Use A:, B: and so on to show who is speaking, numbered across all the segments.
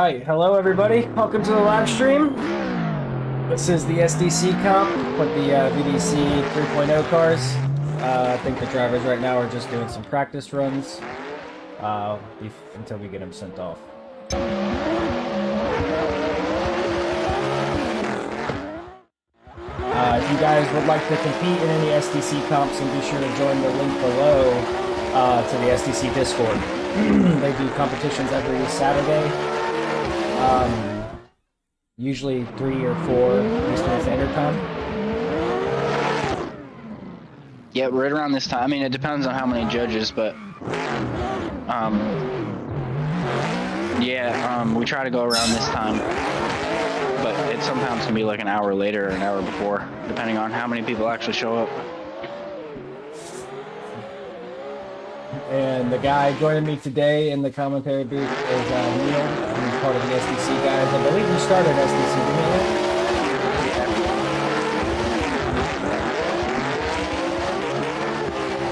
A: Alright, hello everybody. Welcome to the live stream. This is the SDC comp with the VDC 3.0 cars. I think the drivers right now are just doing some practice runs until we get them sent off. If you guys would like to compete in any SDC comps, then be sure to join the link below to the SDC Discord. They do competitions every Saturday. Usually 3 or 4 Eastern Standard Time.
B: Yeah, right around this time. I mean, it depends on how many judges, but we try to go around this time. But it sometimes can be like an hour later or an hour before, depending on how many people actually show up.
A: And the guy joining me today in the commentary booth is Neil. He's part of the SDC guys. I believe you started SDC, didn't you?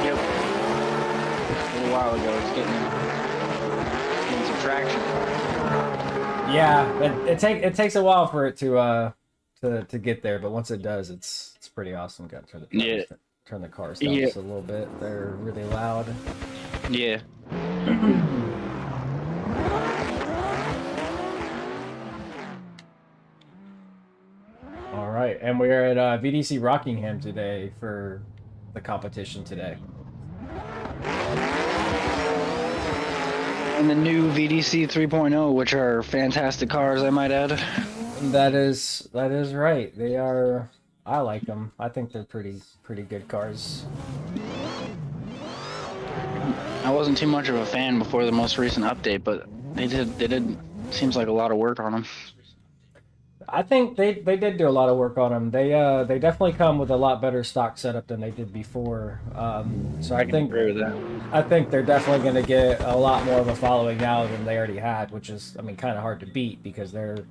B: Yep. A little while ago, it's getting some traction.
A: Yeah, it takes a while for it to get there, but once it does, it's pretty awesome. Got to turn the cars down just a little bit. They're really loud.
B: Yeah.
A: All right, and we're at VDC Rockingham today for the competition today.
B: And the new VDC 3.0, which are fantastic cars, I might add.
A: That is right. They are. I like them. I think they're pretty good cars.
B: I wasn't too much of a fan before the most recent update, but they did seems like a lot of work on them.
A: I think they did do a lot of work on them. They definitely come with a lot better stock setup than they did before. So I think
B: agree with that.
A: I think they're definitely going to get a lot more of a following now than they already had, which is, I mean, kind of hard to beat because they're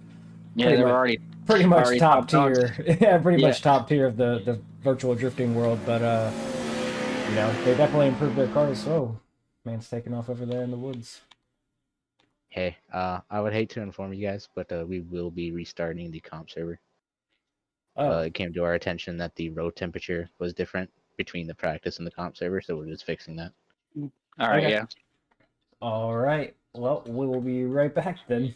A: pretty much top tier. Yeah, pretty much top tier of the virtual drifting world. But you know, they definitely improved their cars. So man's taking off over there in the woods.
C: Hey, I would hate to inform you guys, but we will be restarting the comp server. It came to our attention that the road temperature was different between the practice and the comp server, so we're just fixing that.
B: All right,
A: Okay.
B: yeah.
A: All right. Well, we will be right back then.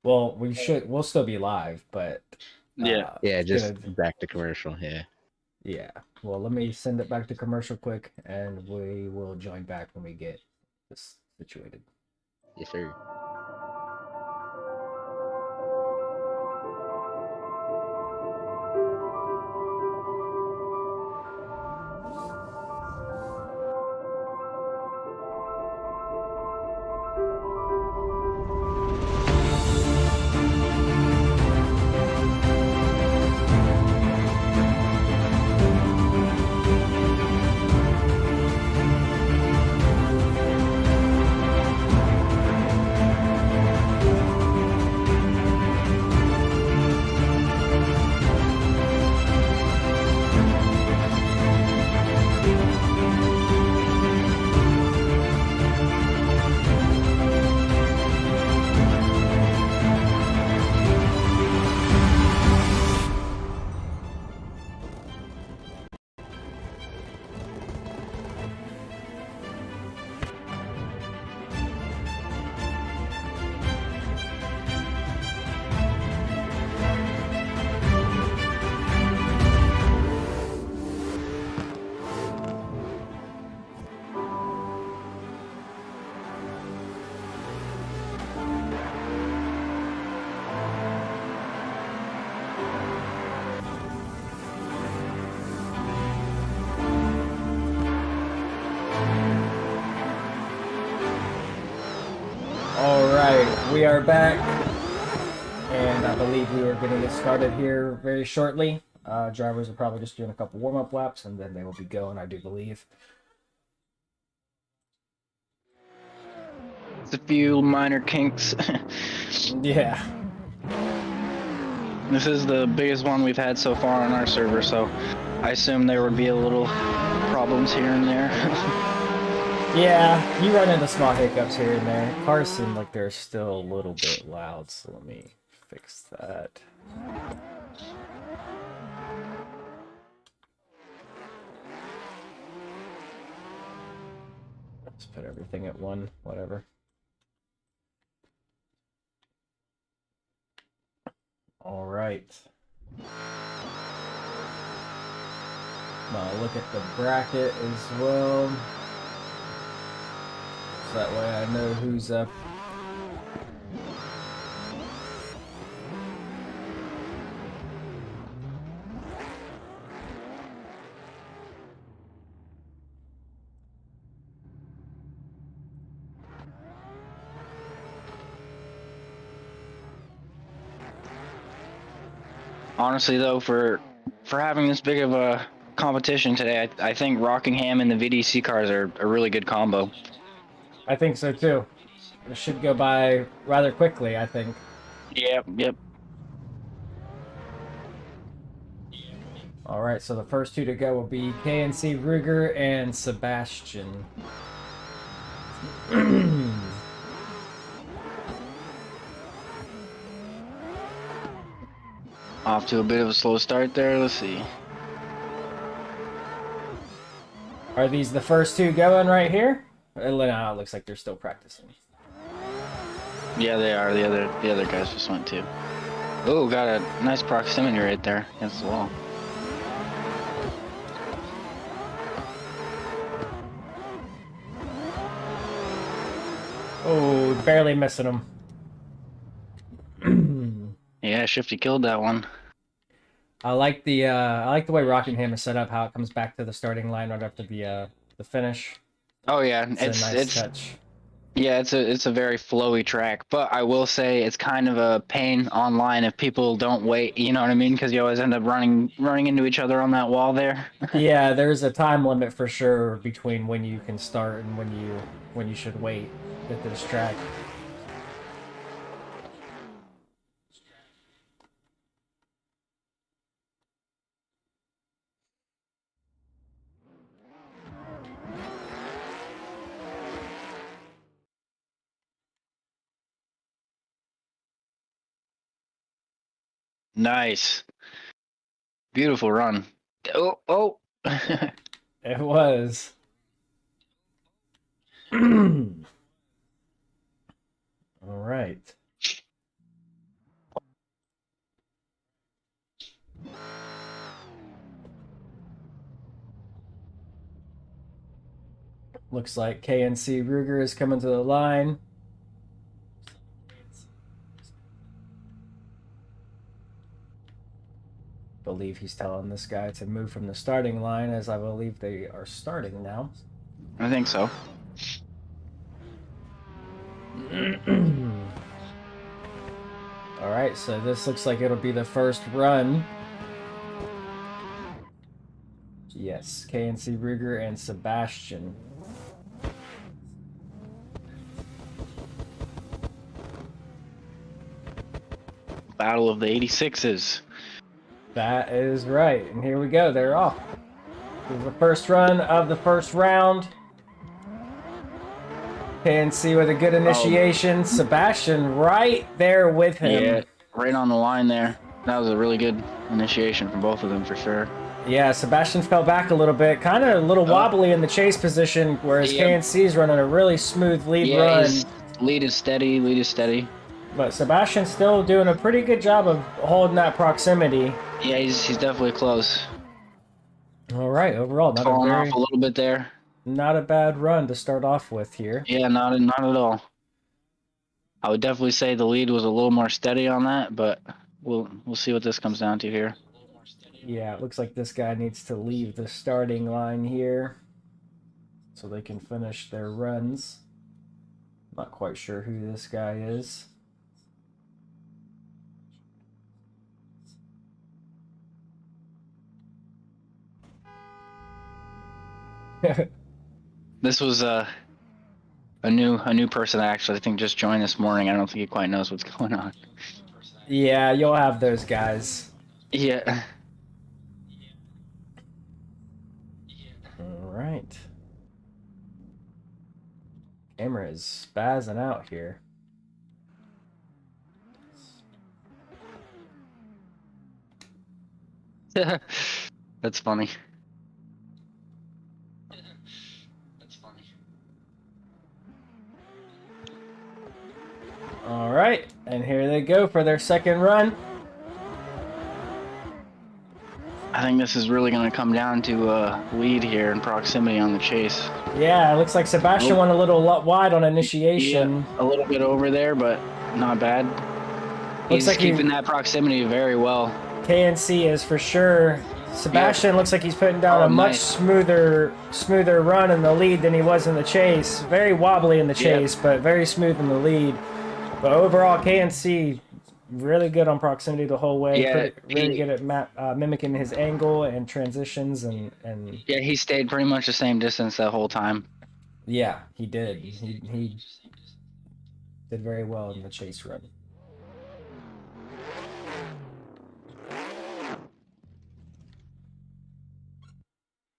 A: Well, we'll still be live, but
C: just back to commercial.
A: Yeah. Well, let me send it back to commercial quick, and we will join back when we get this situated.
C: Yes, sir.
A: We are back, and I believe we are going to get started here very shortly. Drivers are probably just doing a couple warm-up laps, and then they will be going, I do believe.
B: It's a few minor kinks.
A: Yeah.
B: This is the biggest one we've had so far on our server, so I assume there would be a little problems here and there.
A: Yeah, you run into small hiccups here and there. Cars seem like they're still a little bit loud, so let me fix that. Let's put everything at 1, whatever. All right. I'll look at the bracket as well. So that way I know who's up.
B: Honestly, though, for having this big of a competition today, I think Rockingham and the VDC cars are a really good combo.
A: I think so too. It should go by rather quickly, I think.
B: Yep.
A: All right, so the first two to go will be KNC Ruger and Sebastian.
B: Off to a bit of a slow start there. Let's see.
A: Are these the first two going right here? No, it looks like they're still practicing.
B: Yeah, they are. The other guys just went too. Oh, got a nice proximity right there against the wall.
A: Oh, barely missing him.
B: Yeah, Shifty killed that one.
A: I like the way Rockingham is set up. How it comes back to the starting line right after the finish.
B: Oh yeah,
A: it's a nice touch.
B: Yeah, it's a very flowy track, but I will say it's kind of a pain online if people don't wait. You know what I mean? Because you always end up running into each other on that wall there.
A: Yeah, there's a time limit for sure between when you can start and when you should wait at this track.
B: Nice. Beautiful run. Oh.
A: It was. All right. Looks like KNC Ruger is coming to the line. Believe he's telling this guy to move from the starting line, as I believe they are starting now.
B: I think so.
A: All right, so this looks like it'll be the first run. Yes, KNC Ruger and Sebastian.
B: Battle of the 86s.
A: That is right, and here we go. They're off. This is the first run of the first round. KNC with a good initiation. Sebastian right there with him.
B: Yeah, right on the line there. That was a really good initiation from both of them for sure.
A: Yeah, Sebastian fell back a little bit, kind of a little wobbly in the chase position, whereas KNC is running a really smooth lead run.
B: Lead is steady.
A: But Sebastian's still doing a pretty good job of holding that proximity.
B: Yeah, he's definitely close.
A: All right, overall,
B: Falling off a little bit there.
A: Not a bad run to start off with here.
B: Yeah, not at all. I would definitely say the lead was a little more steady on that, but we'll see what this comes down to here.
A: Yeah, it looks like this guy needs to leave the starting line here so they can finish their runs. Not quite sure who this guy is.
B: This was a new person that actually I think just joined this morning. I don't think he quite knows what's going on.
A: Yeah, you'll have those guys.
B: Yeah.
A: All right. Camera is spazzing out here.
B: That's funny.
A: All right, and here they go for their second run.
B: I think this is really going to come down to lead here and proximity on the chase.
A: Yeah, it looks like Sebastian went a little wide on initiation.
B: Yeah, a little bit over there, but not bad. He's like keeping that proximity very well.
A: KNC is for sure. Sebastian looks like he's putting down a much smoother run in the lead than he was in the chase. Very wobbly in the chase, but very smooth in the lead. But overall, KNC really good on proximity the whole way.
B: Yeah,
A: really good at mimicking his angle and transitions and.
B: Yeah, he stayed pretty much the same distance that whole time.
A: Yeah, he did. He did very well in the chase run.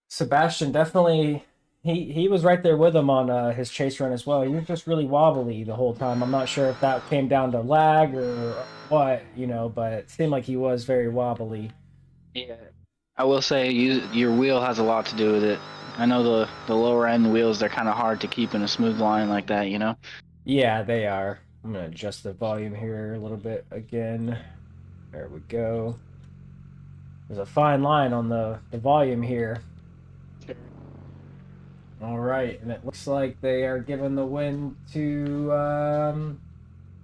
A: Sebastian definitely, he was right there with him on his chase run as well. He was just really wobbly the whole time. I'm not sure if that came down to lag or what, you know, but it seemed like he was very wobbly.
B: Yeah, I will say your wheel has a lot to do with it. I know the lower end wheels, they're kind of hard to keep in a smooth line like that, you know?
A: Yeah, they are. I'm going to adjust the volume here a little bit again. There we go. There's a fine line on the volume here. All right, and it looks like they are giving the win to,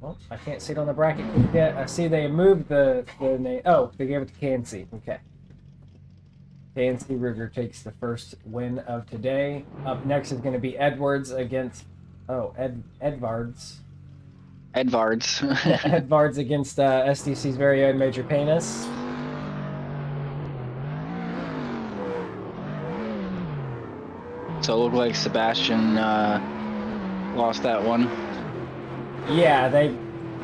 A: well, I can't see it on the bracket yet. I see they moved the name. Oh, they gave it to KNC. Okay. KNC Ruger takes the first win of today. Up next is going to be Edwards against, Edvards. Edvards against SDC's very own Major Panis.
B: So it looked like Sebastian lost that one.
A: Yeah,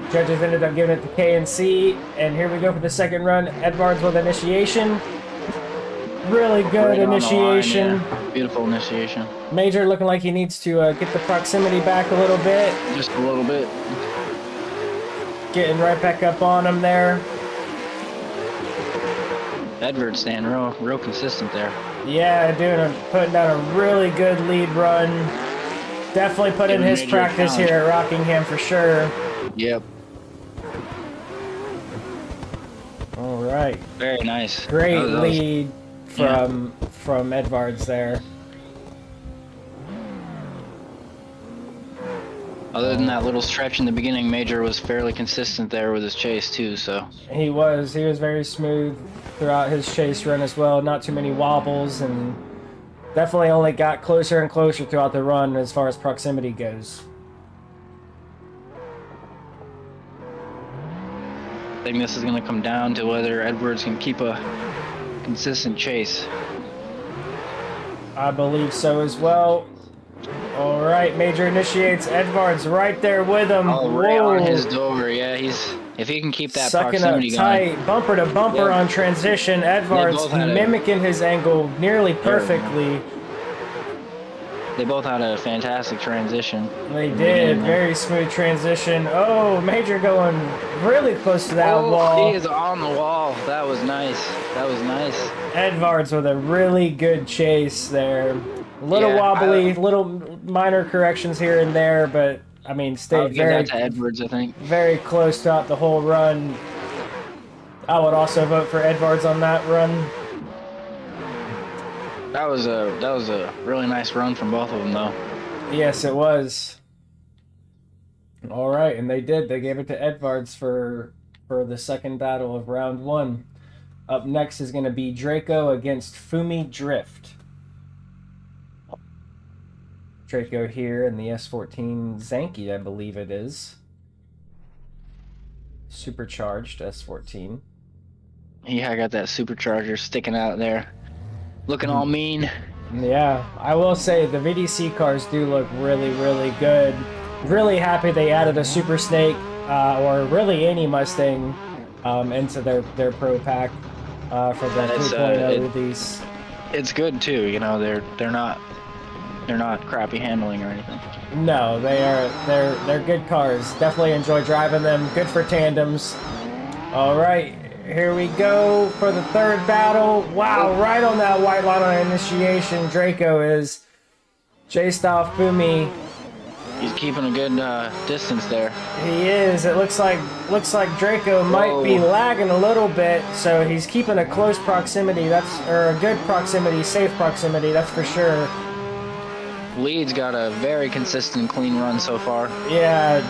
A: judges ended up giving it to KNC, and here we go for the second run. Edvards with initiation. Really good initiation.
B: Line, yeah. Beautiful initiation.
A: Major looking like he needs to get the proximity back a little bit.
B: Just a little bit.
A: Getting right back up on him there.
B: Edwards staying real consistent there.
A: Yeah, putting down a really good lead run. Definitely put in his practice here at Rockingham for sure.
B: Yep.
A: All right.
B: Very nice.
A: Great lead from Edvards there.
B: Other than that little stretch in the beginning, Major was fairly consistent there with his chase too, so.
A: He was very smooth throughout his chase run as well. Not too many wobbles, and definitely only got closer and closer throughout the run as far as proximity goes.
B: I think this is going to come down to whether Edwards can keep a consistent chase.
A: I believe so as well. All right, Major initiates. Edvards right there with him.
B: Oh, right on his door. Yeah, if he can keep that
A: sucking
B: proximity
A: up tight,
B: going.
A: bumper to bumper on transition. Edvards mimicking his angle nearly perfectly.
B: They both had a fantastic transition.
A: They did. Very smooth transition. Oh, Major going really close to that wall.
B: He is on the wall. That was nice. That was nice.
A: Edvards with a really good chase there. A little wobbly, little minor corrections here and there, but I mean, stayed very
B: to Edwards, I think.
A: Very close throughout the whole run. I would also vote for Edvards on that run.
B: That was a really nice run from both of them, though.
A: Yes, it was. All right, and they did. They gave it to Edvards for the second battle of round one. Up next is going to be Draco against Fumi Drift. Draco here in the S14 Zanky, I believe it is. Supercharged S14.
B: Yeah, I got that supercharger sticking out there. Looking all mean.
A: Yeah, I will say the VDC cars do look really, really good. Really happy they added a Super Snake, or really any Mustang, into their Pro Pack for the 3.0 release.
B: It's good too, you know, they're not They're not crappy handling or anything.
A: No, they're good cars. Definitely enjoy driving them. Good for tandems. All right, here we go for the third battle. Wow, right on that white line on initiation, Draco is. J-Style Fumi.
B: He's keeping a good distance there.
A: He is. It looks like Draco might be lagging a little bit, so he's keeping a close proximity. Or a good proximity, safe proximity. That's for sure.
B: Lead's got a very consistent, clean run so far.
A: Yeah.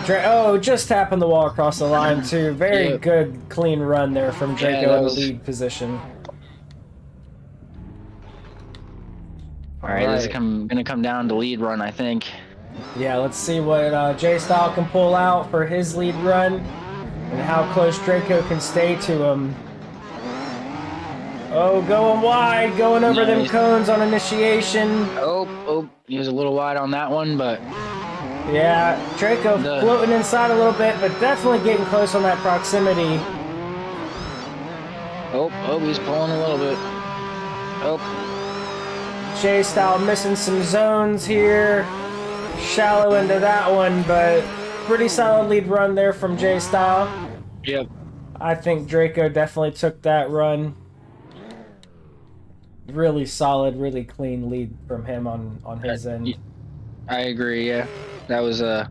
A: Just tapping the wall across the line too. Very good, clean run there from Draco in the lead position.
B: All right, this is gonna come down to lead run, I think.
A: Yeah, let's see what J-Style can pull out for his lead run and how close Draco can stay to him. Oh, going wide, going over them cones on initiation.
B: Oh, he was a little wide on that one, but...
A: Yeah, Draco floating inside a little bit, but definitely getting close on that proximity.
B: Oh, he's pulling a little bit.
A: J-Style missing some zones here. Shallow into that one, but pretty solid lead run there from J-Style.
B: Yep.
A: I think Draco definitely took that run. Really solid, really clean lead from him on his end.
B: I agree, yeah. That was the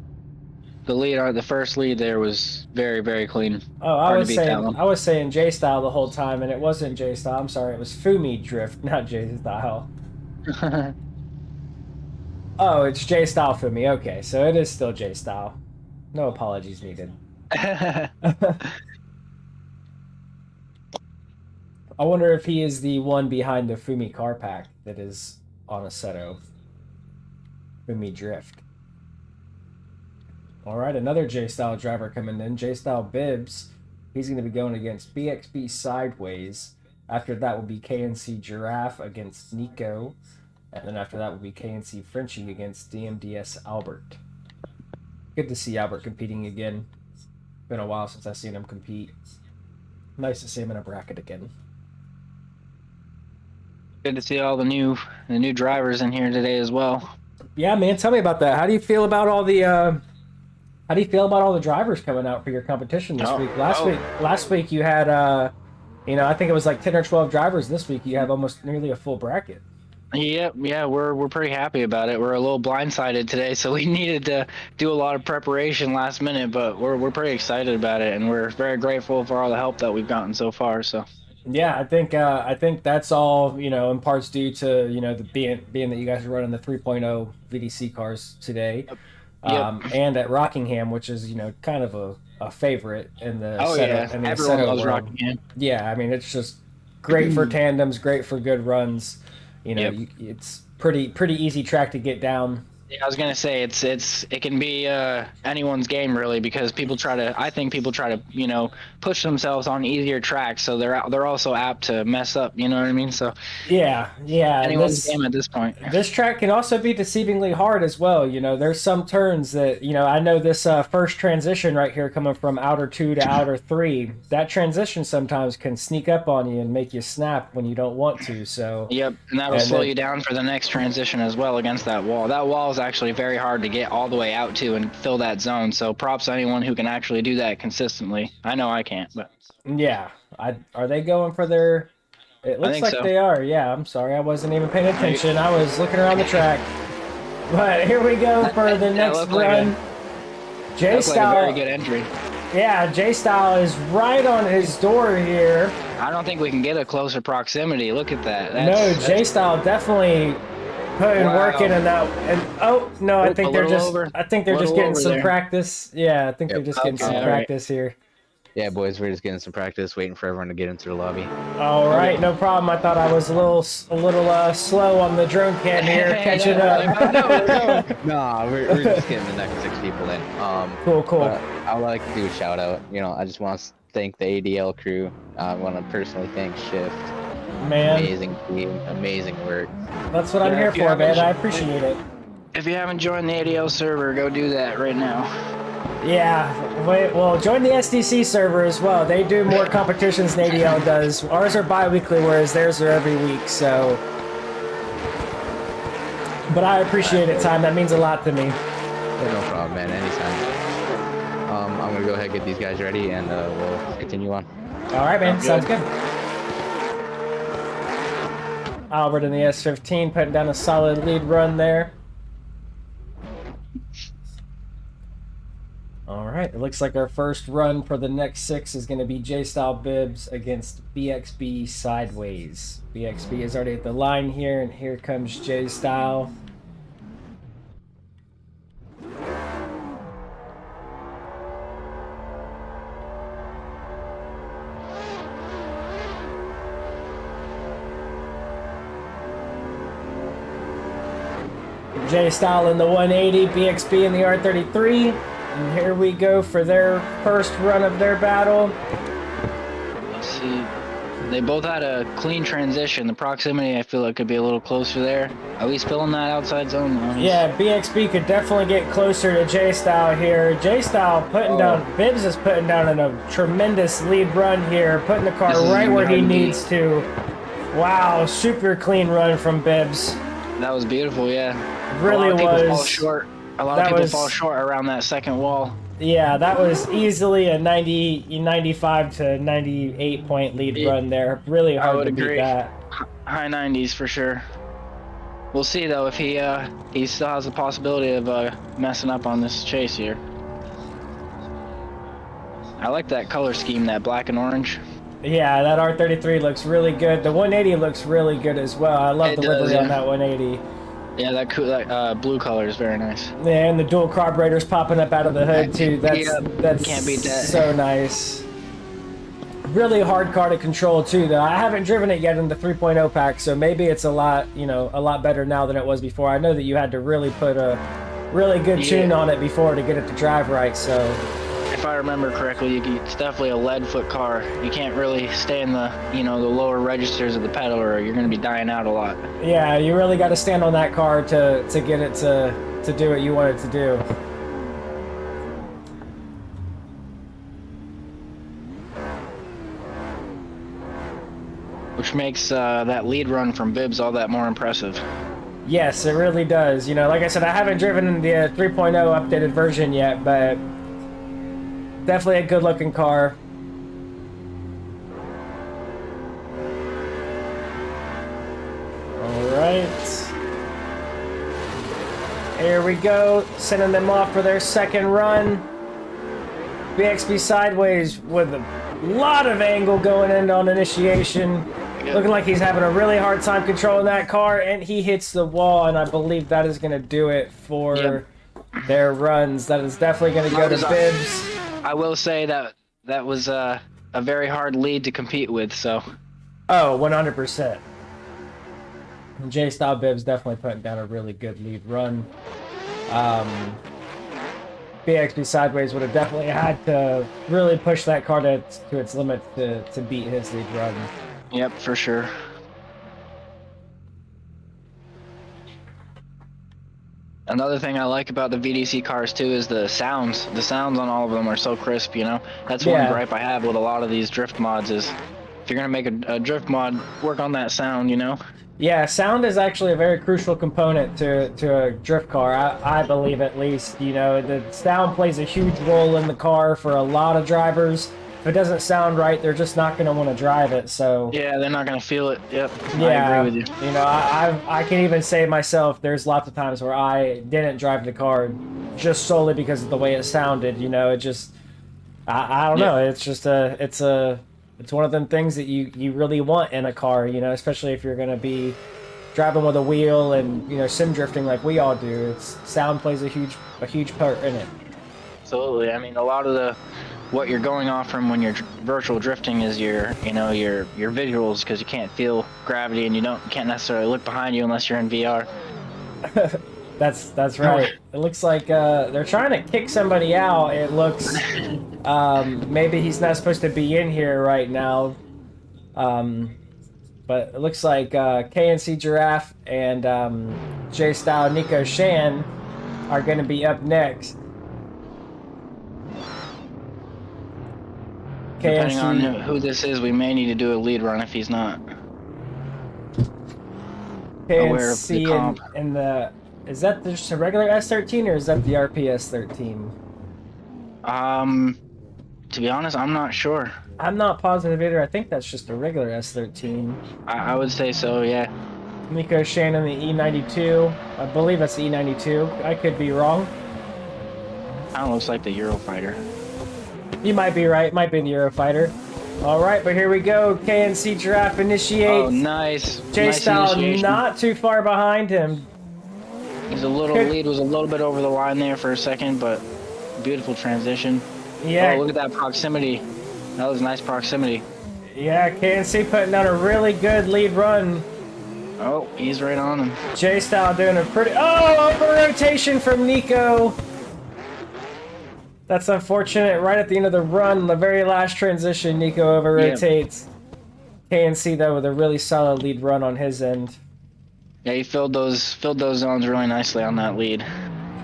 B: lead, the first lead there was very, very clean.
A: Oh, I was saying J-Style the whole time, and it wasn't J-Style. I'm sorry, it was Fumi Drift, not J-Style. Oh, it's J-Style Fumi. Okay, so it is still J-Style. No apologies needed. I wonder if he is the one behind the Fumi car pack that is on Assetto. Fumi Drift. All right, another J-Style driver coming in. J-Style Bibbs. He's going to be going against BXB Sideways. After that will be KNC Giraffe against Nico. And then after that will be KNC Frenchie against DMDS Albert. Good to see Albert competing again. Been a while since I've seen him compete. Nice to see him in a bracket again.
B: Good to see all the new drivers in here today as well.
A: Yeah, man, tell me about that. How do you feel about all the drivers coming out for your competition this week? Last week you had I think it was like 10 or 12 drivers. This week you have almost nearly a full bracket.
B: Yeah, we're pretty happy about it. We're a little blindsided today, so we needed to do a lot of preparation last minute, but we're pretty excited about it, and we're very grateful for all the help that we've gotten so far. So
A: yeah, I think that's all in parts due to the being that you guys are running the 3.0 VDC cars today, and at Rockingham, which is kind of a favorite in the
B: everyone loves Rockingham.
A: Yeah, I mean it's just great for tandems, great for good runs. It's pretty easy track to get down.
B: Yeah, I was gonna say it can be anyone's game really, because I think people try to push themselves on easier tracks, so they're also apt to mess up. You know what I mean? So
A: yeah,
B: anyone's game at this point.
A: This track can also be deceivingly hard as well. There's some turns that I know this first transition right here coming from outer 2 to outer 3. That transition sometimes can sneak up on you and make you snap when you don't want to. So
B: yep, and that'll slow you down for the next transition as well against that wall. That wall is actually very hard to get all the way out to and fill that zone, so props to anyone who can actually do that consistently. I know I can't, but
A: yeah. Are they going for their... It looks like so. They are. Yeah, I'm sorry, I wasn't even paying attention. I was looking around the track. But here we go for the next run. J-Style,
B: like a very good entry.
A: Yeah, J-Style is right on his door here.
B: I don't think we can get a closer proximity. Look at that.
A: J-Style definitely putting work in that. And I think they're just getting some practice. Yeah, I think they're just getting some practice here.
C: Yeah, boys, we're just getting some practice, waiting for everyone to get into the lobby.
A: All right, no problem. I thought I was a little slow on the drone cam here, catching up.
C: No, we're just getting the next 6 people in.
A: Cool.
C: I would like to do a shout out. I just want to thank the ADL crew. I want to personally thank Shift.
A: Man,
C: amazing team, amazing work.
A: That's what I'm here for, man. I appreciate it.
B: If you haven't joined the ADL server, go do that right now.
A: Yeah, well, join the SDC server as well. They do more competitions than ADL does. Ours are bi-weekly, whereas theirs are every week, so... But I appreciate it, Time. That means a lot to me.
C: Yeah, no problem, man. Anytime. I'm gonna go ahead and get these guys ready, and we'll continue on.
A: All right, man. Sounds good. Albert in the S15 putting down a solid lead run there. All right, it looks like our first run for the next 6 is going to be J-Style Bibs against BXB Sideways. BXB is already at the line here, and here comes J-Style. J-Style in the 180, BXB in the R33. And here we go for their first run of their battle.
B: Let's see. They both had a clean transition. The proximity, I feel like, could be a little closer there. At least filling that outside zone.
A: Yeah, BXB could definitely get closer to J-Style here. J-Style putting down, Bibbs is putting down a tremendous lead run here, putting the car right where he needs to. Wow, super clean run from Bibbs.
B: That was beautiful, yeah.
A: Really was.
B: A lot of people fall short. A lot of people fall short around that second wall.
A: Yeah, that was easily a 95 to 98 point lead run there. Really hard to beat that.
B: High 90s for sure. We'll see though if he still has the possibility of messing up on this chase here. I like that color scheme, that black and orange.
A: Yeah, that R33 looks really good. The 180 looks really good as well. I love the livery on that 180.
B: Yeah, that blue color is very nice.
A: Yeah, and the dual carburetors popping up out of the hood too. That's
B: can't beat that.
A: So nice. Really hard car to control too, though. I haven't driven it yet in the 3.0 pack, so maybe it's a lot better now than it was before. I know that you had to really put a really good tune on it before to get it to drive right. So,
B: if I remember correctly, it's definitely a lead foot car. You can't really stay in the the lower registers of the pedal, or you're going to be dying out a lot.
A: Yeah, you really got to stand on that car to get it to do what you want it to do.
B: Which makes that lead run from Bibbs all that more impressive.
A: Yes, it really does. Like I said, I haven't driven the 3.0 updated version yet, but definitely a good-looking car. All right. Here we go, sending them off for their second run. BXB Sideways with a lot of angle going in on initiation. Looking like he's having a really hard time controlling that car, and he hits the wall, and I believe that is going to do it for their runs. That is definitely going to go to Bibbs.
B: I will say that was a very hard lead to compete with, so.
A: Oh, 100%. J-Style Bibbs definitely putting down a really good lead run. BXB Sideways would have definitely had to really push that car to its limit to beat his lead run.
B: Yep, for sure. Another thing I like about the VDC cars too is the sounds. The sounds on all of them are so crisp, That's one gripe I have with a lot of these drift mods is if you're gonna make a drift mod, work on that sound,
A: Yeah, sound is actually a very crucial component to a drift car, I believe at least. The sound plays a huge role in the car for a lot of drivers. If it doesn't sound right, they're just not going to want to drive it, so... Yeah,
B: they're not going to feel it, yep.
A: Yeah,
B: I agree with you.
A: I can even say myself, there's lots of times where I didn't drive the car just solely because of the way it sounded, it just... I don't know, it's just it's one of them things that you really want in a car, especially if you're going to be driving with a wheel and, sim drifting like we all do. Sound plays a huge part in it.
B: Absolutely. I mean, a lot of what you're going off from when you're virtual drifting is your visuals, because you can't feel gravity and you can't necessarily look behind you unless you're in VR.
A: That's right. It looks like they're trying to kick somebody out. It looks maybe he's not supposed to be in here right now. But it looks like KNC Giraffe and J-Style Nico Shan are going to be up next.
B: Depending on who this is, we may need to do a lead run if he's not aware of the comp.
A: In the Is that just a regular S13 or is that the RPS 13?
B: To be honest, I'm not sure.
A: I'm not positive either. I think that's just a regular S13.
B: I would say so, yeah.
A: Nico Shannon, the E92. I believe that's the E92. I could be wrong.
B: Kind of looks like the Eurofighter.
A: You might be right. Might be the Eurofighter. All right, but here we go. KNC Giraffe initiates.
B: Oh, nice.
A: J-Style not too far behind him.
B: He's a little lead was a little bit over the line there for a second, but beautiful transition.
A: Yeah.
B: Oh, look at that proximity. That was nice proximity.
A: Yeah, KNC putting on a really good lead run.
B: Oh, he's right on him.
A: J-Style doing a pretty... Oh, over rotation from Nico. That's unfortunate. Right at the end of the run, the very last transition, Nico over rotates. Yep. KNC though with a really solid lead run on his end.
B: Yeah, he filled those zones really nicely on that lead.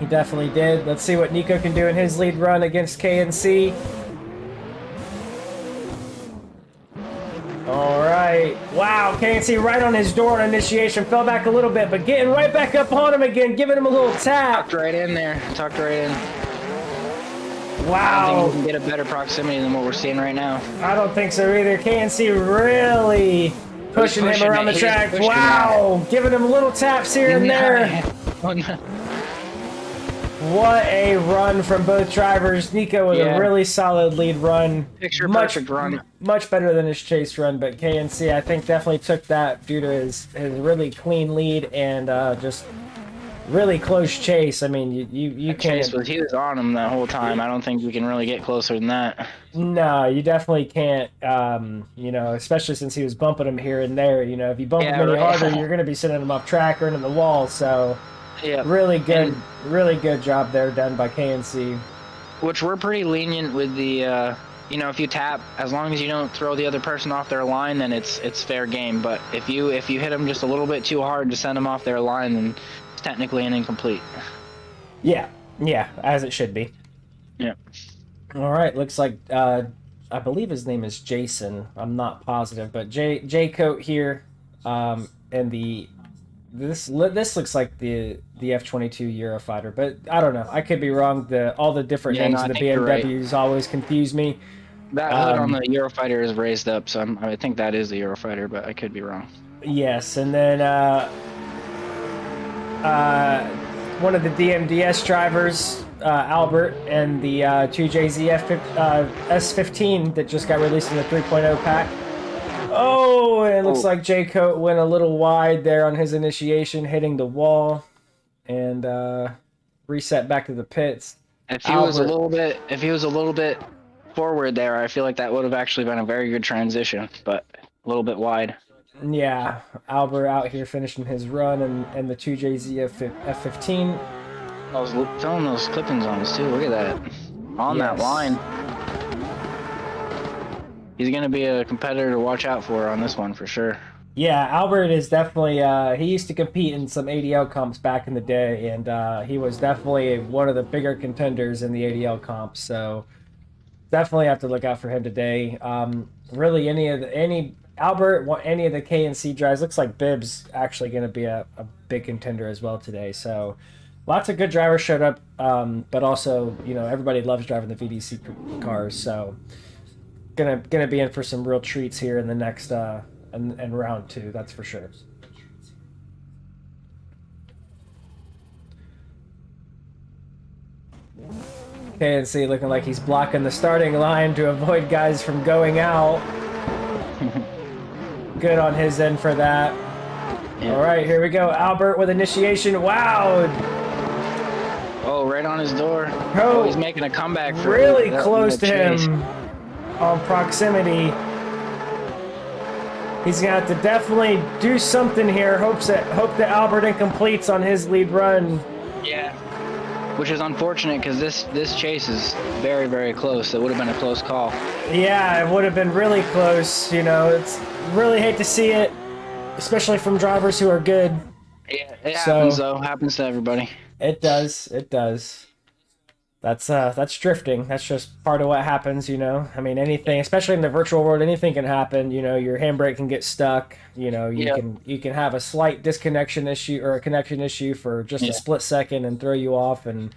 A: He definitely did. Let's see what Nico can do in his lead run against KNC. All right. Wow, KNC right on his door on initiation. Fell back a little bit, but getting right back up on him again, giving him a little tap.
B: Tucked right in there. Tucked right in.
A: Wow.
B: I don't think he can get a better proximity than what we're seeing right now.
A: I don't think so either. KNC really pushing him around the track. Wow. Giving him little taps here and there. What a run from both drivers. Nico with a really solid lead run.
B: Perfect run.
A: Much better than his chase run, but KNC I think definitely took that due to his really clean lead and just really close chase. I mean, you can't...
B: He was on him that whole time. I don't think we can really get closer than that.
A: No, you definitely can't, you know, especially since he was bumping him here and there. You know, if you bump him any harder, you're going to be sending him off track or into the wall, so...
B: Yeah,
A: really good job there done by KNC.
B: Which we're pretty lenient with the, you know, if you tap, as long as you don't throw the other person off their line, then it's fair game. But if you hit them just a little bit too hard to send them off their line, then it's technically an incomplete. Yeah,
A: as it should be.
B: Yeah.
A: All right, looks like I believe his name is Jason. I'm not positive, but J Coat here, and this looks like the F-22 Eurofighter, but I don't know. I could be wrong. All the different names of the BMWs always confuse me.
B: That hood on the Eurofighter is raised up, so I think that is the Eurofighter, but I could be wrong.
A: Yes, and then one of the DMDS drivers, Albert, and the 2JZ S15 that just got released in the 3.0 pack. Oh, and it looks like J Coat went a little wide there on his initiation, hitting the wall, and reset back to the pits.
B: If he was a little bit forward there, I feel like that would have actually been a very good transition, but a little bit wide.
A: Yeah, Albert out here finishing his run, and the 2JZ F15.
B: I was filming those clippings on us too. Look at that, on that line. He's going to be a competitor to watch out for on this one for sure.
A: Yeah, Albert is definitely, he used to compete in some ADL comps back in the day, and he was definitely one of the bigger contenders in the ADL comps, so definitely have to look out for him today. Really, any of the KNC drives, looks like Bibb's actually going to be a big contender as well today, so lots of good drivers showed up, but also, you know, everybody loves driving the VDC cars, so... Gonna be in for some real treats here in the next and round 2, that's for sure. KNC looking like he's blocking the starting line to avoid guys from going out. Good on his end for that. Yeah. All right, here we go. Albert with initiation. Wow.
B: Oh, right on his door. Oh, he's making a comeback.
A: Really close to him. On proximity. He's gonna have to definitely do something here. Hope that Albert incompletes on his lead run.
B: Yeah, which is unfortunate because this chase is very, very close. It would have been a close call.
A: Yeah, it would have been really close. You know, it's really hate to see it, especially from drivers who are good.
B: Yeah, it happens though. Happens to everybody.
A: It does. It does. That's drifting. That's just part of what happens, you know. I mean, anything, especially in the virtual world, anything can happen. You know, your handbrake can get stuck. You know, you can have a slight disconnection issue or a connection issue for just a split second and throw you off, and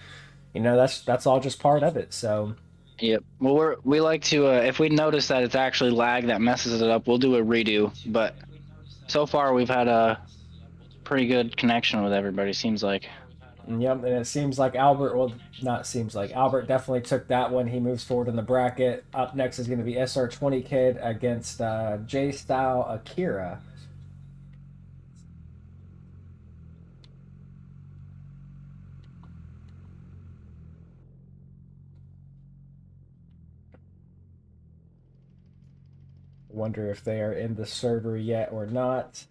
A: you know that's all just part of it. So.
B: Yep. Well, we like to if we notice that it's actually lag that messes it up, we'll do a redo. But so far, we've had a pretty good connection with everybody. Seems like.
A: Yep, and it seems like Albert, well, not seems like, Albert definitely took that one. He moves forward in the bracket. Up next is going to be SR20 Kid against J-Style Akira. Wonder if they are in the server yet or not.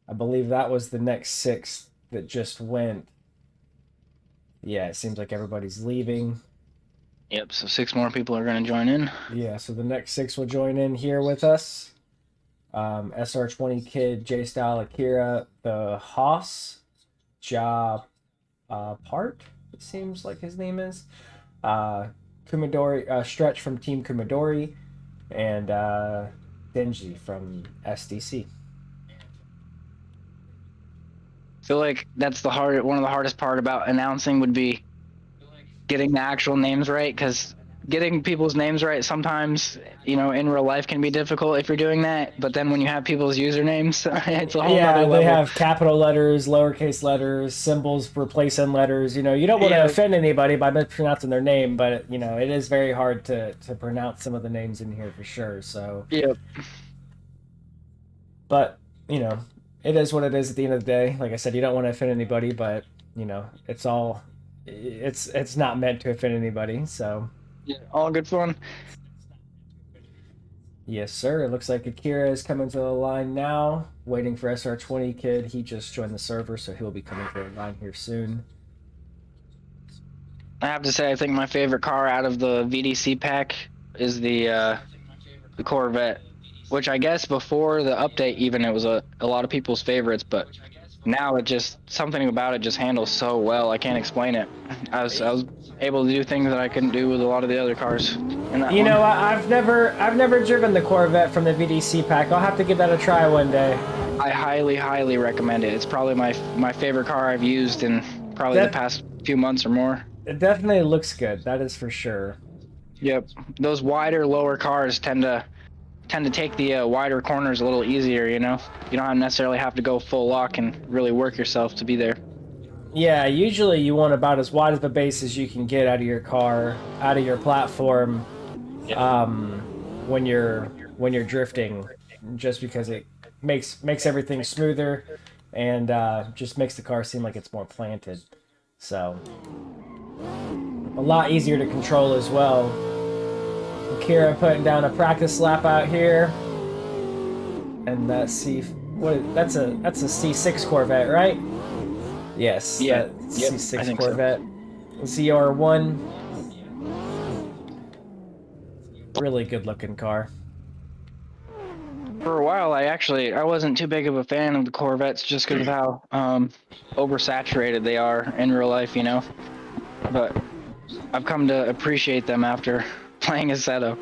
A: I believe that was the next 6 that just went. Yeah, it seems like everybody's leaving.
B: Yep, so 6 more people are going to join in.
A: Yeah, so the next 6 will join in here with us. SR20 Kid, J-Style Akira, the Haas, Part, it seems like his name is. Kumadori, Stretch from Team Kumadori, and Denji from SDC.
B: I feel like that's one of the hardest part about announcing would be getting the actual names right, because getting people's names right sometimes, you know, in real life can be difficult if you're doing that. But then when you have people's usernames, it's a whole other level.
A: They have capital letters, lowercase letters, symbols replacing letters. You know, you don't want to offend anybody by mispronouncing their name, but you know, it is very hard to pronounce some of the names in here for sure. So.
B: Yep.
A: But you know. It is what it is at the end of the day. Like I said, you don't want to offend anybody, but you know, it's not meant to offend anybody. So
B: yeah, all good fun.
A: Yes, sir. It looks like Akira is coming to the line now, waiting for SR20 Kid. He just joined the server, so he'll be coming to the line here soon.
B: I have to say, I think my favorite car out of the VDC pack is the Corvette. Which I guess before the update even it was a lot of people's favorites, but now it just something about it just handles so well. I can't explain it. I was able to do things that I couldn't do with a lot of the other cars.
A: You know, I've never driven the Corvette from the VDC pack. I'll have to give that a try one day.
B: I highly recommend it. It's probably my favorite car I've used in probably the past few months or more.
A: It definitely looks good. That is for sure.
B: Yep, those wider, lower cars tend to take the wider corners a little easier, you know? You don't necessarily have to go full lock and really work yourself to be there.
A: Yeah, usually you want about as wide of a base as you can get out of your car, out of your platform, when you're drifting, just because it makes everything smoother and just makes the car seem like it's more planted. So, a lot easier to control as well. Akira putting down a practice lap out here, and that's a C6 Corvette, right? Yes.
B: Yeah.
A: C6 Corvette, so. ZR1. Really good looking car.
B: For a while, I wasn't too big of a fan of the Corvettes just because of how oversaturated they are in real life, you know. But I've come to appreciate them after playing Assetto.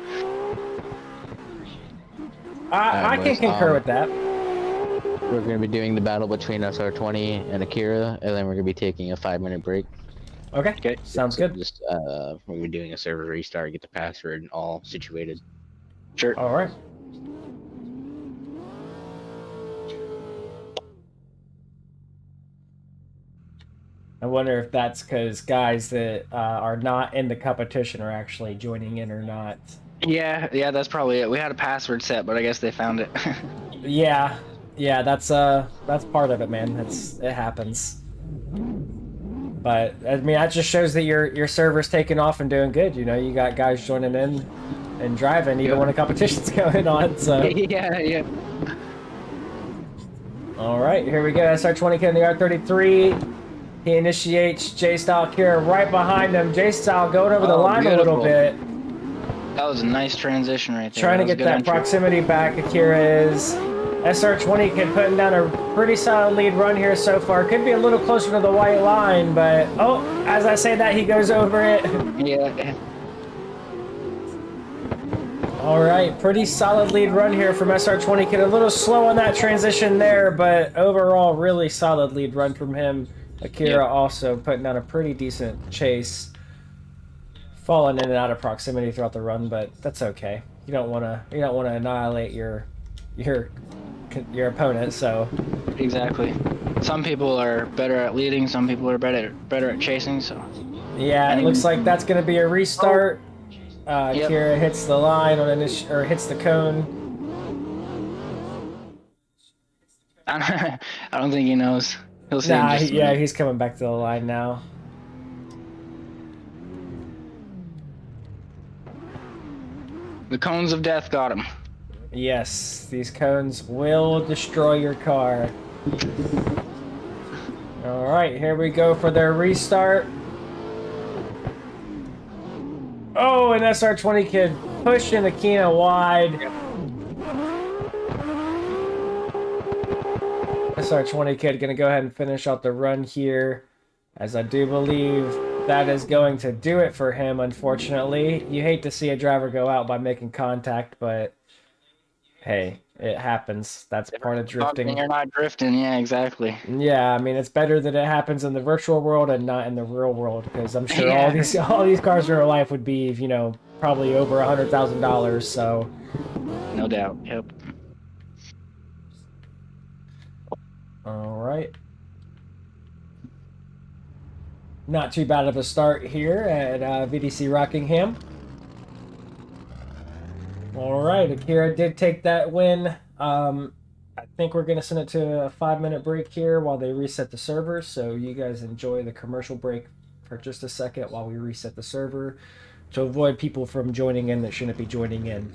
A: I can concur with that.
C: We're going to be doing the battle between SR20 and Akira, and then we're going to be taking a 5-minute break.
A: Okay. Sounds good.
C: Just we're going to be doing a server restart, get the password and all situated.
B: Sure.
A: All right. I wonder if that's because guys that are not in the competition are actually joining in or not.
B: Yeah, that's probably it. We had a password set, but I guess they found it.
A: Yeah, that's part of it, man. It happens. But I mean, that just shows that your server's taking off and doing good. You know, you got guys joining in and driving even when a competition's going on. So
B: yeah.
A: All right, here we go. SR20 Kid in the R33. He initiates J-Style Akira right behind him. J-Style going over the line a little bit.
B: That was a nice transition right there.
A: Trying to get that proximity back, Akira is. SR20 Kid putting down a pretty solid lead run here so far. Could be a little closer to the white line, but oh, as I say that, he goes over it.
B: Yeah.
A: All right, pretty solid lead run here from SR20 Kid. A little slow on that transition there, but overall, really solid lead run from him. Akira also putting down a pretty decent chase, falling in and out of proximity throughout the run, but that's okay. You don't want to annihilate your opponent. So
B: exactly. Some people are better at leading. Some people are better at chasing. So
A: yeah, it looks like that's going to be a restart. Kira hits the line on or hits the cone.
B: I don't think he knows. He'll see.
A: Nah, he's coming back to the line now.
B: The cones of death got him.
A: Yes, these cones will destroy your car. All right, here we go for their restart. Oh, and SR20 Kid pushing Akina wide. SR20 Kid gonna go ahead and finish out the run here, as I do believe that is going to do it for him, unfortunately. You hate to see a driver go out by making contact, but hey, it happens. That's part of drifting.
B: You're not drifting, yeah, exactly.
A: Yeah, I mean, it's better that it happens in the virtual world and not in the real world, because I'm sure all these cars in real life would be, you know, probably over $100,000. So,
B: no doubt. Yep.
A: All right. Not too bad of a start here at VDC Rockingham. All right, Akira did take that win. I think we're going to send it to a 5-minute break here while they reset the server. So you guys enjoy the commercial break for just a second while we reset the server to avoid people from joining in that shouldn't be joining in.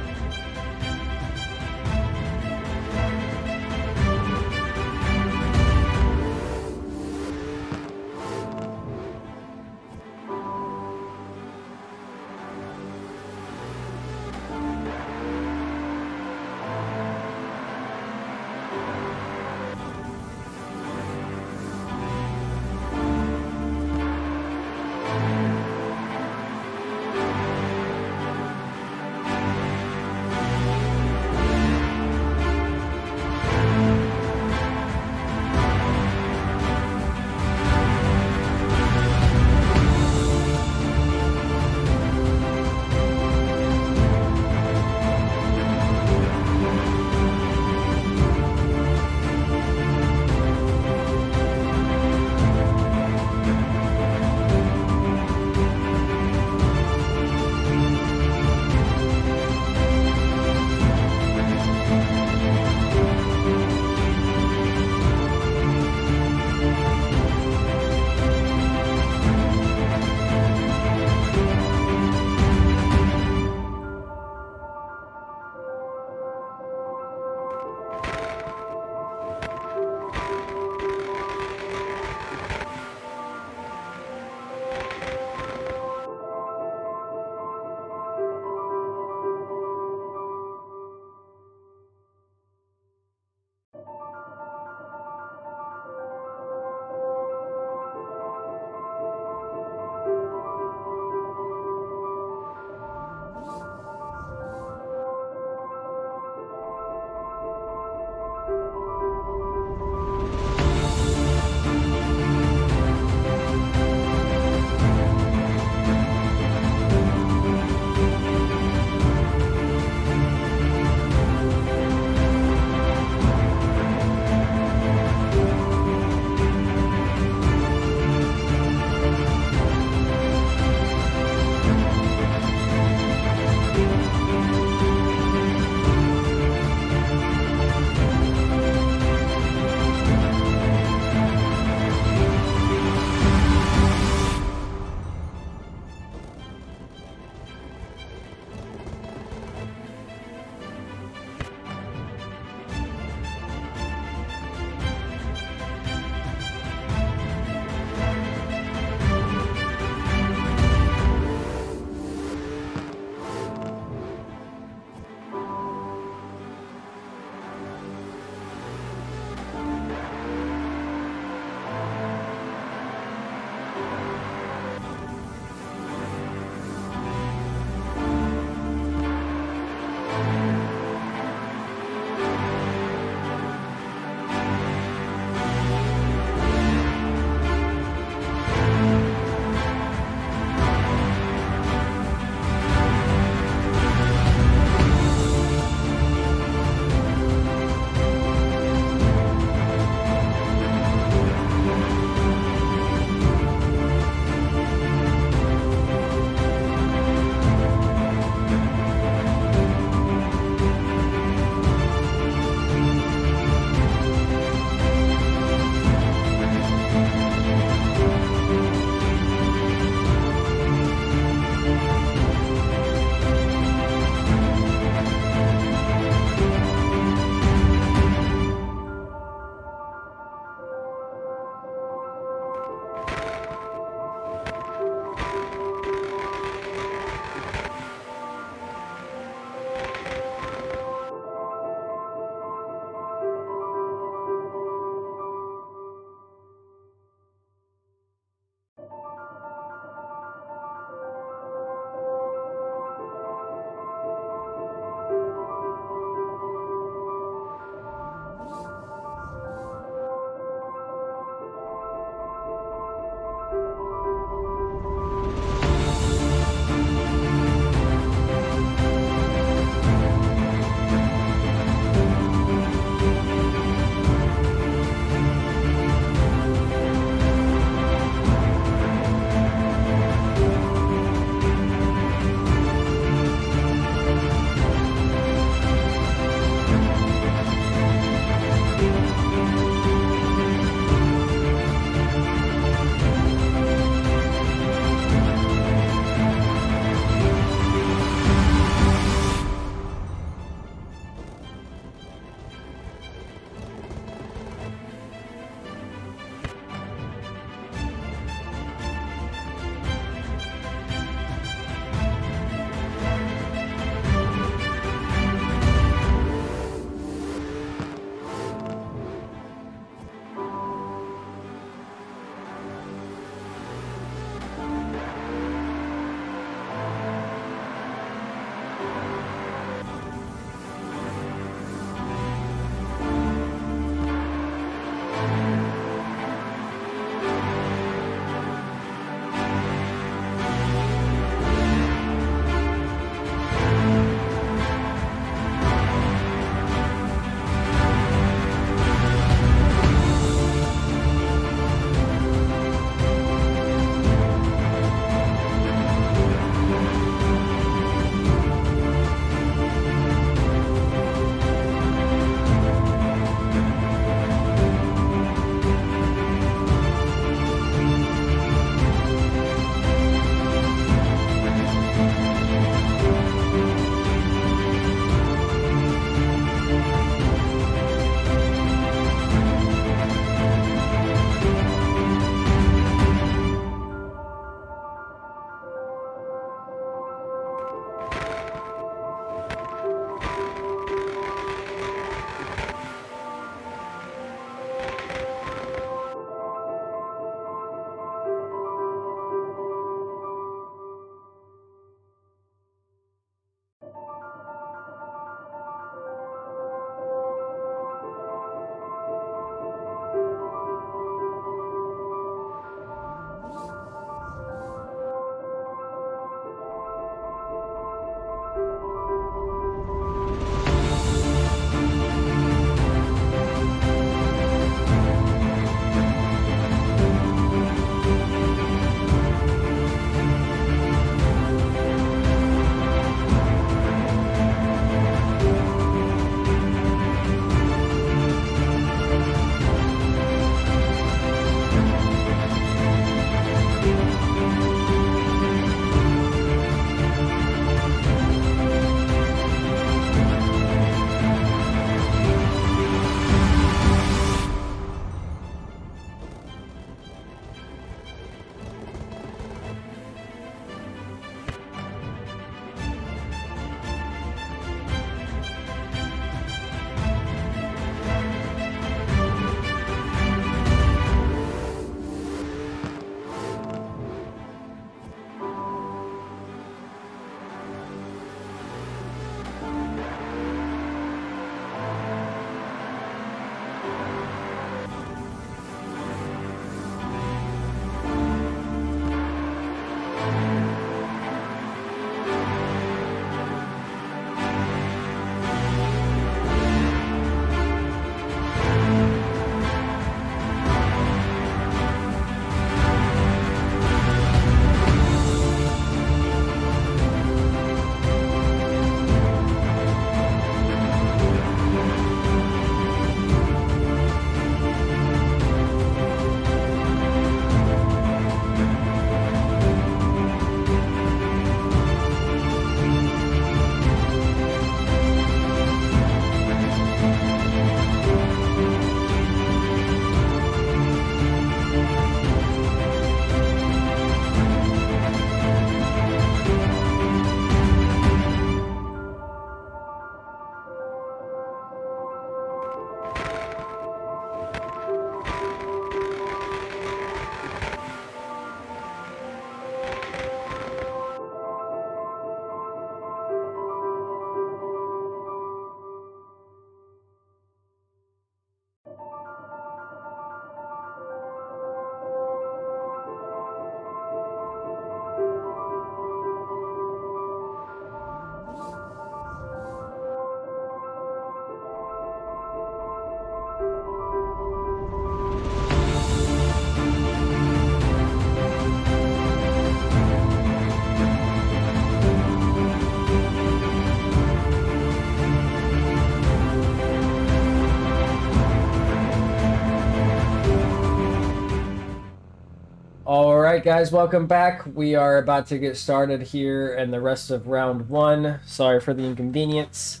A: All right, guys, welcome back. We are about to get started here in the rest of round one. Sorry for the inconvenience.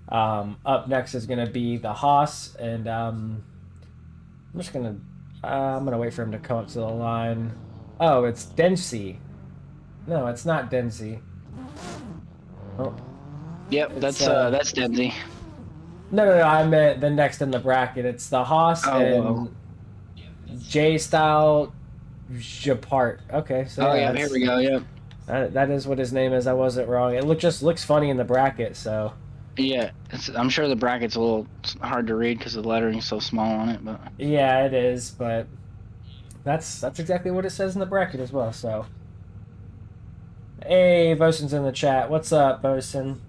A: Up next is going to be the Haas, and I'm gonna wait for him to come up to the line. Oh, it's Dempsey. No, it's not Dempsey. Oh.
B: Yep, that's Dempsey.
A: No, I meant the next in the bracket. It's the Haas and J-Style Japart. Okay, so
B: here we go. Yep.
A: That is what his name is. I wasn't wrong. It just looks funny in the bracket, so.
B: Yeah, I'm sure the bracket's a little hard to read because the lettering's so small on it, but.
A: Yeah, it is, but that's exactly what it says in the bracket as well. So. Hey, Bosun's in the chat. What's up, Bosun?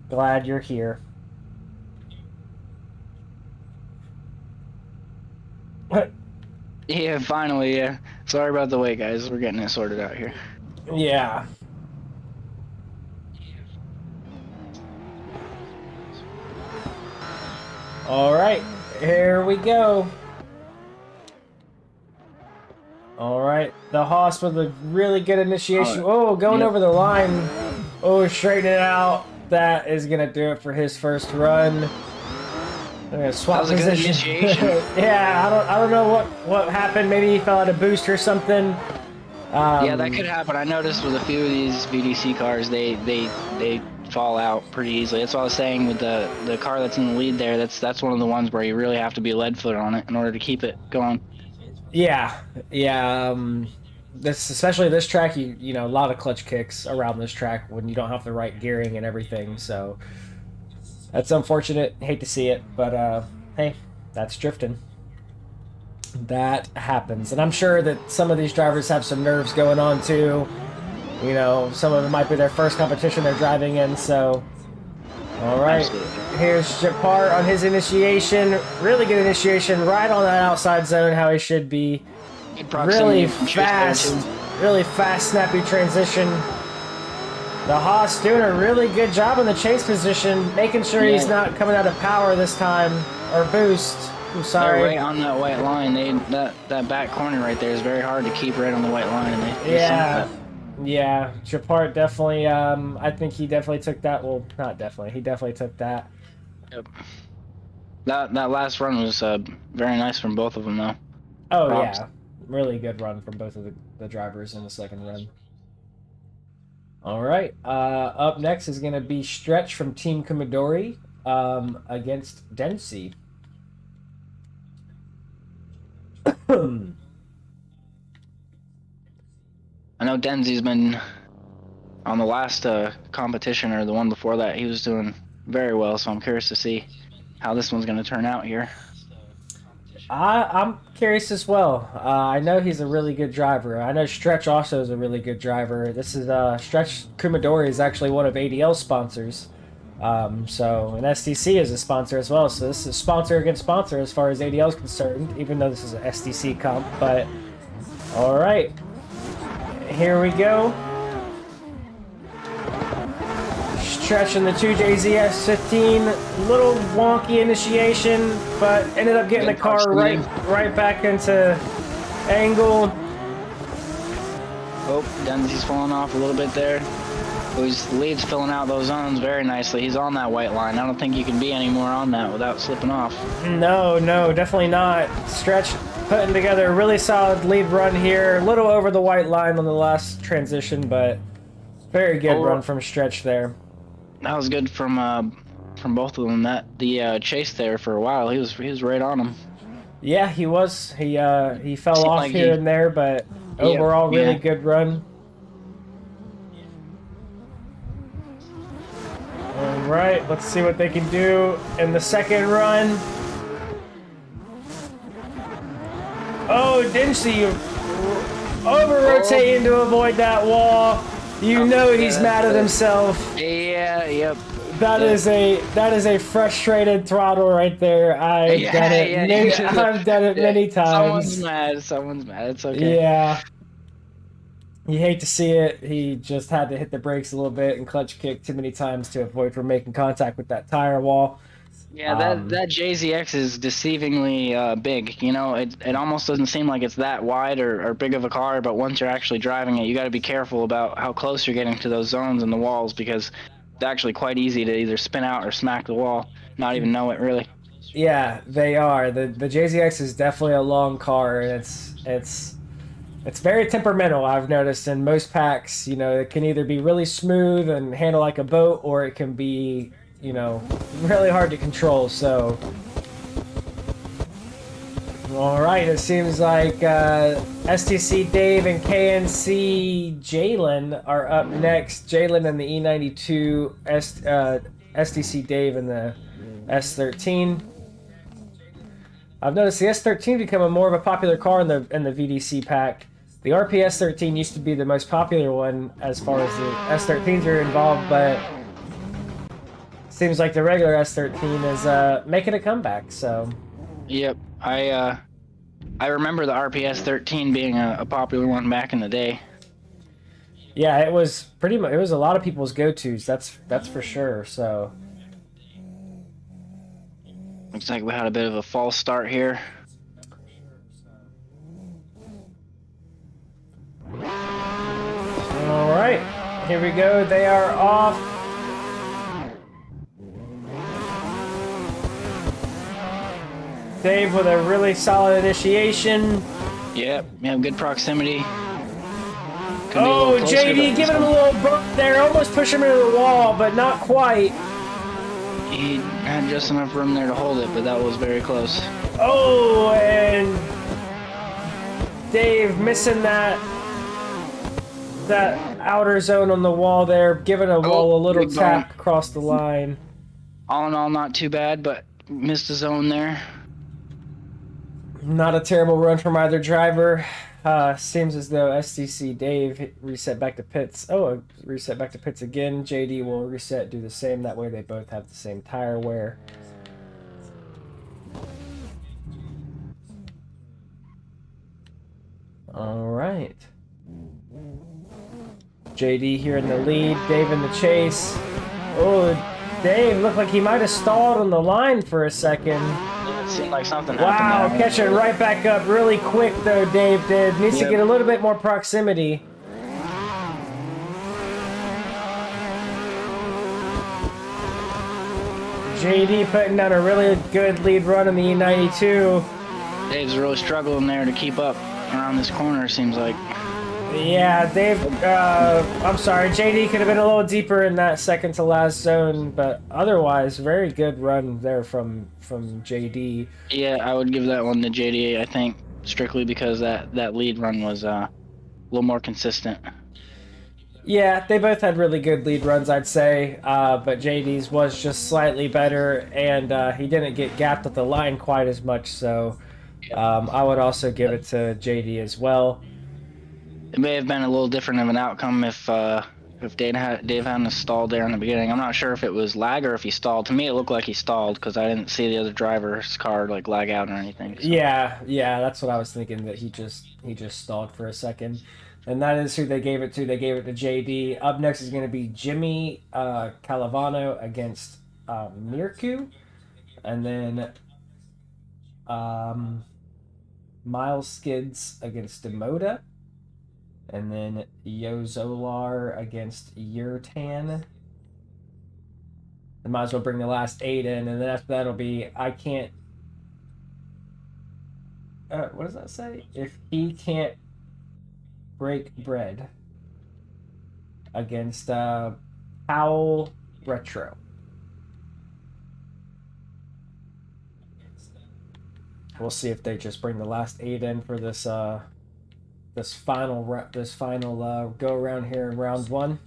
A: Glad you're here. What?
B: Yeah, finally, yeah. Sorry about the wait, guys. We're getting it sorted out here.
A: Yeah. All right, here we go. All right, the Haas with a really good initiation. Oh, going over the line. Oh, straighten it out. That is going to do it for his first run. I'm gonna swap position. Yeah, I don't know what happened. Maybe he fell out of boost or something.
B: Yeah, that could happen. I noticed with a few of these VDC cars, they fall out pretty easily. That's what I was saying with the car that's in the lead there. That's one of the ones where you really have to be lead foot on it in order to keep it going.
A: Yeah. Especially this track, you know, a lot of clutch kicks around this track when you don't have the right gearing and everything. So. That's unfortunate. Hate to see it, but hey, that's drifting. That happens. And I'm sure that some of these drivers have some nerves going on too. You know, some of them might be their first competition they're driving in, so... Alright, here's Japart on his initiation. Really good initiation, right on that outside zone, how he should be. Really fast, snappy transition. The Haas doing a really good job in the chase position, making sure he's not coming out of power this time, or boost. I'm sorry.
B: They're right on that white line. That back corner right there is very hard to keep right on the white line. And
A: Yeah, Japart definitely, I think he definitely took that. Well, not definitely. He definitely took that.
B: Yep. That last run was very nice from both of them, though.
A: Oh, Props. Yeah. Really good run from both of the drivers in the second run. All right. Up next is going to be Stretch from Team Commodore against Dempsey.
B: I know Denzi's been on the last competition, or the one before that, he was doing very well, so I'm curious to see how this one's going to turn out here.
A: I'm curious as well. I know he's a really good driver. I know Stretch also is a really good driver. This is Stretch Commodore is actually one of ADL's sponsors. So, and SDC is a sponsor as well. So this is sponsor against sponsor as far as ADL is concerned, even though this is an SDC comp. But, all right. Here we go. Stretching the 2JZS15, little wonky initiation, but ended up getting the car right back into angle.
B: Oh, Denzi's falling off a little bit there. Oh, the lead's filling out those zones very nicely. He's on that white line. I don't think you can be any more on that without slipping off.
A: No, definitely not. Stretch putting together a really solid lead run here. A little over the white line on the last transition, but very good run from Stretch there.
B: That was good from both of them. The chase there for a while, he was right on him.
A: Yeah, he was. He fell off like here and there, but overall really good run. All right, let's see what they can do in the second run. Oh, Dempsey over-rotating to avoid that wall. You know he's mad at himself.
B: Yeah, yep.
A: That is a frustrated throttle right there. I've done it many times.
B: Someone's mad. It's okay.
A: Yeah. You hate to see it. He just had to hit the brakes a little bit and clutch kick too many times to avoid from making contact with that tire wall.
B: Yeah, that JZX is deceivingly big. You know, it almost doesn't seem like it's that wide or big of a car, but once you're actually driving it, you got to be careful about how close you're getting to those zones and the walls, because it's actually quite easy to either spin out or smack the wall, not even know it really.
A: Yeah, they are. The JZX is definitely a long car, and it's very temperamental. I've noticed in most packs, you know, it can either be really smooth and handle like a boat, or it can be, you know, really hard to control. So, all right, it seems like STC Dave and KNC Jalen are up next. Jalen in the E92, STC Dave in the S13. I've noticed the S13 become more of a popular car in the VDC pack. The RPS 13 used to be the most popular one as far as the S13s are involved, but seems like the regular S13 is making a comeback. So,
B: yep, I remember the RPS 13 being a popular one back in the day.
A: Yeah, it was pretty much. It was a lot of people's go-tos. That's for sure. So,
B: looks like we had a bit of a false start here.
A: All right, here we go. They are off. Dave with a really solid initiation.
B: Yep, good proximity.
A: Oh, JD giving him a little bump there, almost push him into the wall, but not quite.
B: He had just enough room there to hold it, but that was very close.
A: Oh, and Dave missing that outer zone on the wall there, giving a wall a little tap across the line.
B: All in all, not too bad, but missed a zone there.
A: Not a terrible run from either driver. Seems as though SDC Dave reset back to pits. Oh, reset back to pits again. JD will reset, do the same. That way they both have the same tire wear. All right. JD here in the lead. Dave in the chase. Oh, Dave looked like he might have stalled on the line for a second.
B: It seemed like something
A: wow,
B: happened. Wow,
A: catching right back up really quick though, Dave did. Needs to get a little bit more proximity. JD putting down a really good lead run in the E92.
B: Dave's really struggling there to keep up around this corner, it seems like.
A: Yeah, Dave, I'm sorry, JD could have been a little deeper in that second to last zone, but otherwise, very good run there from JD.
B: Yeah, I would give that one to JD, I think, strictly because that lead run was a little more consistent.
A: Yeah, they both had really good lead runs, I'd say, but JD's was just slightly better, and he didn't get gapped at the line quite as much, so I would also give it to JD as well.
B: It may have been a little different of an outcome if Dave hadn't stalled there in the beginning. I'm not sure if it was lag or if he stalled. To me, it looked like he stalled because I didn't see the other driver's car like lag out or anything. So.
A: Yeah, that's what I was thinking, that he just stalled for a second. And that is who they gave it to. They gave it to JD. Up next is going to be Jimmy Calavano against Mirku. And then Miles Skids against Demoda. And then Yozolar against Yurtan. I might as well bring the last 8 in. And then after that it'll be I can't... what does that say? If he can't break bread against Powell Retro. We'll see if they just bring the last 8 in for this this final go around here in round 1.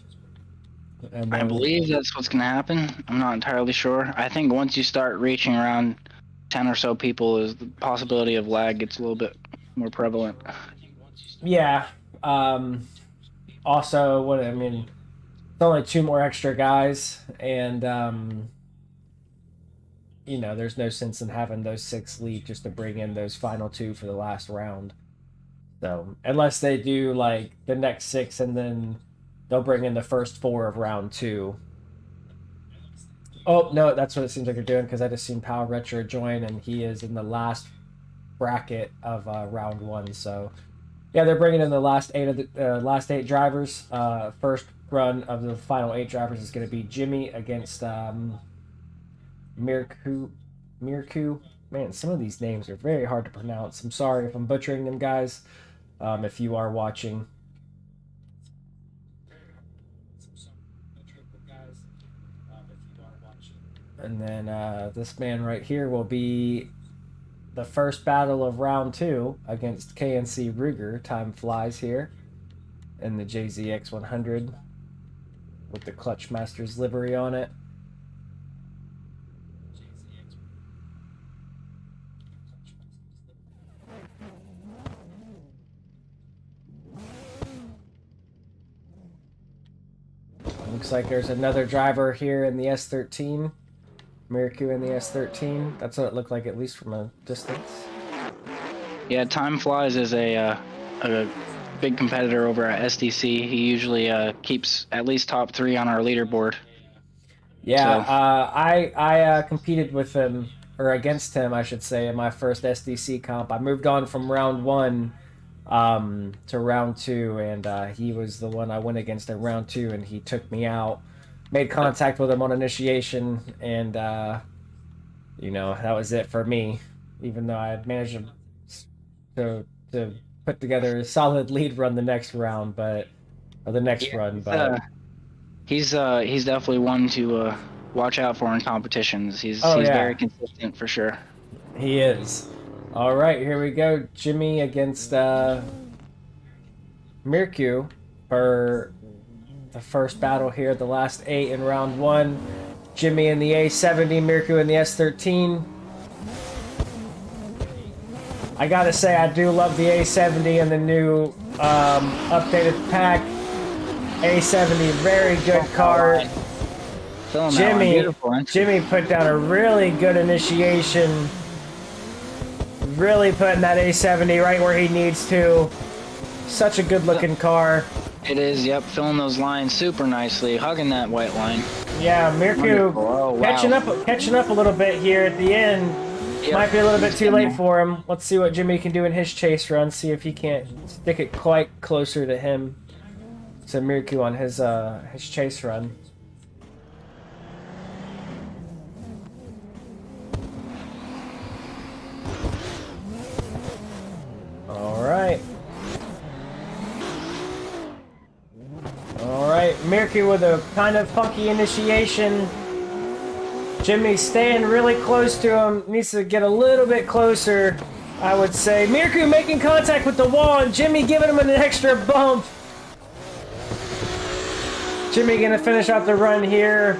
A: And then,
B: I believe that's what's going to happen. I'm not entirely sure. I think once you start reaching around 10 or so people, is the possibility of lag gets a little bit more prevalent.
A: Yeah. Also, it's only 2 more extra guys, and there's no sense in having those 6 lead just to bring in those final 2 for the last round. So unless they do like the next 6 and then they'll bring in the first 4 of round 2. Oh no, that's what it seems like they're doing, because I just seen Power Retro join and he is in the last bracket of round 1. So yeah, they're bringing in the last 8 of the last 8 drivers. First run of the final 8 drivers is going to be Jimmy against Mirku. Man, some of these names are very hard to pronounce. I'm sorry if I'm butchering them, guys. If you are watching. And then this man right here will be the first battle of round 2 against KNC Ruger. Time flies here in the JZX 100 with the Clutch Masters livery on it. Looks like there's another driver here in the S13. Mirku in the S13. That's what it looked like, at least from a distance.
B: Yeah, Time Flies is a big competitor over at SDC. He usually keeps at least top 3 on our leaderboard.
A: Yeah, so. I competed with him, or against him, I should say, in my first SDC comp. I moved on from round 1 to round 2, and he was the one I went against in round 2, and he took me out. Made contact with him on initiation, and that was it for me. Even though I had managed to put together a solid lead run the next round, but
B: he's definitely one to watch out for in competitions. He's very consistent for sure.
A: He is. All right, here we go. Jimmy against Mirku for the first battle here, the last 8 in round 1. Jimmy in the A70, Mirku in the S13. I gotta say, I do love the A70 and the new updated pack. A70, very good car. Jimmy put down a really good initiation. Really putting that A70 right where he needs to. Such a good looking car.
B: It is, yep, filling those lines super nicely, hugging that white line.
A: Yeah, Mirku catching up a little bit here at the end. Yep. Might be a little bit too late for him. Let's see what Jimmy can do in his chase run, see if he can't stick it quite closer to him. To Mirku on his chase run. Alright. Alright, Mirku with a kind of funky initiation. Jimmy staying really close to him. Needs to get a little bit closer, I would say. Mirku making contact with the wall and Jimmy giving him an extra bump. Jimmy gonna finish out the run here.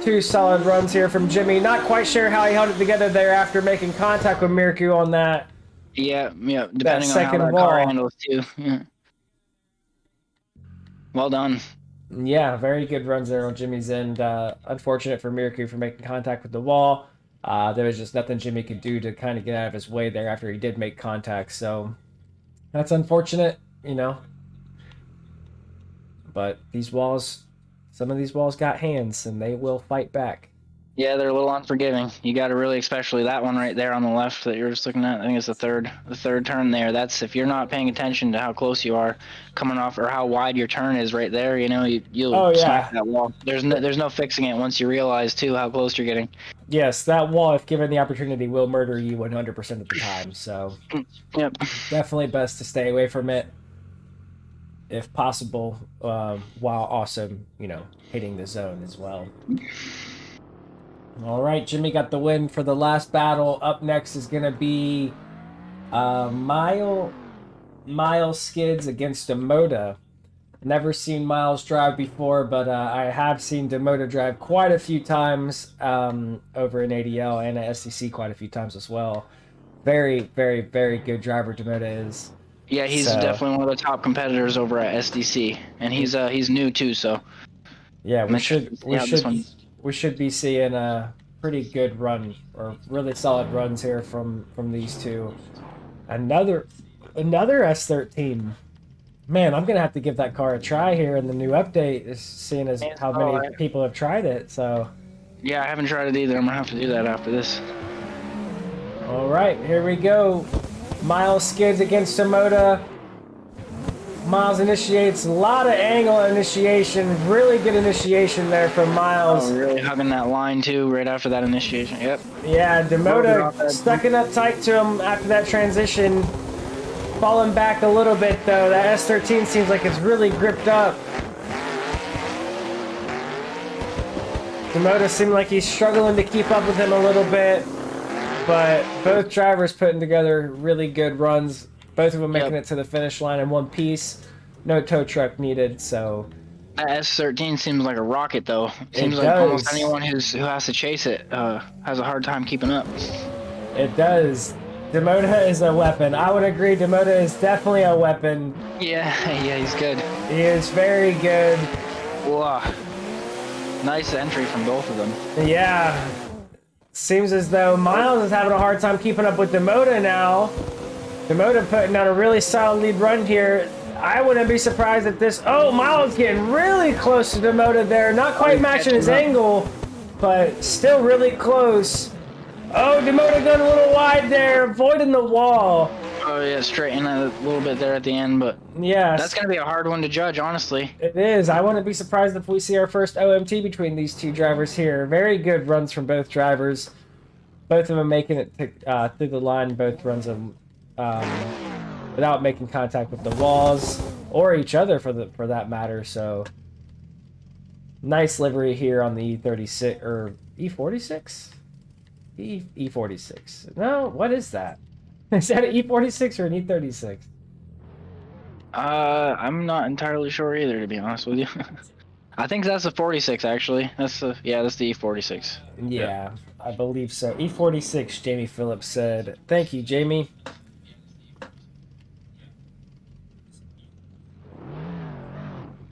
A: 2 solid runs here from Jimmy. Not quite sure how he held it together there after making contact with Mirku on that.
B: Yeah, depending on how that car handles too. Yeah. Well done.
A: Yeah, very good runs there on Jimmy's end. Unfortunate for Mirku for making contact with the wall. There was just nothing Jimmy could do to kind of get out of his way there after he did make contact. So that's unfortunate, you know. But these walls, some of these walls got hands, and they will fight back.
B: Yeah, they're a little unforgiving. You got to really, especially that one right there on the left that you're just looking at. I think it's the third turn there. That's if you're not paying attention to how close you are coming off or how wide your turn is right there. You know, you'll smack that wall. There's no fixing it once you realize too how close you're getting.
A: Yes, that wall, if given the opportunity, will murder you 100% of the time. So,
B: yep, definitely
A: best to stay away from it if possible, while also, you know, hitting the zone as well. All right, Jimmy got the win for the last battle. Up next is going to be Miles Skids against Demoda. Never seen Miles drive before, but I have seen Demoda drive quite a few times over in ADL and at SDC quite a few times as well. Very, very, very good driver Demoda is.
B: Yeah, he's definitely one of the top competitors over at SDC, and he's new too. So
A: yeah, we should be seeing a pretty good run or really solid runs here from these two. Another S13. Man, I'm gonna have to give that car a try here in the new update, seeing as how many people have tried it. So
B: yeah, I haven't tried it either. I'm gonna have to do that after this.
A: All right, here we go. Miles skids against Demoda. Miles initiates a lot of angle initiation. Really good initiation there from Miles.
B: Oh, really hugging that line too right after that initiation. Yep.
A: Yeah, Demoda stuck it up tight to him after that transition. Falling back a little bit though. That S13 seems like it's really gripped up. Demoda seemed like he's struggling to keep up with him a little bit. But both drivers putting together really good runs. Both of them making it to the finish line in one piece. No tow truck needed, so...
B: That S13 seems like a rocket, though. Seems like almost anyone who has to chase it has a hard time keeping up.
A: It does. Demoda is a weapon. I would agree, Demoda is definitely a weapon.
B: Yeah, he's good.
A: He is very good.
B: Wow. Nice entry from both of them.
A: Yeah. Seems as though Miles is having a hard time keeping up with Demoda now. Demoda putting down a really solid lead run here. I wouldn't be surprised if this... Oh, Miles getting really close to Demoda there. Not quite matching his angle, but still really close. Oh, Demoda going a little wide there, avoiding the wall.
B: Oh, yeah, straighten a little bit there at the end, but
A: yeah,
B: that's going to be a hard one to judge, honestly.
A: It is. I wouldn't be surprised if we see our first OMT between these two drivers here. Very good runs from both drivers. Both of them making it through the line, both runs of, without making contact with the walls or each other for that matter. So nice livery here on the E36 or E46? E46. No, what is that? Is that an E46 or an E36?
B: I'm not entirely sure either, to be honest with you. I think that's the 46 actually. That's the that's the E46.
A: Yeah, I believe so. E46, Jamie Phillips said. Thank you, Jamie.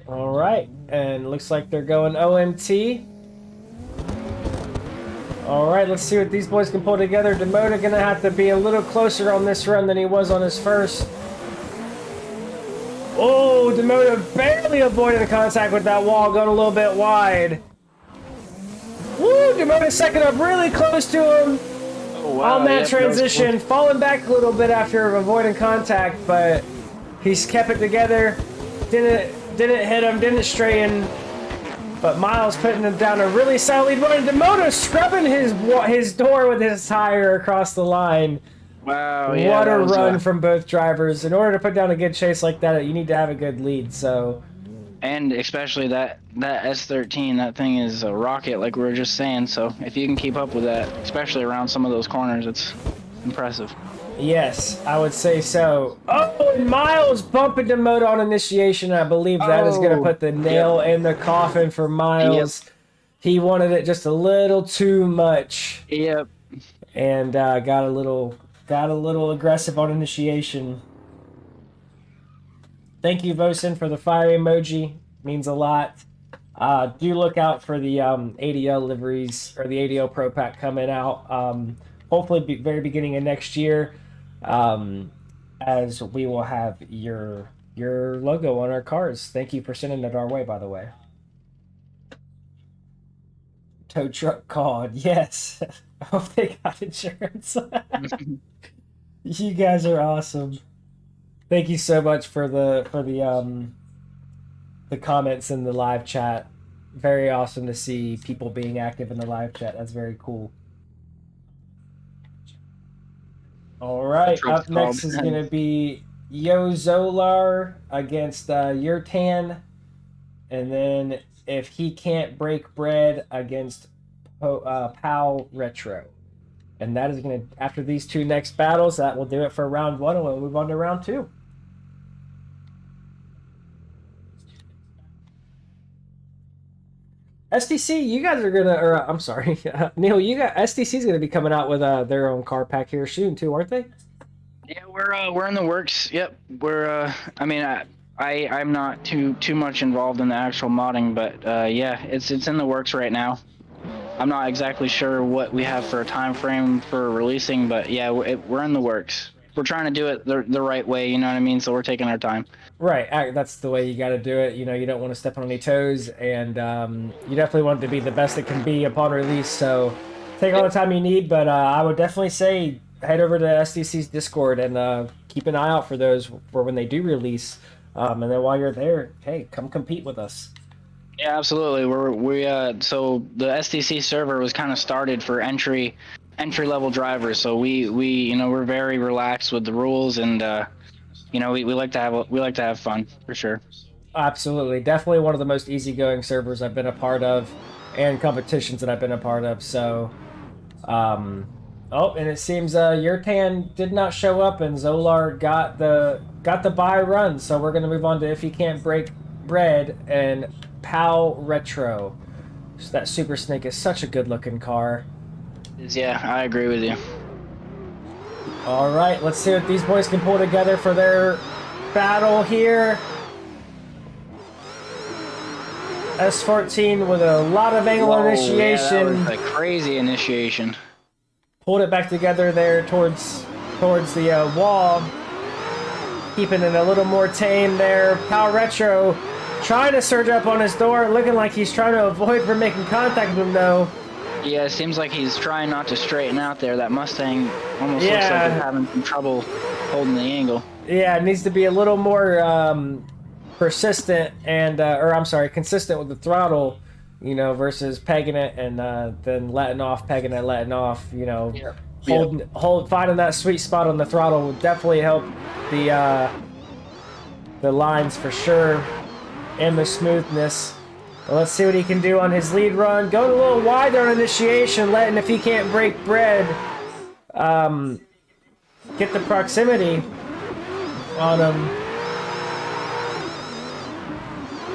A: All right, and looks like they're going OMT. All right, let's see what these boys can pull together. Demota gonna have to be a little closer on this run than he was on his first. Oh, Demota barely avoided the contact with that wall, going a little bit wide. Woo, Demota second up really close to him. Oh, wow, on that transition, falling back a little bit after avoiding contact, but he's kept it together. Didn't hit him, didn't straighten. But Miles putting him down a really solid lead run. Demota scrubbing his door with his tire across the line.
B: Wow,
A: yeah. What a run from both drivers. In order to put down a good chase like that, you need to have a good lead, so.
B: And especially that S13, that thing is a rocket, like we were just saying. So if you can keep up with that, especially around some of those corners, it's impressive.
A: Yes, I would say so. Oh, and Miles bumping Demota on initiation. I believe that is going to put the nail in the coffin for Miles. Yep. He wanted it just a little too much.
B: Yep.
A: And got a little aggressive on initiation. Thank you, Vosen, for the fire emoji. Means a lot. Do look out for the ADL liveries or the ADL Pro Pack coming out. Hopefully, very beginning of next year, as we will have your logo on our cars. Thank you for sending it our way, by the way. Tow truck called. Yes. I hope they got insurance. You guys are awesome. Thank you so much for the comments in the live chat. Very awesome to see people being active in the live chat. That's very cool. All right, up next is going to be Yo Zolar against Yurtan, and then if he can't break bread against Pal Retro. And that is going to, after these two next battles, that will do it for round one, and we'll move on to round two. SDC, you guys are gonna, or I'm sorry, Neil, SDC is gonna be coming out with their own car pack here soon too, aren't they?
B: Yeah, we're in the works. Yep, we're. I mean, I'm not too much involved in the actual modding, but yeah, it's in the works right now. I'm not exactly sure what we have for a time frame for releasing, but yeah, we're in the works. We're trying to do it the right way, you know what I mean? So we're taking our time.
A: Right, that's the way you got to do it. You know, you don't want to step on any toes, and you definitely want it to be the best it can be upon release. So take all the time you need, but I would definitely say head over to SDC's Discord and keep an eye out for those for when they do release. And then while you're there, hey, come compete with us.
B: Yeah, absolutely. So the SDC server was kind of started for entry level drivers. So we we're very relaxed with the rules, and we like to have fun for sure.
A: Absolutely, definitely one of the most easygoing servers I've been a part of, and competitions that I've been a part of. So, and it seems Yurtan did not show up, and Zolar got the bye run. So we're gonna move on to if he can't break bread and Pal Retro. So that Super Snake is such a good looking car.
B: Yeah, I agree with you.
A: All right, let's see what these boys can pull together for their battle here. S14 with a lot of angle initiation.
B: Yeah, that was a crazy initiation.
A: Pulled it back together there towards the wall. Keeping it a little more tame there. Pal Retro trying to surge up on his door, looking like he's trying to avoid from making contact with him though.
B: Yeah, it seems like he's trying not to straighten out there. That Mustang almost looks like he's having some trouble holding the angle.
A: Yeah, it needs to be a little more persistent and, consistent with the throttle, versus pegging it and then letting off, pegging it, letting off, finding that sweet spot on the throttle will definitely help the lines for sure and the smoothness. Well, let's see what he can do on his lead run. Going a little wide on initiation, letting if he can't break bread, get the proximity on him.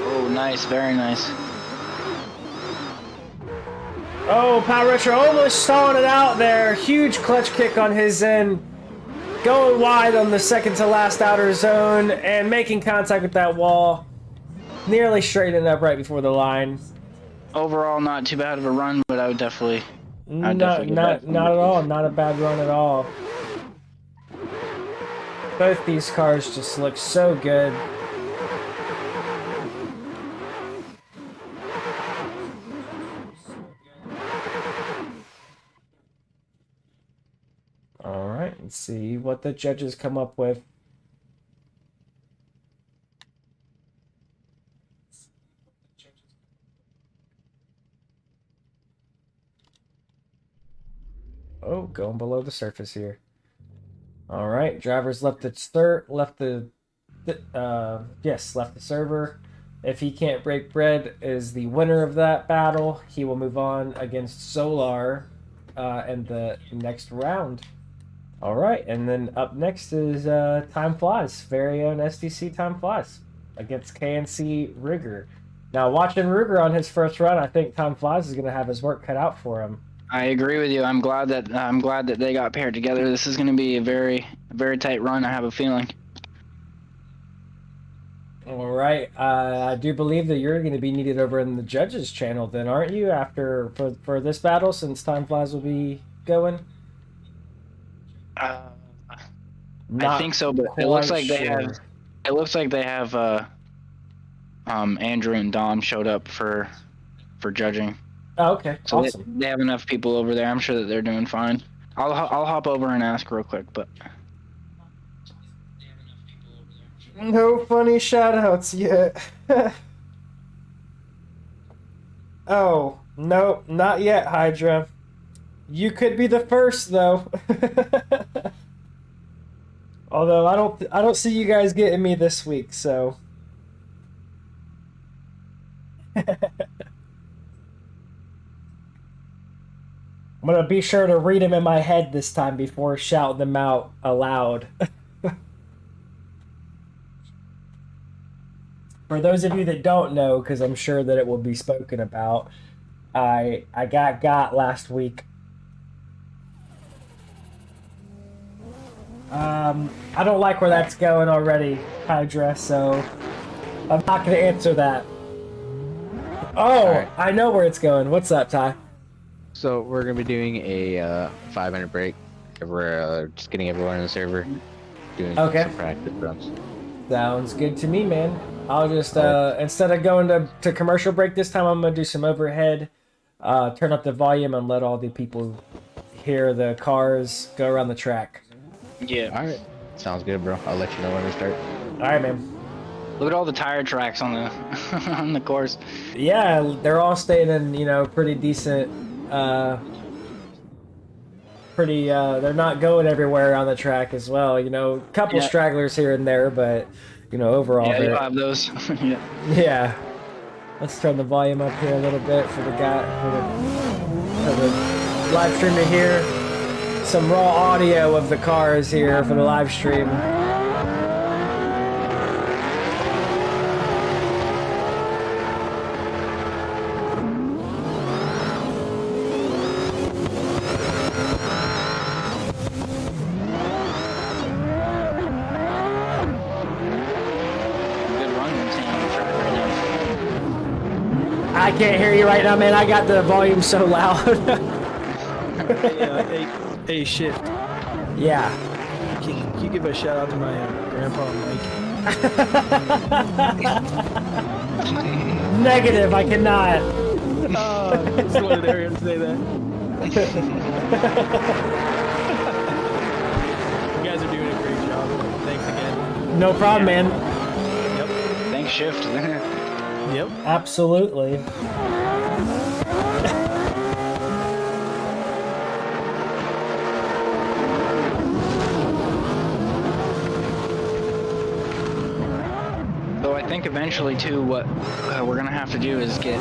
B: Oh, nice, very nice.
A: Oh, Power Retro almost stalling it out there. Huge clutch kick on his end. Going wide on the second to last outer zone and making contact with that wall. Nearly straightening up right before the line.
B: Overall, not too bad of a run, but I would definitely...
A: Not at all. Not a bad run at all. Both these cars just look so good. All right, let's see what the judges come up with. Oh, going below the surface here. All right, drivers left the server. If he can't break bread, is the winner of that battle. He will move on against Solar in the next round. All right, and then up next is Time Flies, very own SDC Time Flies against KNC Rigger. Now, watching Ruger on his first run, I think Time Flies is going to have his work cut out for him.
B: I agree with you. I'm glad that they got paired together. This is going to be a very tight run, I have a feeling.
A: All right. I do believe that you're going to be needed over in the judges channel then, aren't you, for this battle, since Time Flies will be going?
B: I think so, but it looks like they have Andrew and Don showed up for judging.
A: Oh, okay.
B: So
A: awesome.
B: They have enough people over there. I'm sure that they're doing fine. I'll hop over and ask real quick, but
A: no funny shout-outs yet. Oh, no, not yet, Hydra. You could be the first, though. Although I don't see you guys getting me this week, so. I'm gonna be sure to read them in my head this time before shouting them out aloud. For those of you that don't know, because I'm sure that it will be spoken about, I got last week. I don't like where that's going already, Hydra, so I'm not going to answer that. Oh, right. I know where it's going. What's up, Ty?
C: So we're going to be doing a 5-minute break. We're just getting everyone in the server, doing some practice runs.
A: Sounds good to me, man. I'll just, instead of going to commercial break this time, I'm going to do some overhead, turn up the volume, and let all the people hear the cars go around the track.
B: Yeah.
C: All right. Sounds good, bro. I'll let you know when we start.
A: All right, man.
B: Look at all the tire tracks on the on the course.
A: Yeah, they're all staying in, pretty decent. They're not going everywhere on the track as well. Couple stragglers here and there, but overall.
B: Yeah, you'll have those. Yeah.
A: Yeah. Let's turn the volume up here a little bit for the live stream to hear some raw audio of the cars here for the live stream. I can't hear you right now, man. I got the volume so loud.
D: Hey, Shift.
A: Yeah.
D: Can you give a shout out to my grandpa,
A: Mike? Negative, I cannot.
D: Just wanted Ariel to say that. You guys are doing a great job. Thanks again.
A: No problem, man.
D: Yep.
B: Thanks, Shift.
D: Yep.
A: Absolutely.
B: So I think eventually, too, what we're gonna have to do is get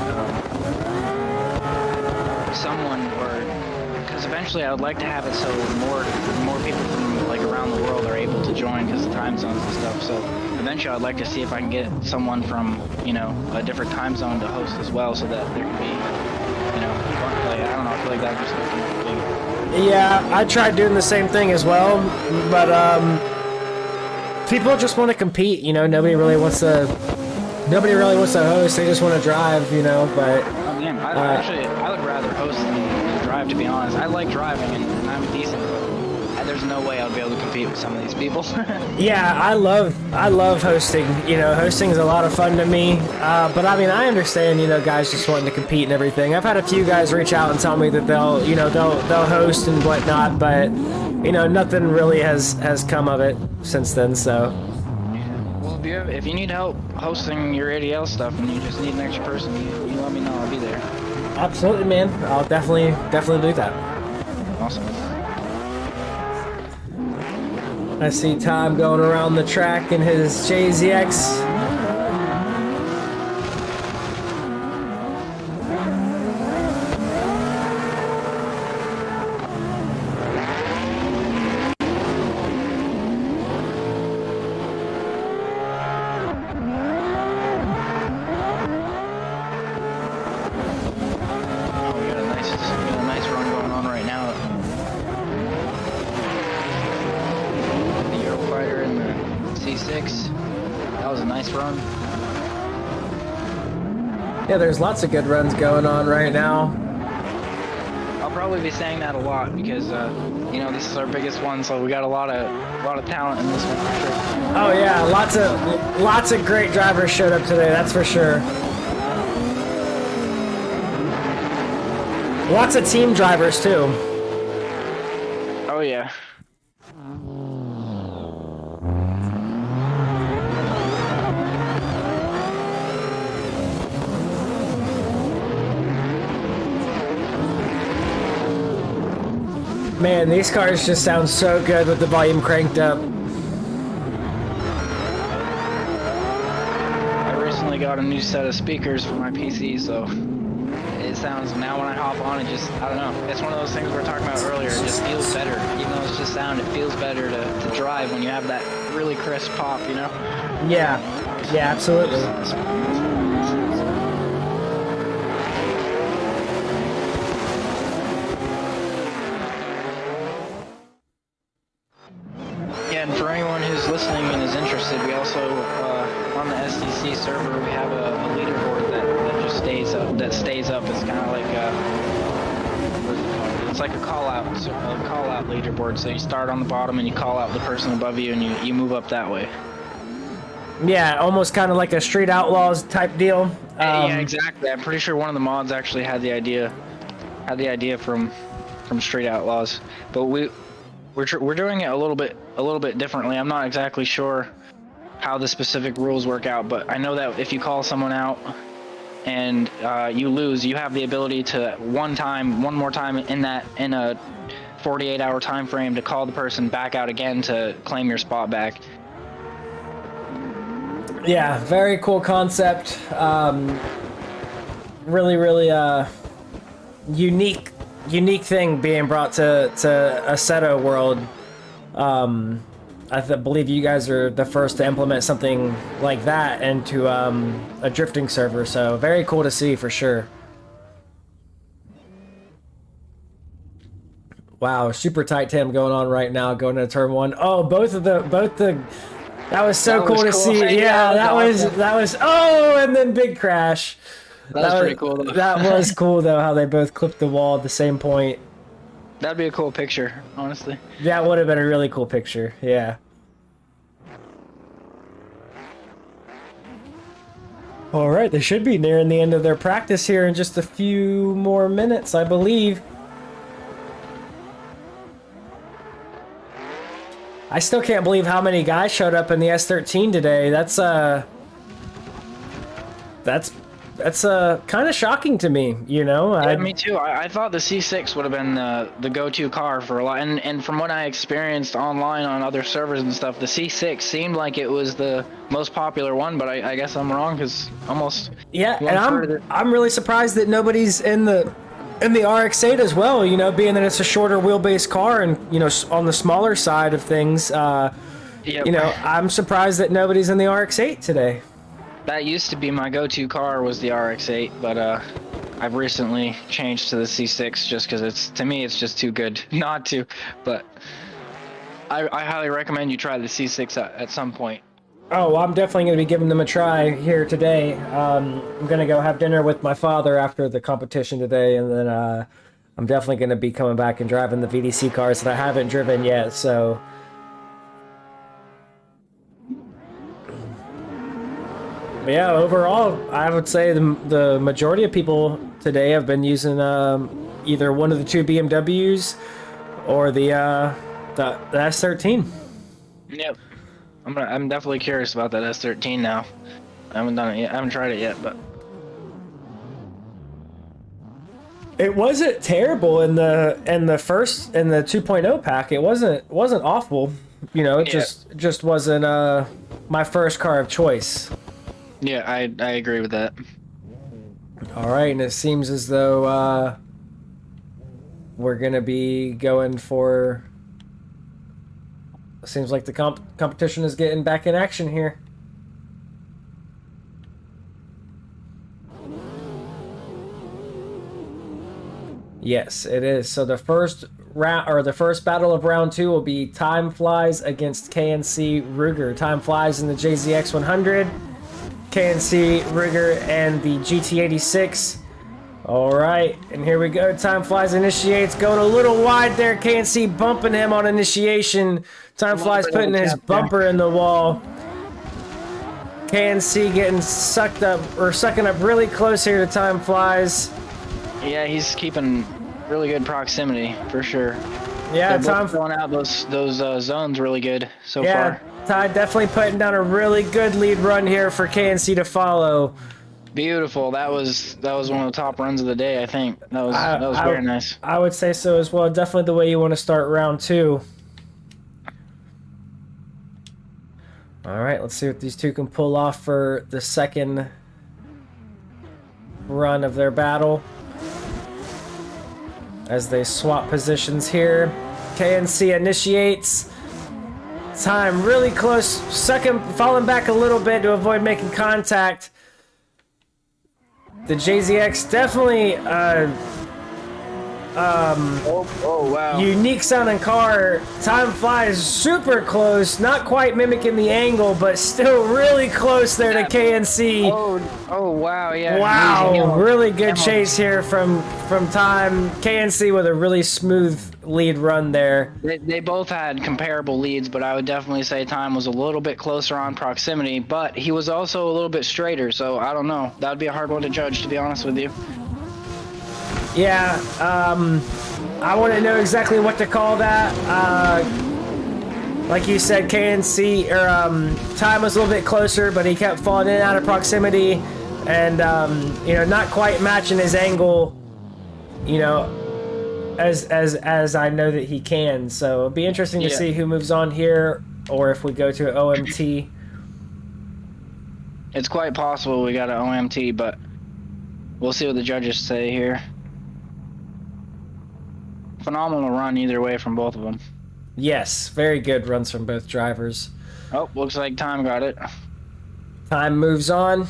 B: someone, because eventually I would like to have it so more people from around the world are able to join because of time zones and stuff. So eventually I'd like to see if I can get someone from a different time zone to host as well, so that there can be you know, like, I don't know, I feel like that just big.
A: Yeah, I tried doing the same thing as well, but people just want to compete, you know. Nobody really wants to host. They just want to drive, you know. But
B: Oh, man, I would rather host than drive, to be honest. I like driving, and I'm decent, but there's no way I'll be able to compete with some of these people.
A: yeah, I love hosting. You know, hosting is a lot of fun to me. But I mean, I understand, you know, guys just wanting to compete and everything. I've had a few guys reach out and tell me that they'll host and whatnot, but you know, nothing really has come of it since then. So.
B: Well, if you need help hosting your ADL stuff and you just need an extra person, you let me know. I'll be there.
A: Absolutely, man. I'll definitely do that.
B: Awesome.
A: I see Tom going around the track in his JZX. Yeah, there's lots of good runs going on right now.
B: I'll probably be saying that a lot because, you know, this is our biggest one, so we got a lot of talent in this one for sure.
A: Oh yeah, lots of great drivers showed up today. That's for sure. Lots of team drivers too.
B: Oh yeah.
A: Man, these cars just sound so good with the volume cranked up.
B: I recently got a new set of speakers for my PC, so it sounds, now when I hop on, it just, I don't know. It's one of those things we were talking about earlier. It just feels better. Even though it's just sound, it feels better to drive when you have that really crisp pop, you know?
A: Yeah. Yeah, absolutely.
B: And for anyone who's listening and is interested, we also, on the SDC server, we have a leaderboard that just stays up. That stays up. It's kind of like it's like a call out leaderboard. So you start on the bottom and you call out the person above you, and you move up that way.
A: Yeah, almost kind of like a Street Outlaws type deal.
B: Yeah, exactly. I'm pretty sure one of the mods actually had the idea from Street Outlaws, but we're doing it a little bit differently. I'm not exactly sure how the specific rules work out, but I know that if you call someone out and you lose, you have the ability to one more time in a 48-hour time frame to call the person back out again to claim your spot back.
A: Yeah, very cool concept. Really unique thing being brought to Assetto world. I believe you guys are the first to implement something like that into a drifting server, so very cool to see for sure. Wow, super tight Tim going on right now, going into turn one. Oh, both the that was so cool to see. Yeah, that was oh, and then big crash.
B: That was pretty cool though.
A: That was cool though, how they both clipped the wall at the same point.
B: That'd be a cool picture, honestly.
A: That would have been a really cool picture, yeah. All right, they should be nearing the end of their practice here in just a few more minutes, I believe. I still can't believe how many guys showed up in the S13 today. That's kind of shocking to me, you know?
B: Yeah, me too. I thought the C6 would have been the go-to car for a lot, and from what I experienced online on other servers and stuff, the C6 seemed like it was the most popular one, but I guess I'm wrong, because almost...
A: Yeah, and I'm really surprised that nobody's in the RX-8 as well, you know, being that it's a shorter wheelbase car and, you know, on the smaller side of things,
B: Yep.
A: You know, I'm surprised that nobody's in the RX-8 today.
B: That used to be my go-to car, was the RX-8, but I've recently changed to the C6 just because to me it's just too good not to. But I highly recommend you try the C6 at some point.
A: Oh, well, I'm definitely going to be giving them a try here today. I'm going to go have dinner with my father after the competition today, and then I'm definitely going to be coming back and driving the VDC cars that I haven't driven yet, so... But yeah, overall, I would say the majority of people today have been using either one of the two BMWs or the S13.
B: Yep. I'm definitely curious about that S13 now. I haven't done it yet. I haven't tried it yet, but
A: it wasn't terrible in the 2.0 pack. It wasn't awful. You know, it just wasn't my first car of choice.
B: Yeah, I agree with that.
A: All right, and it seems as though we're gonna be going for. Seems like the competition is getting back in action here. Yes, it is. So the first round, or the first battle of round 2, will be Time Flies against KNC Ruger. Time Flies in the JZX 100, KNC Ruger and the GT86. All right, and here we go. Time Flies initiates, going a little wide there. KNC bumping him on initiation. Time Flies putting his bumper in the wall. KNC getting sucked up, or sucking up really close here to Time Flies.
B: Yeah, he's keeping really good proximity for sure.
A: Yeah,
B: Time filling out those zones really good so far.
A: Yeah, Ty definitely putting down a really good lead run here for KNC to follow.
B: Beautiful. That was one of the top runs of the day, I think. That was very nice.
A: I would say so as well. Definitely the way you want to start round 2. All right, let's see what these two can pull off for the second run of their battle. As they swap positions here. KNC initiates. Time really close. Falling back a little bit to avoid making contact. The JZX definitely
B: wow.
A: Unique sounding car. Time Flies super close, not quite mimicking the angle, but still really close there to KNC.
B: Oh wow, yeah.
A: Wow, really good chase here from Time. KNC with a really smooth lead run there.
B: They both had comparable leads, but I would definitely say Time was a little bit closer on proximity, but he was also a little bit straighter, so I don't know. That would be a hard one to judge, to be honest with you.
A: Yeah, I wouldn't know exactly what to call that. Like you said, KNC, or Time was a little bit closer, but he kept falling in and out of proximity, and you know, not quite matching his angle, you know, as I know that he can. So it'll be interesting to see who moves on here, or if we go to an OMT.
B: It's quite possible we got an OMT, but we'll see what the judges say here. Phenomenal run either way from both of them.
A: Yes, very good runs from both drivers.
B: Oh, looks like Time got it.
A: Time moves on.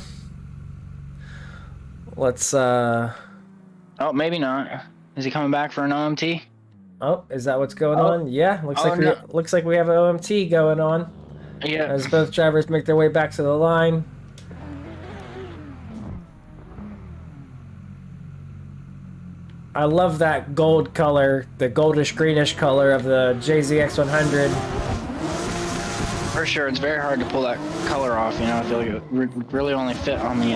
A: Let's
B: Oh, maybe not. Is he coming back for an OMT?
A: Oh, is that what's going on? Yeah, looks like we have an OMT going on.
B: Yeah.
A: As both drivers make their way back to the line. I love that gold color, the goldish greenish color of the JZX 100.
B: For sure, it's very hard to pull that color off. You know, I feel like it really only fit on the.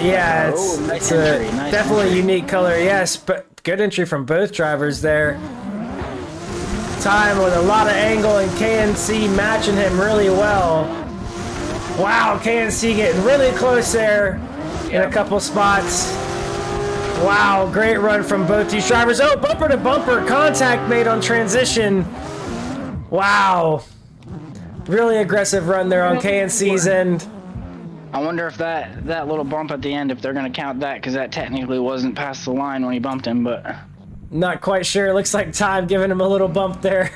A: Yeah, it's a definitely unique color. Yes, but good entry from both drivers there. Time with a lot of angle, and KNC matching him really well. Wow, KNC getting really close there in a couple spots. Wow, great run from both these drivers. Oh, bumper to bumper contact made on transition. Wow. Really aggressive run there on KNC's end.
B: I wonder if that little bump at the end, if they're going to count that, because that technically wasn't past the line when he bumped him, but...
A: Not quite sure. Looks like Time giving him a little bump there.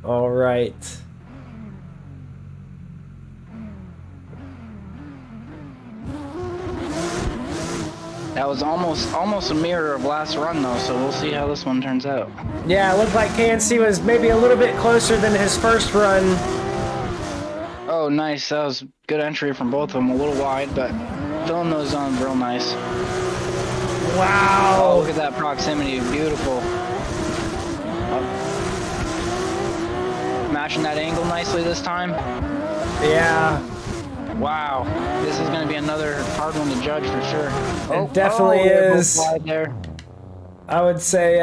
A: All right.
B: That was almost a mirror of last run though, so we'll see how this one turns out.
A: Yeah, it looked like KNC was maybe a little bit closer than his first run.
B: Oh, nice. That was good entry from both of them. A little wide, but filling those zones real nice.
A: Wow.
B: Oh, look at that proximity. Beautiful. Matching that angle nicely this time.
A: Yeah.
B: Wow. This is going to be another hard one to judge for sure.
A: It definitely is.
B: There.
A: I would say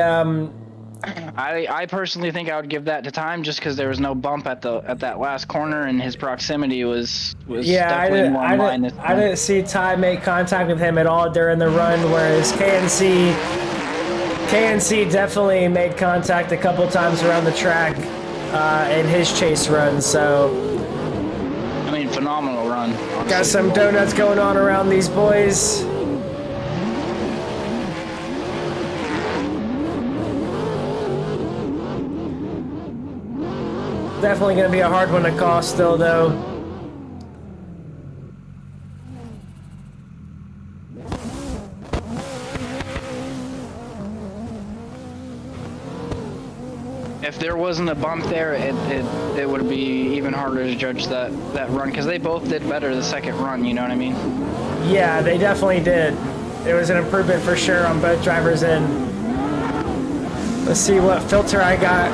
B: I personally think I would give that to time just because there was no bump at that last corner and his proximity was definitely more in line this time.
A: I didn't see Ty make contact with him at all during the run, whereas KNC definitely made contact a couple times around the track in his chase run. So
B: I mean, phenomenal run. Honestly.
A: Got some donuts going on around these boys. Definitely going to be a hard one to call still, though.
B: If there wasn't a bump there, it would be even harder to judge that run because they both did better the second run. You know what I mean?
A: Yeah, they definitely did. It was an improvement for sure on both drivers' end. Let's see what filter I got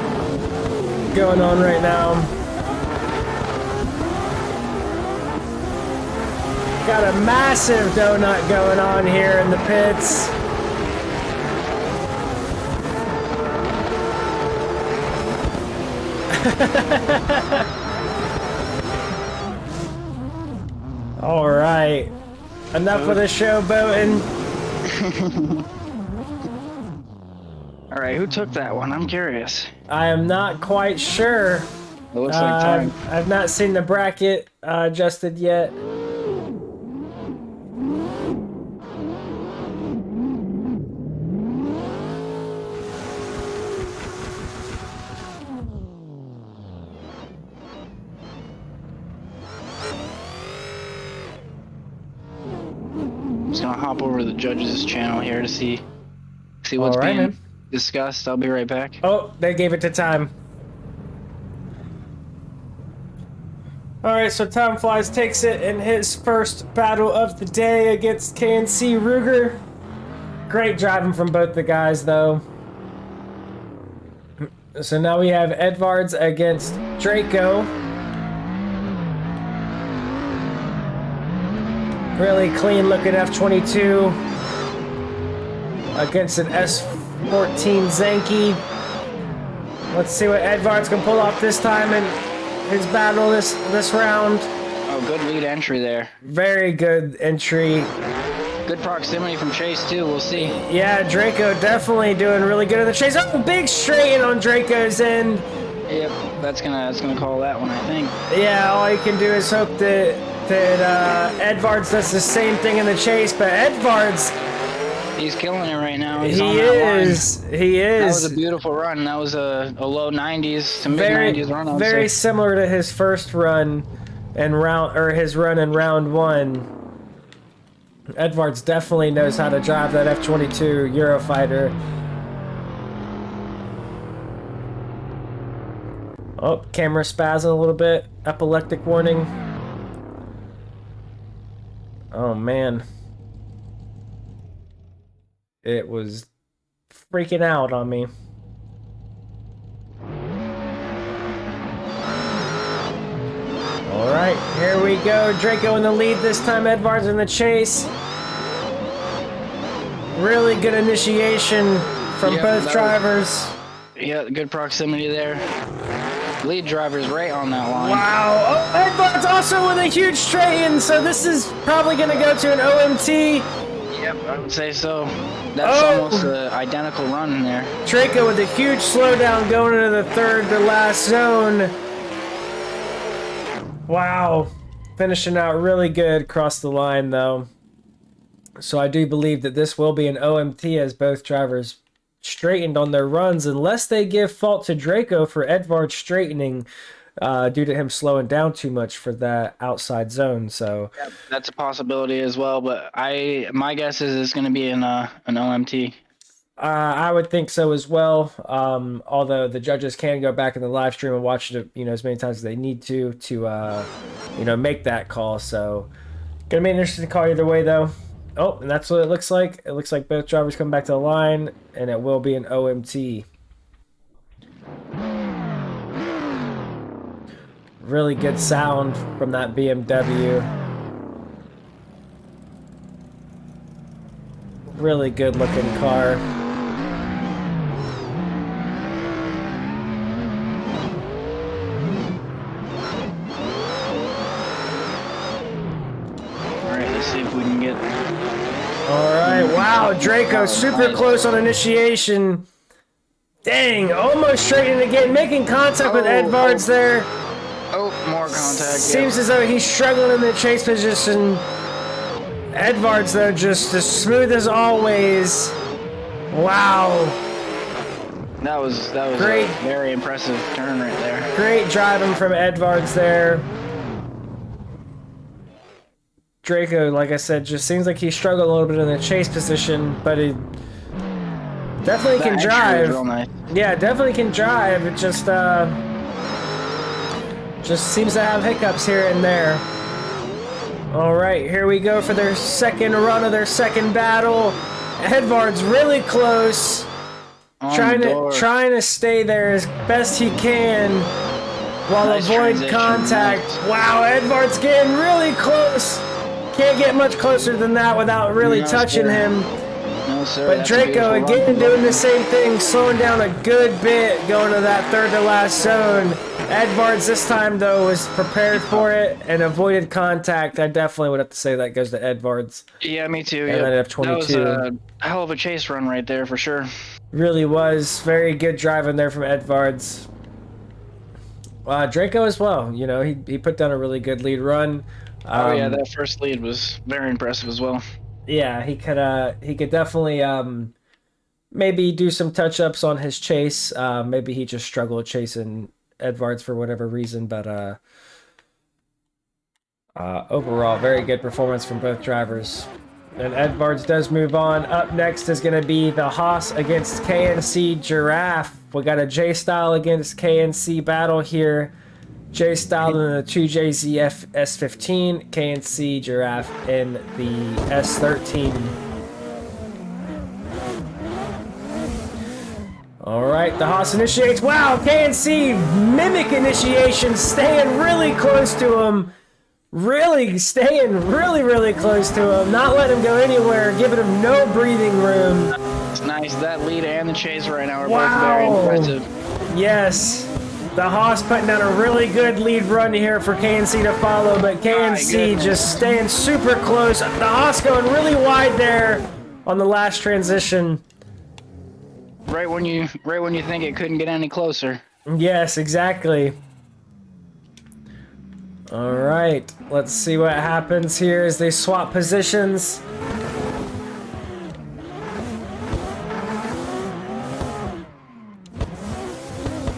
A: going on right now. Got a massive donut going on here in the pits. All right, enough of the showboating.
B: All right, who took that one? I'm curious.
A: I am not quite sure.
B: It looks like time.
A: I've not seen the bracket adjusted yet.
B: I'm just gonna hop over to the judges' channel here to see what's being discussed. I'll be right back.
A: Oh, they gave it to Time. Alright, so Time Flies takes it in his first battle of the day against KNC Ruger. Great driving from both the guys, though. So now we have Edvards against Draco. Really clean looking F22 against an S14 Zenki. Let's see what Edvards can pull off this time in his battle this round.
B: Oh, good lead entry there.
A: Very good entry.
B: Good proximity from Chase too. We'll see.
A: Yeah, Draco definitely doing really good in the chase. Oh, big straight on Draco's end.
B: Yep, that's gonna call that one, I think.
A: Yeah, all you can do is hope that Edvards does the same thing in the chase, but Edvards,
B: he's killing it right now.
A: He is. That
B: was a beautiful run. That was a low 90s to mid 90s run.
A: Very similar to his first run and his run in round one. Edvards definitely knows how to drive that F22 Eurofighter. Oh, camera spazzing a little bit. Epileptic warning. Oh man. It was freaking out on me. Alright, here we go. Draco in the lead this time, Edvards in the chase. Really good initiation from both drivers.
B: Yeah, good proximity there. Lead driver's right on that line.
A: Wow. Oh, Edvards also with a huge straight in, so this is probably going to go to an OMT.
B: Yep, I would say so. That's almost an identical run in there.
A: Draco with a huge slowdown going into the third to last zone. Wow. Finishing out really good across the line, though. So I do believe that this will be an OMT as both drivers straightened on their runs, unless they give fault to Draco for Edvards straightening due to him slowing down too much for that outside zone. So
B: yeah, that's a possibility as well. But my guess is it's going to be an OMT.
A: I would think so as well. Although the judges can go back in the live stream and watch it, as many times as they need to make that call. So, gonna be an interesting call either way, though. Oh, and that's what it looks like. It looks like both drivers come back to the line, and it will be an OMT. Really good sound from that BMW. Really good looking car.
B: See if we can get.
A: All right, wow, Draco super close on initiation. Dang, almost straight in again, making contact with Edvards there.
B: Oh, more contact.
A: Seems as though he's struggling in the chase position. Edvards, though, just as smooth as always. Wow.
B: That was
A: great.
B: A very impressive turn right there.
A: Great driving from Edvards there. Draco, like I said, just seems like he struggled a little bit in the chase position, but he definitely can drive.
B: Real nice.
A: Yeah, definitely can drive. It just seems to have hiccups here and there. All right, here we go for their second run of their second battle. Edvards really close, trying to stay there as best he can while avoid contact. Wow, Edvards getting really close. Can't get much closer than that without really touching him.
B: No, sir.
A: But Draco again doing the same thing, slowing down a good bit, going to that third to last zone. Edvards this time though was prepared for it and avoided contact. I definitely would have to say that goes to Edvards.
B: Yeah, me too.
A: And then F22.
B: That was a hell of a chase run right there for sure.
A: Really was very good driving there from Edvards. Draco as well. He put down a really good lead run.
B: Oh yeah, that first lead was very impressive as well.
A: Yeah, he could definitely maybe do some touch-ups on his chase. Maybe he just struggled chasing Edvards for whatever reason, but overall, very good performance from both drivers. And Edvards does move on. Up next is going to be the Haas against KNC Giraffe. We got a J-Style against KNC battle here. J-Style in the 2JZ S15, KNC Giraffe in the S13. All right, the Haas initiates. Wow, KNC mimic initiation, staying really close to him. Really staying really close to him. Not letting him go anywhere, giving him no breathing room.
B: It's nice. That lead and the chase right now are both very impressive.
A: Yes. The Haas putting down a really good lead run here for KNC to follow, but KNC just staying super close. The Haas going really wide there on the last transition.
B: Right when you think it couldn't get any closer.
A: Yes, exactly. All right, let's see what happens here as they swap positions.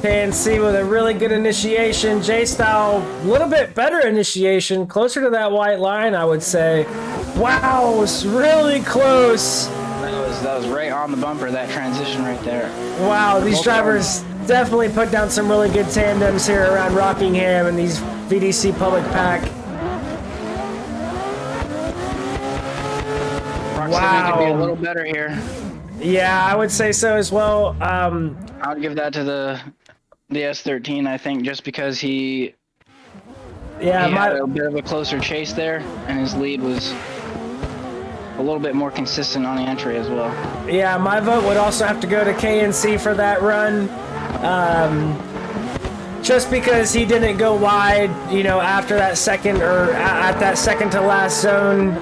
A: KNC with a really good initiation. J-Style, a little bit better initiation. Closer to that white line, I would say. Wow, it's really close.
B: That was right on the bumper, that transition right there.
A: Wow, these drivers definitely put down some really good tandems here around Rockingham and these VDC Public Pack.
B: Proximity could be a little better here.
A: Yeah, I would say so as well.
B: I would give that to the S13, I think, just because he had a bit of a closer chase there, and his lead was a little bit more consistent on the entry as well.
A: Yeah, my vote would also have to go to KNC for that run. Just because he didn't go wide, after that second or at that second to last zone.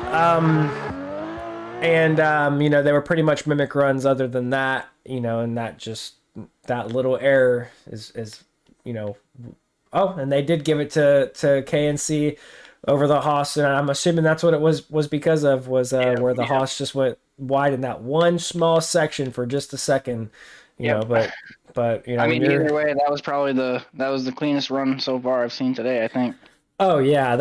A: They were pretty much mimic runs other than that, and that little error is and they did give it to KNC over the Haas, and I'm assuming that's what it was because of where the Haas just went wide in that one small section for just a second, you know, but you know,
B: I mean, either way, that was probably the cleanest run so far I've seen today, I think.
A: Oh yeah,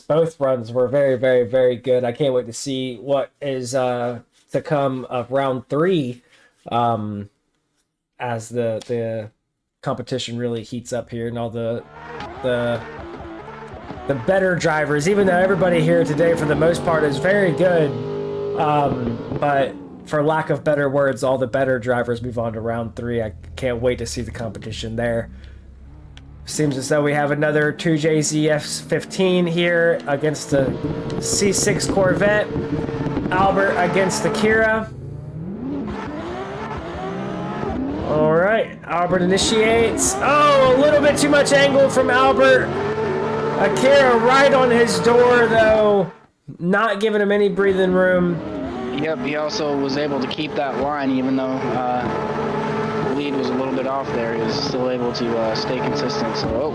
A: both runs were very, very, very good. I can't wait to see what is to come of round 3, as the competition really heats up here, and all the better drivers. Even though everybody here today, for the most part, is very good, but for lack of better words, all the better drivers move on to round 3. I can't wait to see the competition there. Seems as though we have another 2JZ F-15 here against the C6 Corvette. Albert against the Kira. All right, Albert initiates. Oh, a little bit too much angle from Albert. Akira right on his door, though, not giving him any breathing room.
B: Yep, he also was able to keep that line, even though the lead was a little bit off there. He was still able to stay consistent. So,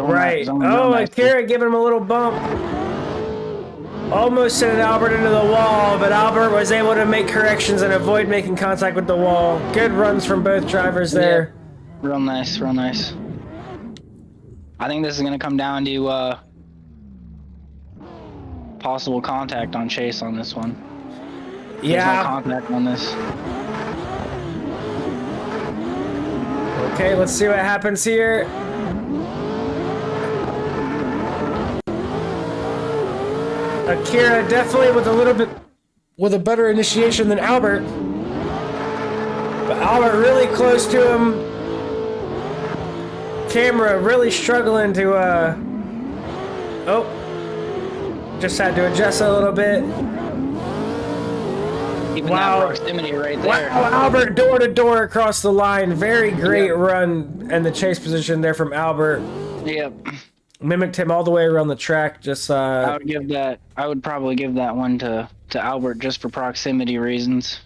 A: right. Oh, Akira giving him a little bump. Almost sent Albert into the wall, but Albert was able to make corrections and avoid making contact with the wall. Good runs from both drivers there.
B: Yeah. Real nice, real nice. I think this is going to come down to possible contact on Chase on this one.
A: Yeah.
B: There's no contact on this.
A: Okay, let's see what happens here. Akira definitely with a better initiation than Albert. But Albert really close to him. Camera really struggling to just had to adjust a little bit.
B: Even that proximity right there.
A: Wow, Albert door to door across the line. Very great run and the chase position there from Albert.
B: Yep.
A: Mimicked him all the way around the track. Just
B: I would probably give that one to Albert just for proximity reasons.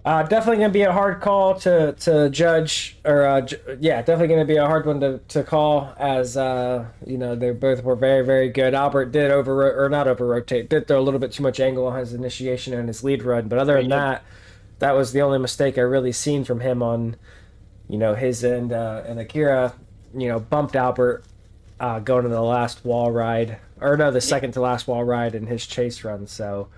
A: Definitely gonna be a hard call to judge, or definitely gonna be a hard one to call, as you know, they both were very, very good. Albert did did throw a little bit too much angle on his initiation and his lead run, but other than that was the only mistake I really seen from him on, you know, his end. And Akira, you know, bumped Albert going to the last wall ride, or no, the second to last wall ride in his chase run. So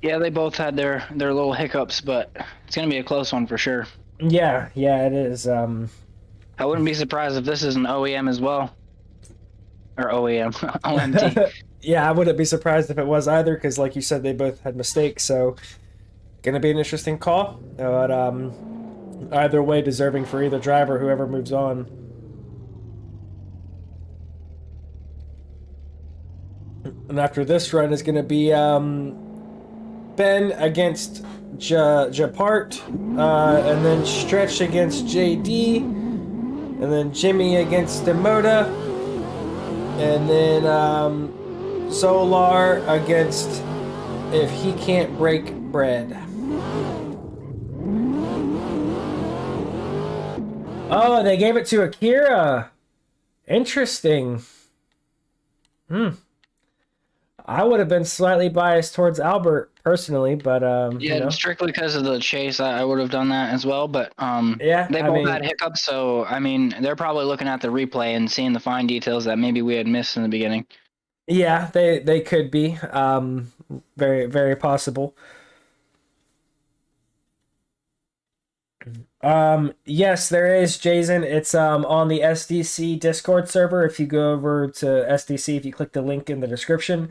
B: yeah, they both had their little hiccups, but it's gonna be a close one for sure.
A: Yeah, it is.
B: I wouldn't be surprised if this is an OEM as well, or OEM, OMT.
A: Yeah, I wouldn't be surprised if it was either, because like you said, they both had mistakes. So gonna be an interesting call, but either way, deserving for either driver, whoever moves on. And after this run is going to be Ben against Japart, and then Stretch against JD, and then Jimmy against Demoda, and then Solar against If He Can't Break Bread. Oh, they gave it to Akira. Interesting. I would have been slightly biased towards Albert personally, but
B: yeah,
A: you know.
B: Strictly because of the chase, I would have done that as well. But
A: yeah,
B: they both had hiccups, so I mean, they're probably looking at the replay and seeing the fine details that maybe we had missed in the beginning.
A: Yeah, they could be very, very possible. Yes, there is, Jason. It's on the SDC Discord server. If you go over to SDC, if you click the link in the description,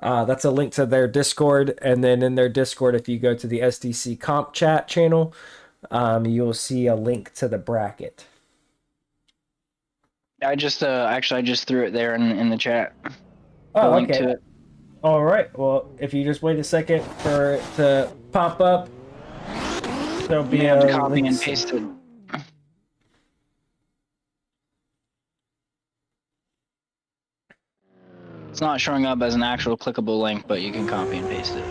A: that's a link to their Discord. And then in their Discord, if you go to the SDC comp chat channel, you'll see a link to the bracket.
B: I just actually I just threw it there in the chat.
A: Oh,
B: link
A: okay.
B: To it.
A: All right. Well, if you just wait a second for it to pop up, there'll be
B: a copy and paste it. It's not showing up as an actual clickable link, but you can copy and paste it.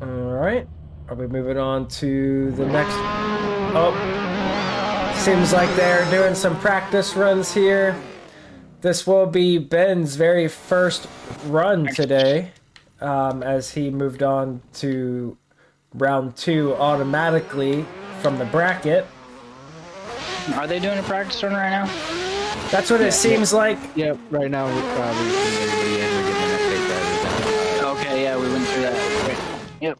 A: All right. Are we moving on to the next? Oh, seems like they're doing some practice runs here. This will be Ben's very first run today. as he moved on to round 2 automatically from the bracket.
B: Are they doing a practice run right now?
A: That's what it seems like.
C: Yep, right now we're probably seeing everybody in. We're getting an update drivers.
B: Okay, yeah, we went through that. Great. Yep.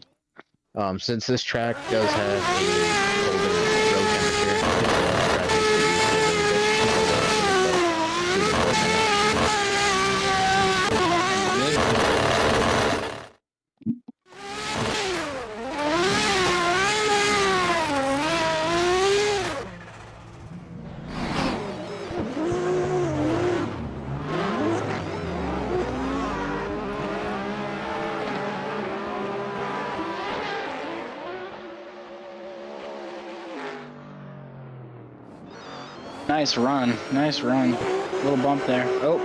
C: Since this track does have a colder road temperature, traffic is usually a little bit slower, so 3 to 4 minutes.
B: Nice run. Nice run. Little bump there. Oh.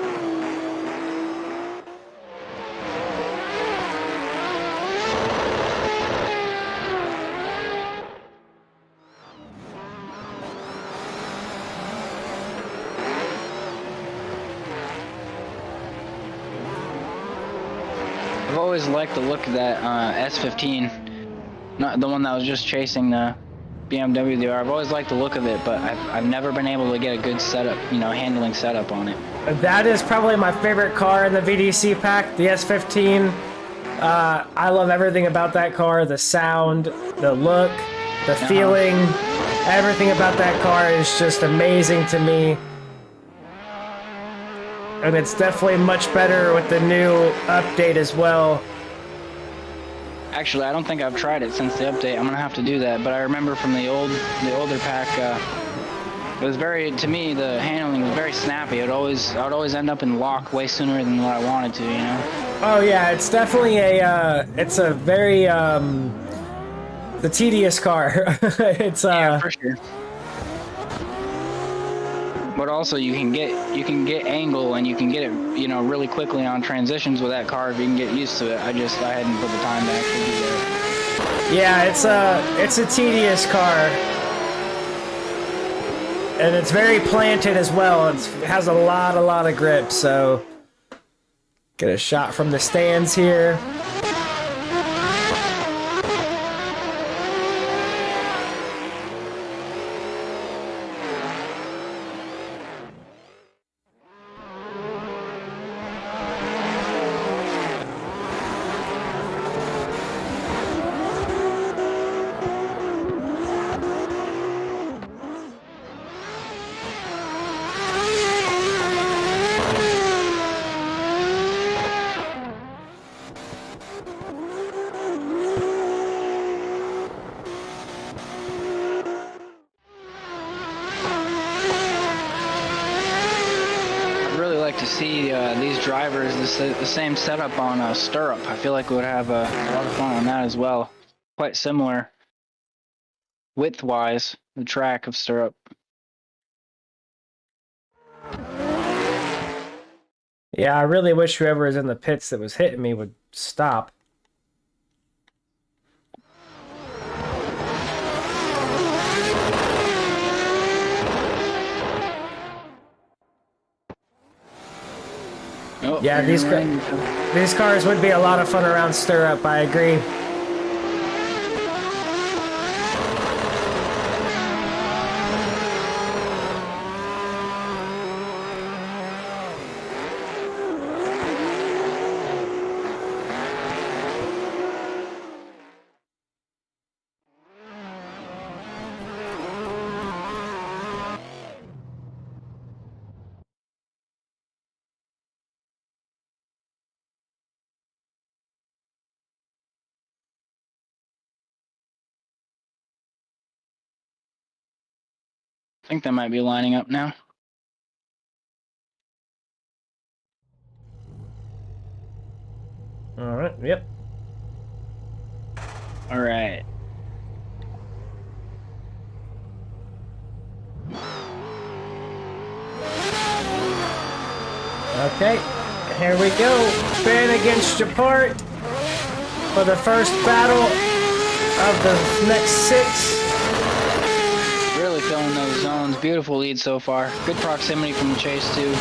B: I've always liked the look of that S15, not the one that was just chasing the BMW DR. I've always liked the look of it, but I've never been able to get a good setup, handling setup on it.
A: That is probably my favorite car in the VDC pack, the S15. I love everything about that car, the sound, the look, the feeling. Everything about that car is just amazing to me. And it's definitely much better with the new update as well.
B: Actually, I don't think I've tried it since the update. I'm gonna have to do that. But I remember from the older pack, it was to me, the handling was very snappy. I would always end up in lock way sooner than what I wanted to,
A: Oh yeah, it's definitely it's a very, the tedious car. It's
B: yeah, for sure. But also you can get angle and you can get it, really quickly on transitions with that car if you can get used to it. I hadn't put the time to actually do that.
A: Yeah, it's a tedious car. And it's very planted as well. It has a lot of grip, so get a shot from the stands here.
B: To see these drivers the same setup on Stirrup. I feel like we would have a lot of fun on that as well. Quite similar width-wise, the track of Stirrup.
A: Yeah, I really wish whoever was in the pits that was hitting me would stop.
B: Oh,
A: yeah, these cars would be a lot of fun around Stirrup, I agree.
B: I think they might be lining up now.
A: All right, yep.
B: All right.
A: Okay, here we go. Ben against Japart for the first battle of the next 6.
B: Really filling those zones. Beautiful lead so far. Good proximity from the chase too.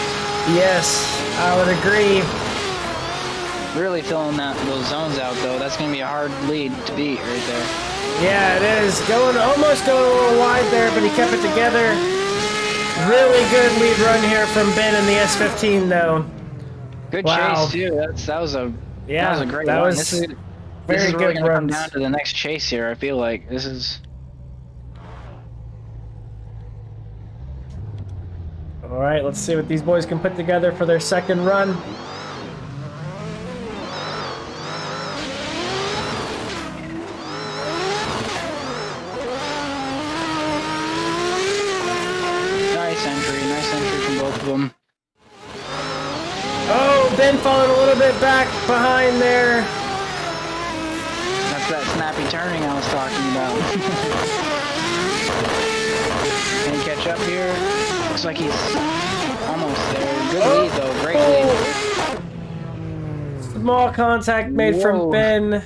A: Yes, I would agree.
B: really filling those zones out, though. That's going to be a hard lead to beat right there.
A: Yeah, it is. Almost going a little wide there, but he kept it together. Really good lead run here from Ben in the S15, though.
B: Good chase, too. That was a great run. This is really going to come down to the next chase here, I feel like. This is...
A: All right, let's see what these boys can put together for their second run.
B: Nice entry from both of them.
A: Oh, Ben falling a little bit back behind there.
B: That's that snappy turning I was talking about. Can he catch up here? Looks like he's almost there. Good lead, though. Great lead.
A: Small contact made from Ben.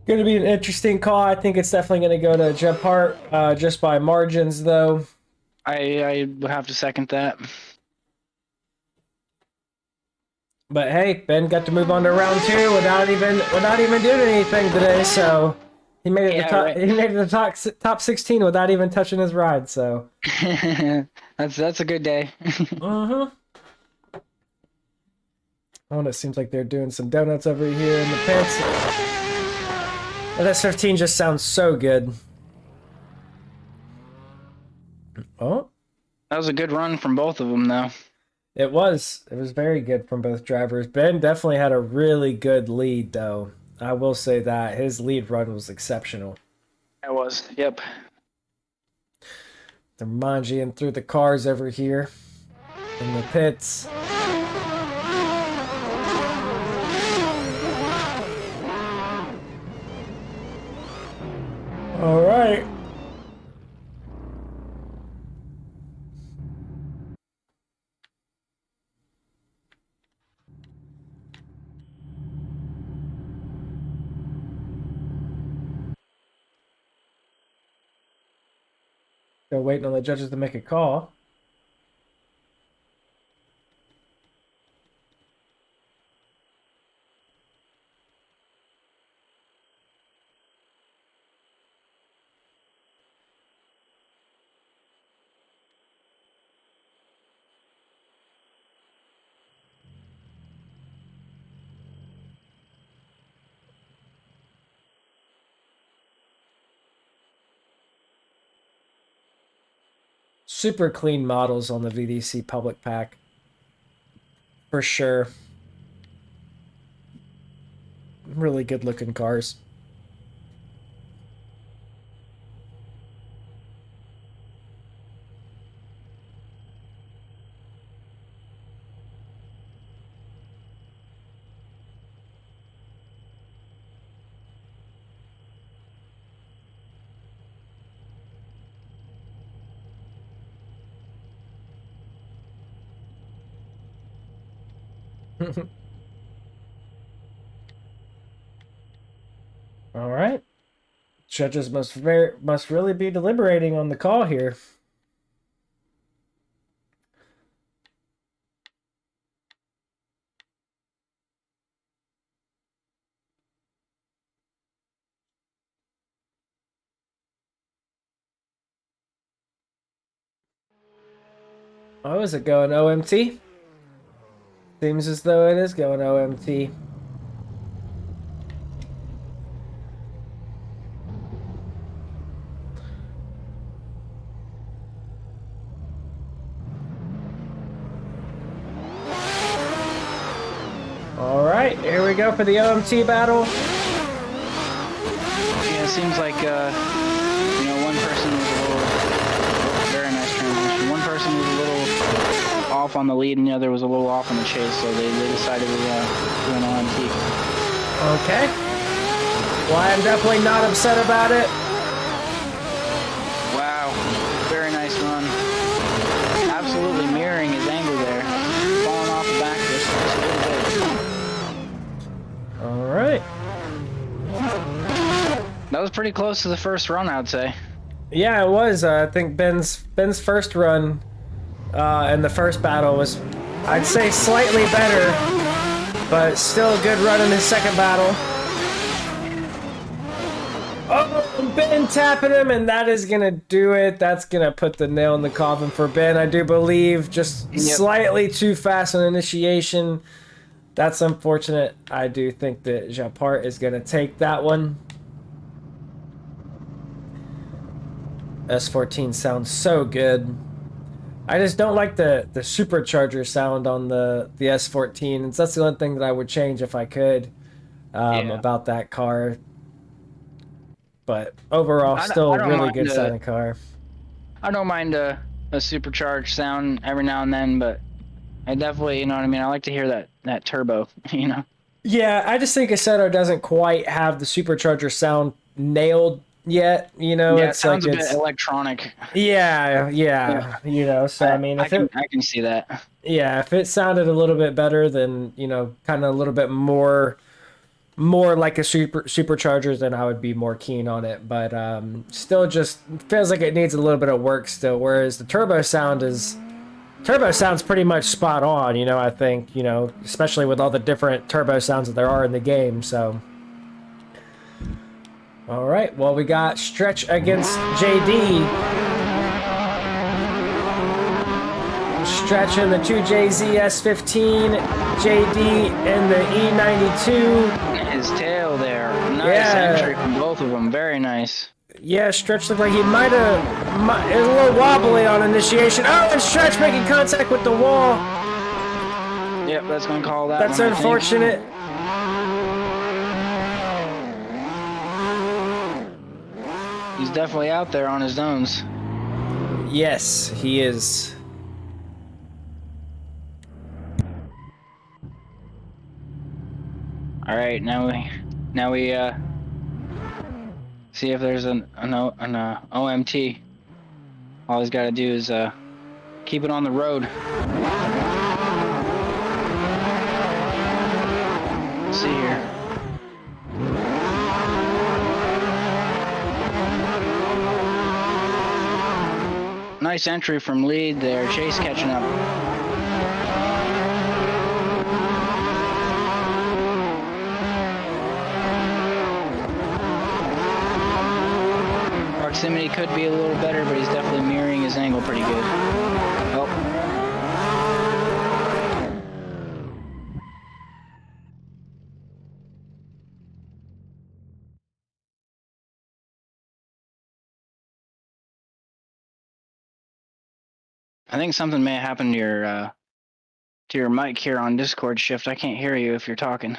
A: Going to be an interesting call. I think it's definitely going to go to Jeff Hart, just by margins, though.
B: I would have to second that.
A: But hey, Ben got to move on to round 2 without even doing anything today. So he made it He made it the top 16 without even touching his ride. So
B: that's a good day.
A: Oh, and it seems like they're doing some donuts over here in the pits. And S15 just sounds so good. Oh,
B: that was a good run from both of them, though.
A: It was very good from both drivers. Ben definitely had a really good lead, though. I will say that his lead run was exceptional.
B: It was, yep.
A: They're mangying through the cars over here in the pits. All right. Still waiting on the judges to make a call. Super clean models on the VDC public pack. For sure. Really good looking cars. All right. Judges must really be deliberating on the call here. Oh, is it going OMT? Seems as though it is going OMT. All right, here we go for the OMT battle.
B: Yeah, it seems like one person was a little very nice transition. One person was a little off on the lead and the other was a little off on the chase, so they decided to do an OMT.
A: Okay. Well, I'm definitely not upset about it.
B: Wow. Very nice run. Absolutely mirroring his angle there. Falling off the back just a little bit.
A: All right.
B: That was pretty close to the first run, I'd say.
A: Yeah, it was. I think Ben's first run in the first battle was, I'd say, slightly better, but still a good run in his second battle. Oh, Ben tapping him, and that is gonna do it. That's gonna put the nail in the coffin for Ben, I do believe. Just slightly too fast on initiation. That's unfortunate. I do think that Japart is gonna take that one. S14 sounds so good. I just don't like the supercharger sound on the S14. And that's the only thing that I would change if I could about that car. But overall, still a really good sounding car.
B: I don't mind a supercharged sound every now and then, but I definitely, you know what I mean? I like to hear that turbo, you know?
A: Yeah, I just think Assetto doesn't quite have the supercharger sound nailed yet, you know?
B: Yeah,
A: it's
B: it sounds
A: like
B: a bit electronic.
A: Yeah, you know, so I mean,
B: I can see that.
A: Yeah, if it sounded a little bit better, then, you know, kind of a little bit more like a supercharger, then I would be more keen on it. But still just feels like it needs a little bit of work still, whereas the turbo sounds pretty much spot on, you know, I think, you know, especially with all the different turbo sounds that there are in the game. So all right, well, we got Stretch against JD. Stretch in the 2JZ S15, JD in the E92.
B: His tail there. Nice entry from both of them. Very nice.
A: Yeah, Stretch looked like he might have... It was a little wobbly on initiation. Oh, and Stretch making contact with the wall.
B: Yep, that's going to call that.
A: That's unfortunate.
B: He's definitely out there on his zones.
A: Yes, he is.
B: All right, now we see if there's an OMT. All he's got to do is keep it on the road. Let's see here. Nice entry from lead there. Chase catching up. Proximity could be a little better, but he's definitely mirroring his angle pretty good. Oh. I think something may have happened to your mic here on Discord Shift. I can't hear you if you're talking.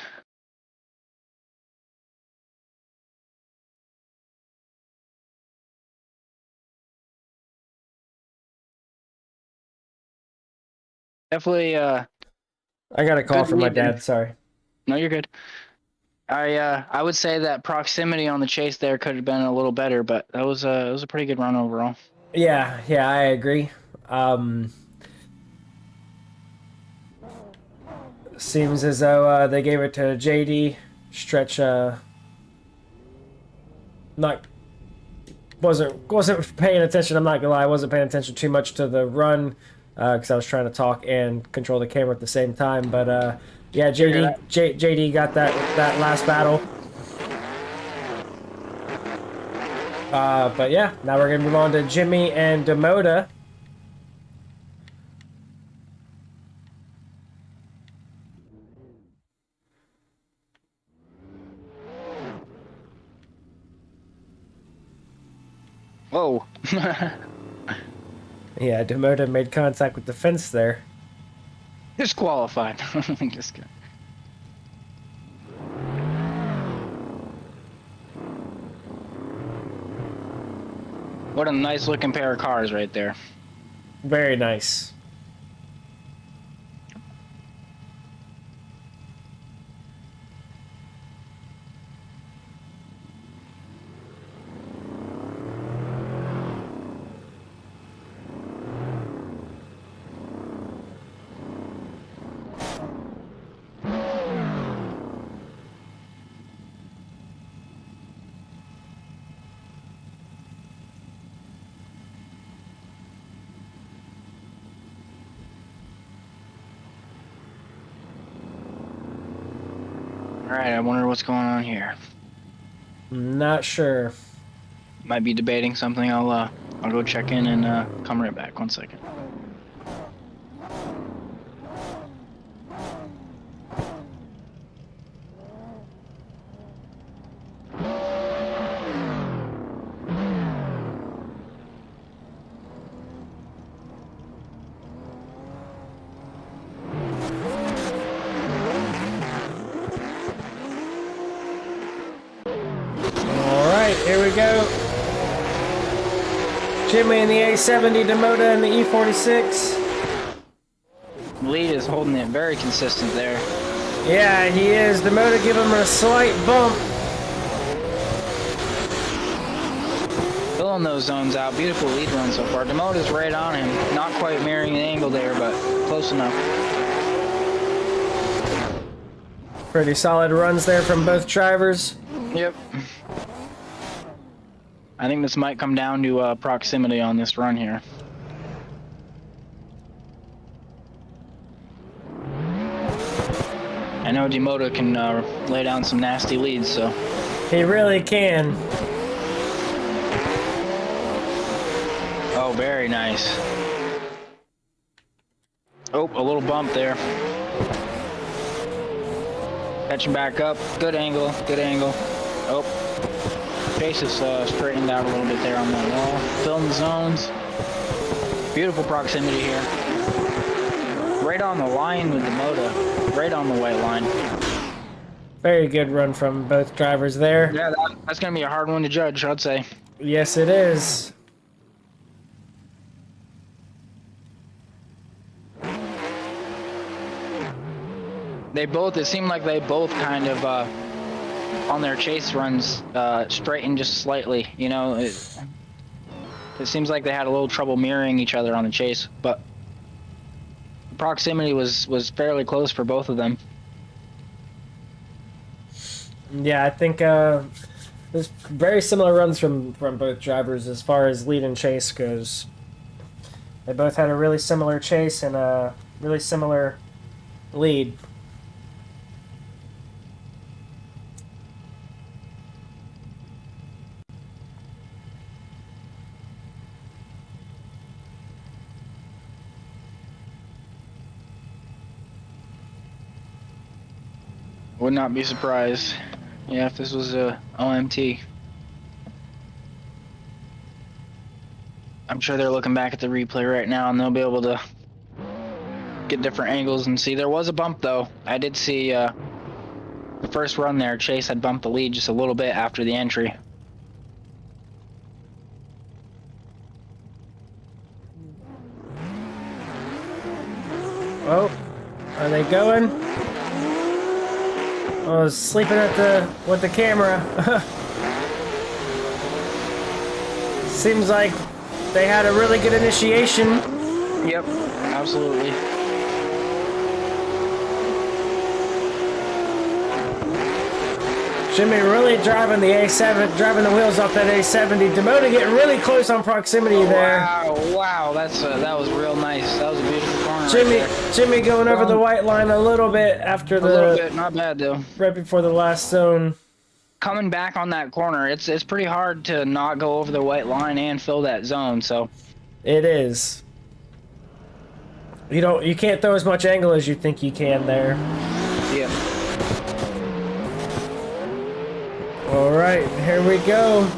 B: Definitely. I
A: got a call from my dad. Sorry.
B: No, you're good. I would say that proximity on the chase there could have been a little better, but it was a pretty good run overall.
A: Yeah, I agree. Seems as though they gave it to JD. Stretch wasn't paying attention. I'm not gonna lie, I wasn't paying attention too much to the run because I was trying to talk and control the camera at the same time. But yeah, JD got that last battle. But yeah, now we're gonna move on to Jimmy and Demoda.
B: Whoa.
A: Yeah, Demoda made contact with the fence there.
B: Disqualified. Just kidding. What a nice looking pair of cars right there.
A: Very nice.
B: Alright, I wonder what's going on here.
A: Not sure.
B: Might be debating something. I'll go check in and come right back. 1 second.
A: Here we go. Jimmy in the A70, Demota in the E46.
B: Lead is holding it very consistent there.
A: Yeah, he is. Demota give him a slight bump.
B: Filling those zones out. Beautiful lead run so far. Demota's right on him. Not quite mirroring the angle there, but close enough.
A: Pretty solid runs there from both drivers.
B: Yep. I think this might come down to proximity on this run here. I know Demota can lay down some nasty leads, so.
A: He really can.
B: Oh, very nice. Oh, a little bump there. Catching back up. Good angle, good angle. Oh. Chase is straightened out a little bit there on that wall. Filling the zones. Beautiful proximity here. Right on the line with the Demota. Right on the white line.
A: Very good run from both drivers there.
B: Yeah, that's going to be a hard one to judge, I'd say.
A: Yes, it is.
B: It seemed like they both kind of, on their chase runs, straightened just slightly. You know, it seems like they had a little trouble mirroring each other on the chase, but the proximity was fairly close for both of them.
A: Yeah, I think there's very similar runs from both drivers as far as lead and chase goes. They both had a really similar chase and a really similar lead.
B: Would not be surprised. Yeah, if this was a OMT. I'm sure they're looking back at the replay right now and they'll be able to get different angles and see. There was a bump though. I did see the first run there, Chase had bumped the lead just a little bit after the entry.
A: Oh, are they going? I was sleeping with the camera. Seems like they had a really good initiation.
B: Yep, absolutely.
A: Jimmy really driving the A7, driving the wheels off that A70. Demota getting really close on proximity there.
B: Wow, that was real nice. That was a beautiful corner.
A: Jimmy going over the white line a little bit after the.
B: A little bit, not bad though.
A: Right before the last zone.
B: Coming back on that corner, it's pretty hard to not go over the white line and fill that zone. So.
A: It is. You can't throw as much angle as you think you can there.
B: Yeah.
A: All right, here we go.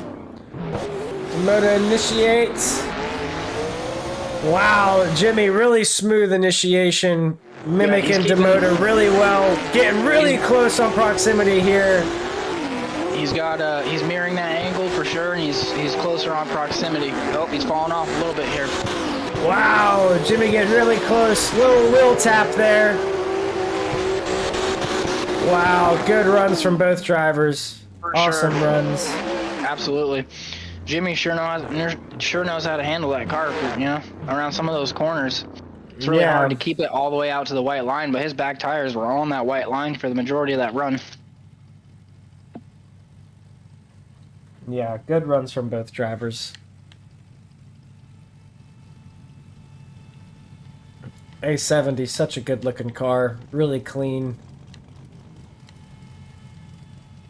A: Demota initiates. Wow, Jimmy, really smooth initiation, mimicking Demota really well, getting really close on proximity here.
B: He's mirroring that angle for sure, and he's closer on proximity. Oh, he's falling off a little bit here.
A: Wow, Jimmy getting really close. Little wheel tap there. Wow, good runs from both drivers.
B: For
A: awesome
B: sure.
A: runs.
B: Absolutely. Jimmy sure knows how to handle that car, you know, around some of those corners. It's really hard to keep it all the way out to the white line, but his back tires were on that white line for the majority of that run.
A: Yeah, good runs from both drivers. A70, such a good looking car, really clean.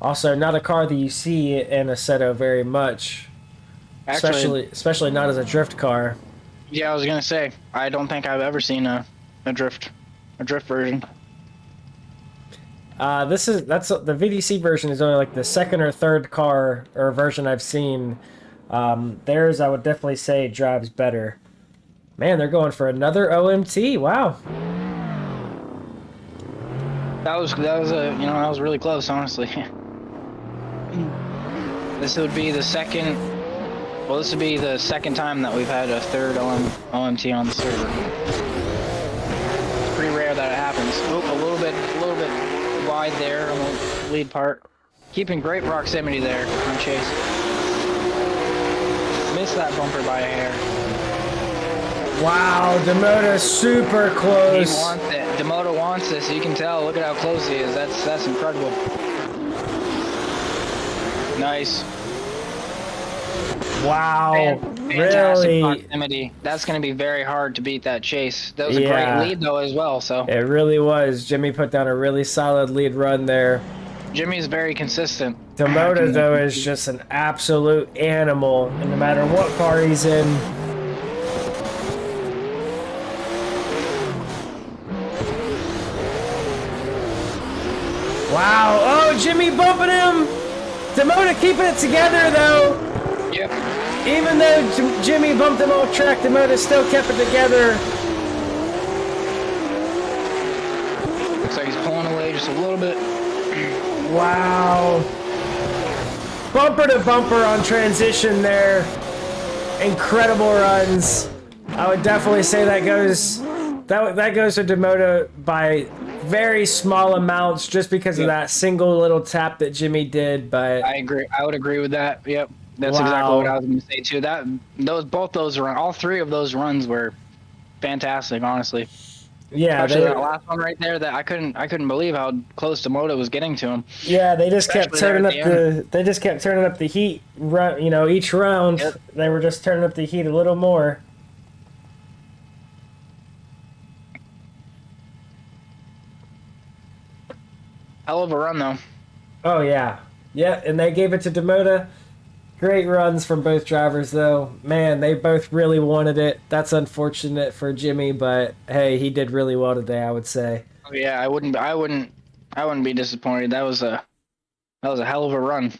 A: Also, not a car that you see in Assetto very much,
B: Actually,
A: especially not as a drift car.
B: Yeah, I was gonna say I don't think I've ever seen a drift version.
A: That's the VDC version is only like the second or third car or version I've seen. Theirs, I would definitely say, drives better. Man, they're going for another OMT. Wow.
B: That was that was really close, honestly. This would be the second. Well, this would be the second time that we've had a third OMT on the server. It's pretty rare that it happens. Oh, a little bit wide there on the lead part. Keeping great proximity there on Chase. Missed that bumper by a hair.
A: Wow, Demoda super close.
B: He wants it. Demoda wants this. You can tell. Look at how close he is. That's incredible. Nice.
A: Wow,
B: Fantastic
A: really?
B: proximity. That's going to be very hard to beat that chase. That was a great lead though as well. So
A: it really was. Jimmy put down a really solid lead run there.
B: Jimmy's very consistent.
A: Demoda though is just an absolute animal, and no matter what car he's in. Wow! Oh, Jimmy bumping him. Demoda keeping it together though.
B: Yep.
A: Even though Jimmy bumped him off track, Demoda still kept it together.
B: Looks like he's pulling away just a little bit.
A: Wow. Bumper to bumper on transition there. Incredible runs. I would definitely say that goes to Demoda by very small amounts just because of that single little tap that Jimmy did, but
B: I agree. I would agree with that. Yep. That's exactly what I was going to say too. All three of those runs were fantastic, honestly.
A: Yeah,
B: especially that last one right there. That I couldn't believe how close Demoda was getting to him.
A: Yeah, they just kept turning up the heat. Each round they were just turning up the heat a little more.
B: Hell of a run though.
A: Oh yeah, and they gave it to Demoda. Great runs from both drivers, though. Man, they both really wanted it. That's unfortunate for Jimmy, but hey, he did really well today, I would say.
B: Oh yeah, I wouldn't be disappointed. That was a hell of a run.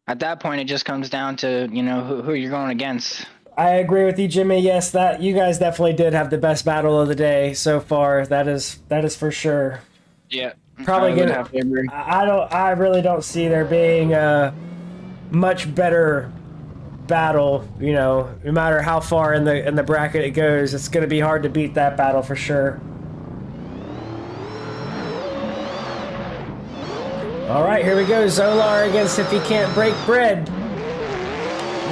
B: At that point, it just comes down to who you're going against.
A: I agree with you, Jimmy. Yes, that you guys definitely did have the best battle of the day so far. That is for sure.
B: Yeah,
A: probably gonna. I really don't see there being a much better battle. No matter how far in the bracket it goes, it's going to be hard to beat that battle for sure. All right, here we go. Zolar against If He Can't Break Bread.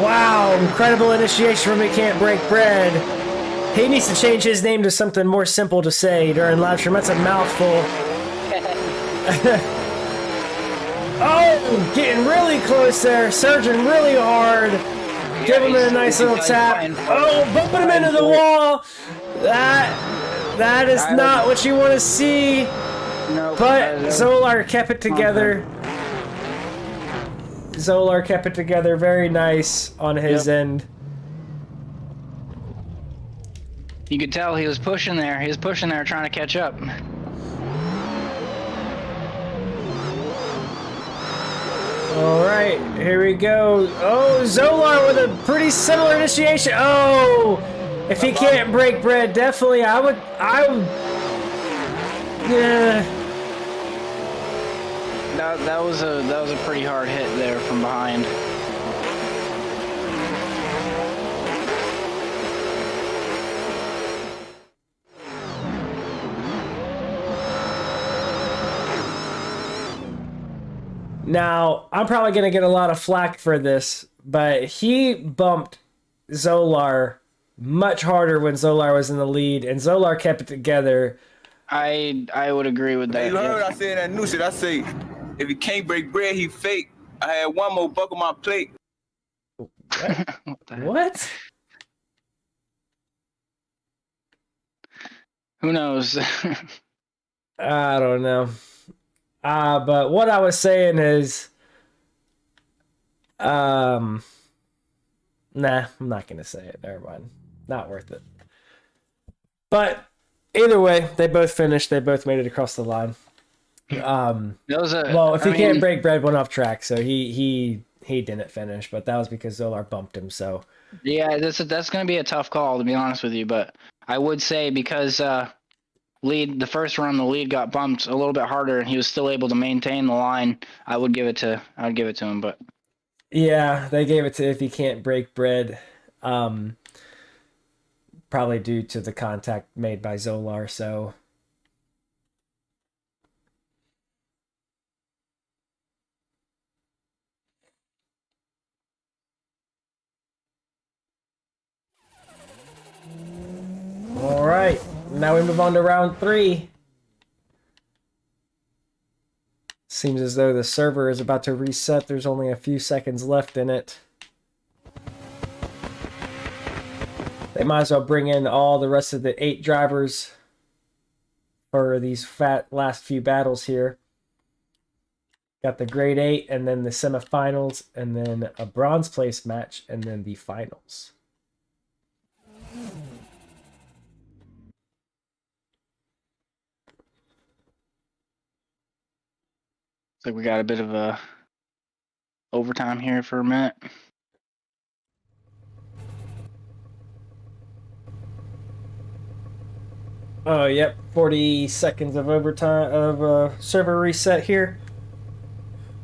A: Wow, incredible initiation from He Can't Break Bread. He needs to change his name to something more simple to say during live stream. That's a mouthful. Oh, getting really close there. Surging really hard. Give him a nice little tap. Oh, bumping him into the wall. That is not what you want to see.
B: No,
A: but Zolar kept it together. Zolar kept it together very nice on his end.
B: You could tell he was pushing there. He was pushing there trying to catch up.
A: All right, here we go. Oh, Zolar with a pretty similar initiation. Oh, If He Can't Break Bread, definitely I would, yeah.
B: That was a pretty hard hit there from behind.
A: Now, I'm probably going to get a lot of flack for this, but he bumped Zolar much harder when Zolar was in the lead, and Zolar kept it together.
B: I would agree with that.
E: Hey, you heard I said that new shit. I say, if he can't break bread, he fake. I had one more buck on my plate.
A: What?
B: Who knows?
A: I don't know. But what I was saying is, nah, I'm not gonna say it. Never mind. Not worth it. But either way, they both finished. They both made it across the line. Well, if he can't break bread, went off track, so he didn't finish, but that was because Zolar bumped him. So
B: yeah, that's going to be a tough call, to be honest with you. But I would say because the first run, the lead got bumped a little bit harder, and he was still able to maintain the line. I would give it to him. But
A: yeah, they gave it to if he can't break bread, probably due to the contact made by Zolar. So. All right, now we move on to round 3. Seems as though the server is about to reset. There's only a few seconds left in it. They might as well bring in all the rest of the 8 drivers for these last few battles here. Got the grade 8 and then the semifinals and then a bronze place match and then the finals.
B: Like we got a bit of a overtime here for a minute.
A: Oh, yep. 40 seconds of overtime of server reset here.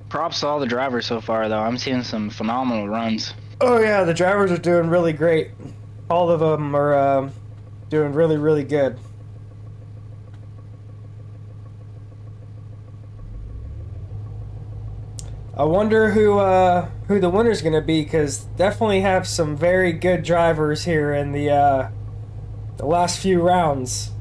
B: Props to all the drivers so far, though. I'm seeing some phenomenal runs.
A: Oh, yeah. The drivers are doing really great. All of them are doing really, really good. I wonder who the winner's going to be, because definitely have some very good drivers here in the last few rounds.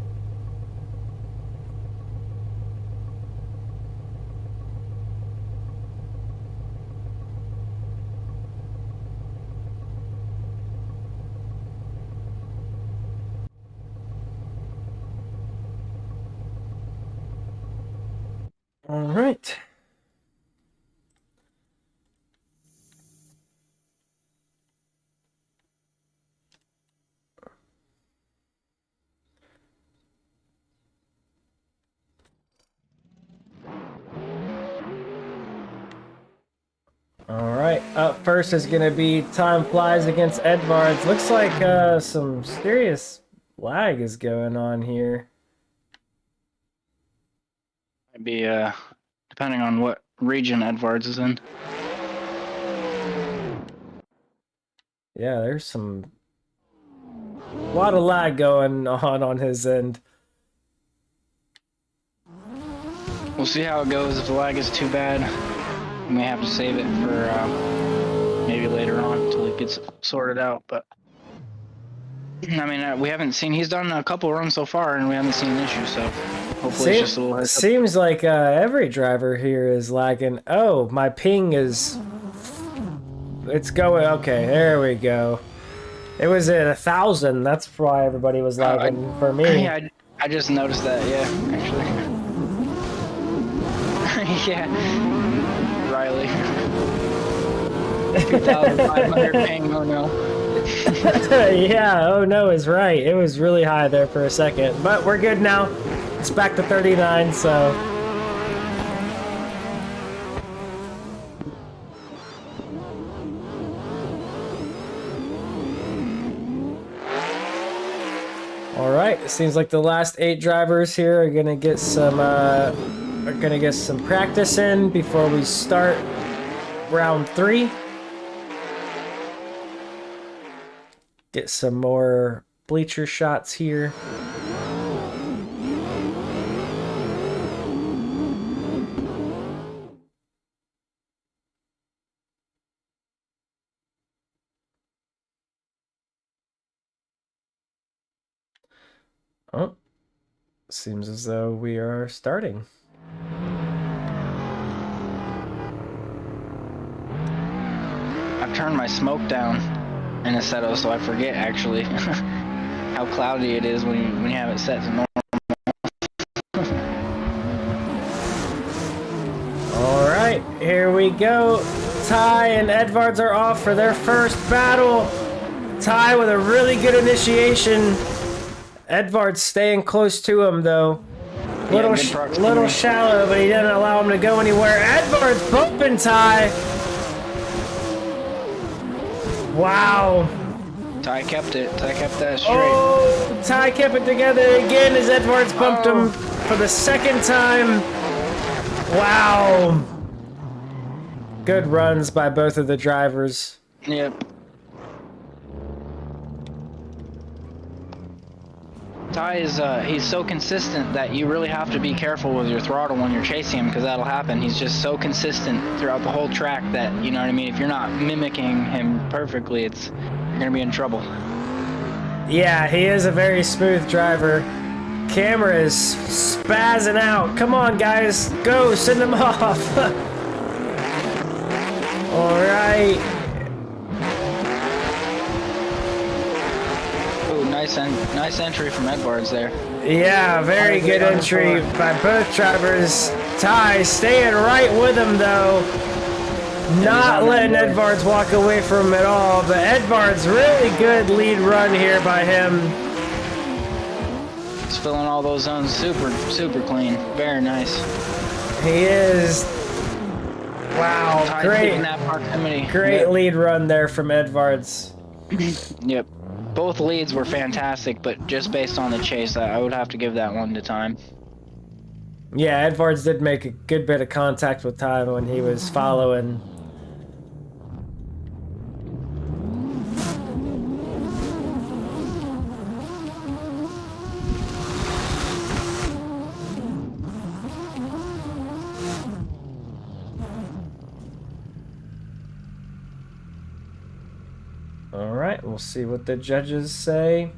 A: All right. All right, up first is going to be Time Flies against Edvards. Looks like some serious lag is going on here.
B: Might be depending on what region Edvards is in.
A: Yeah, there's a lot of lag going on his end.
B: We'll see how it goes. If the lag is too bad, we may have to save it for maybe later on until it gets sorted out. But I mean, we haven't seen. He's done a couple runs so far, and we haven't seen an issue. So hopefully, it's just a little heads up.
A: Seems like every driver here is lagging. Oh, my ping is. It's going. Okay, there we go. It was at 1,000. That's why everybody was lagging for me.
B: Yeah, I just noticed that. Yeah, actually. Yeah. Riley. 2,500 ping, oh no.
A: Yeah, oh no is right. It was really high there for a second. But we're good now. It's back to 39, so. Alright, it seems like the last 8 drivers here are gonna get some practice in before we start round 3. Get some more bleacher shots here. Oh, seems as though we are starting.
B: I've turned my smoke down in Assetto, so I forget actually how cloudy it is when you have it set to normal.
A: we go. Ty and Edvards are off for their first battle. Ty with a really good initiation. Edvards staying close to him though. Little shallow, but he didn't allow him to go anywhere. Edvards bumping Ty. Wow.
B: Ty kept it. Ty kept that straight.
A: Oh, Ty kept it together again as Edvards bumped him for the second time. Wow. Good runs by both of the drivers.
B: Yep. Ty is he's so consistent that you really have to be careful with your throttle when you're chasing him, because that'll happen. He's just so consistent throughout the whole track that, you know what I mean, if you're not mimicking him perfectly, you're gonna be in trouble.
A: Yeah, he is a very smooth driver. Camera is spazzing out. Come on, guys, go, send him off. All right.
B: Nice entry from Edvards there.
A: Yeah, very good entry by both drivers. Ty staying right with him though. Not letting Edvards walk away from him at all, but Edvards really good lead run here by him.
B: He's filling all those zones super clean. Very nice.
A: He is. Wow,
B: Ty's
A: great.
B: that proximity.
A: Great lead run there from Edvards.
B: Yep. Both leads were fantastic, but just based on the chase, I would have to give that one to Time.
A: Yeah, Edvards did make a good bit of contact with Ty when he was following. All right, we'll see what the judges say.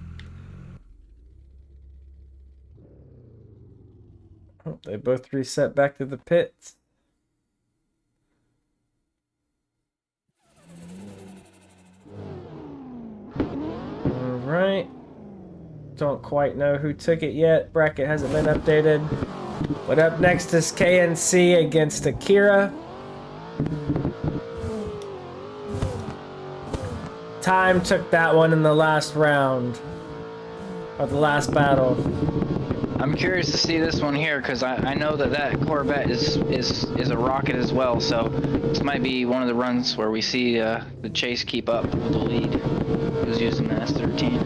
A: Oh, they both reset back to the pits. All right. Don't quite know who took it yet. Bracket hasn't been updated. But up next is KNC against Akira. Time took that one in the last round. Or the last battle.
B: I'm curious to see this one here, because I know that Corvette is a rocket as well, so this might be one of the runs where we see the chase keep up with the lead. He was using the S13.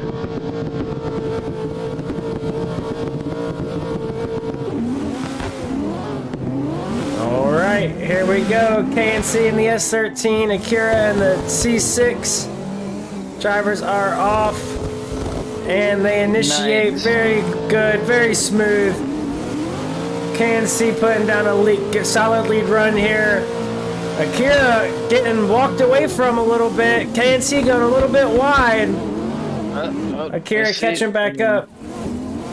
A: Alright, here we go. KNC in the S13, Akira and the C6. Drivers are off. And they initiate very good, very smooth. KNC putting down a solid lead run here. Akira getting walked away from a little bit. KNC going a little bit wide. Akira catching back up.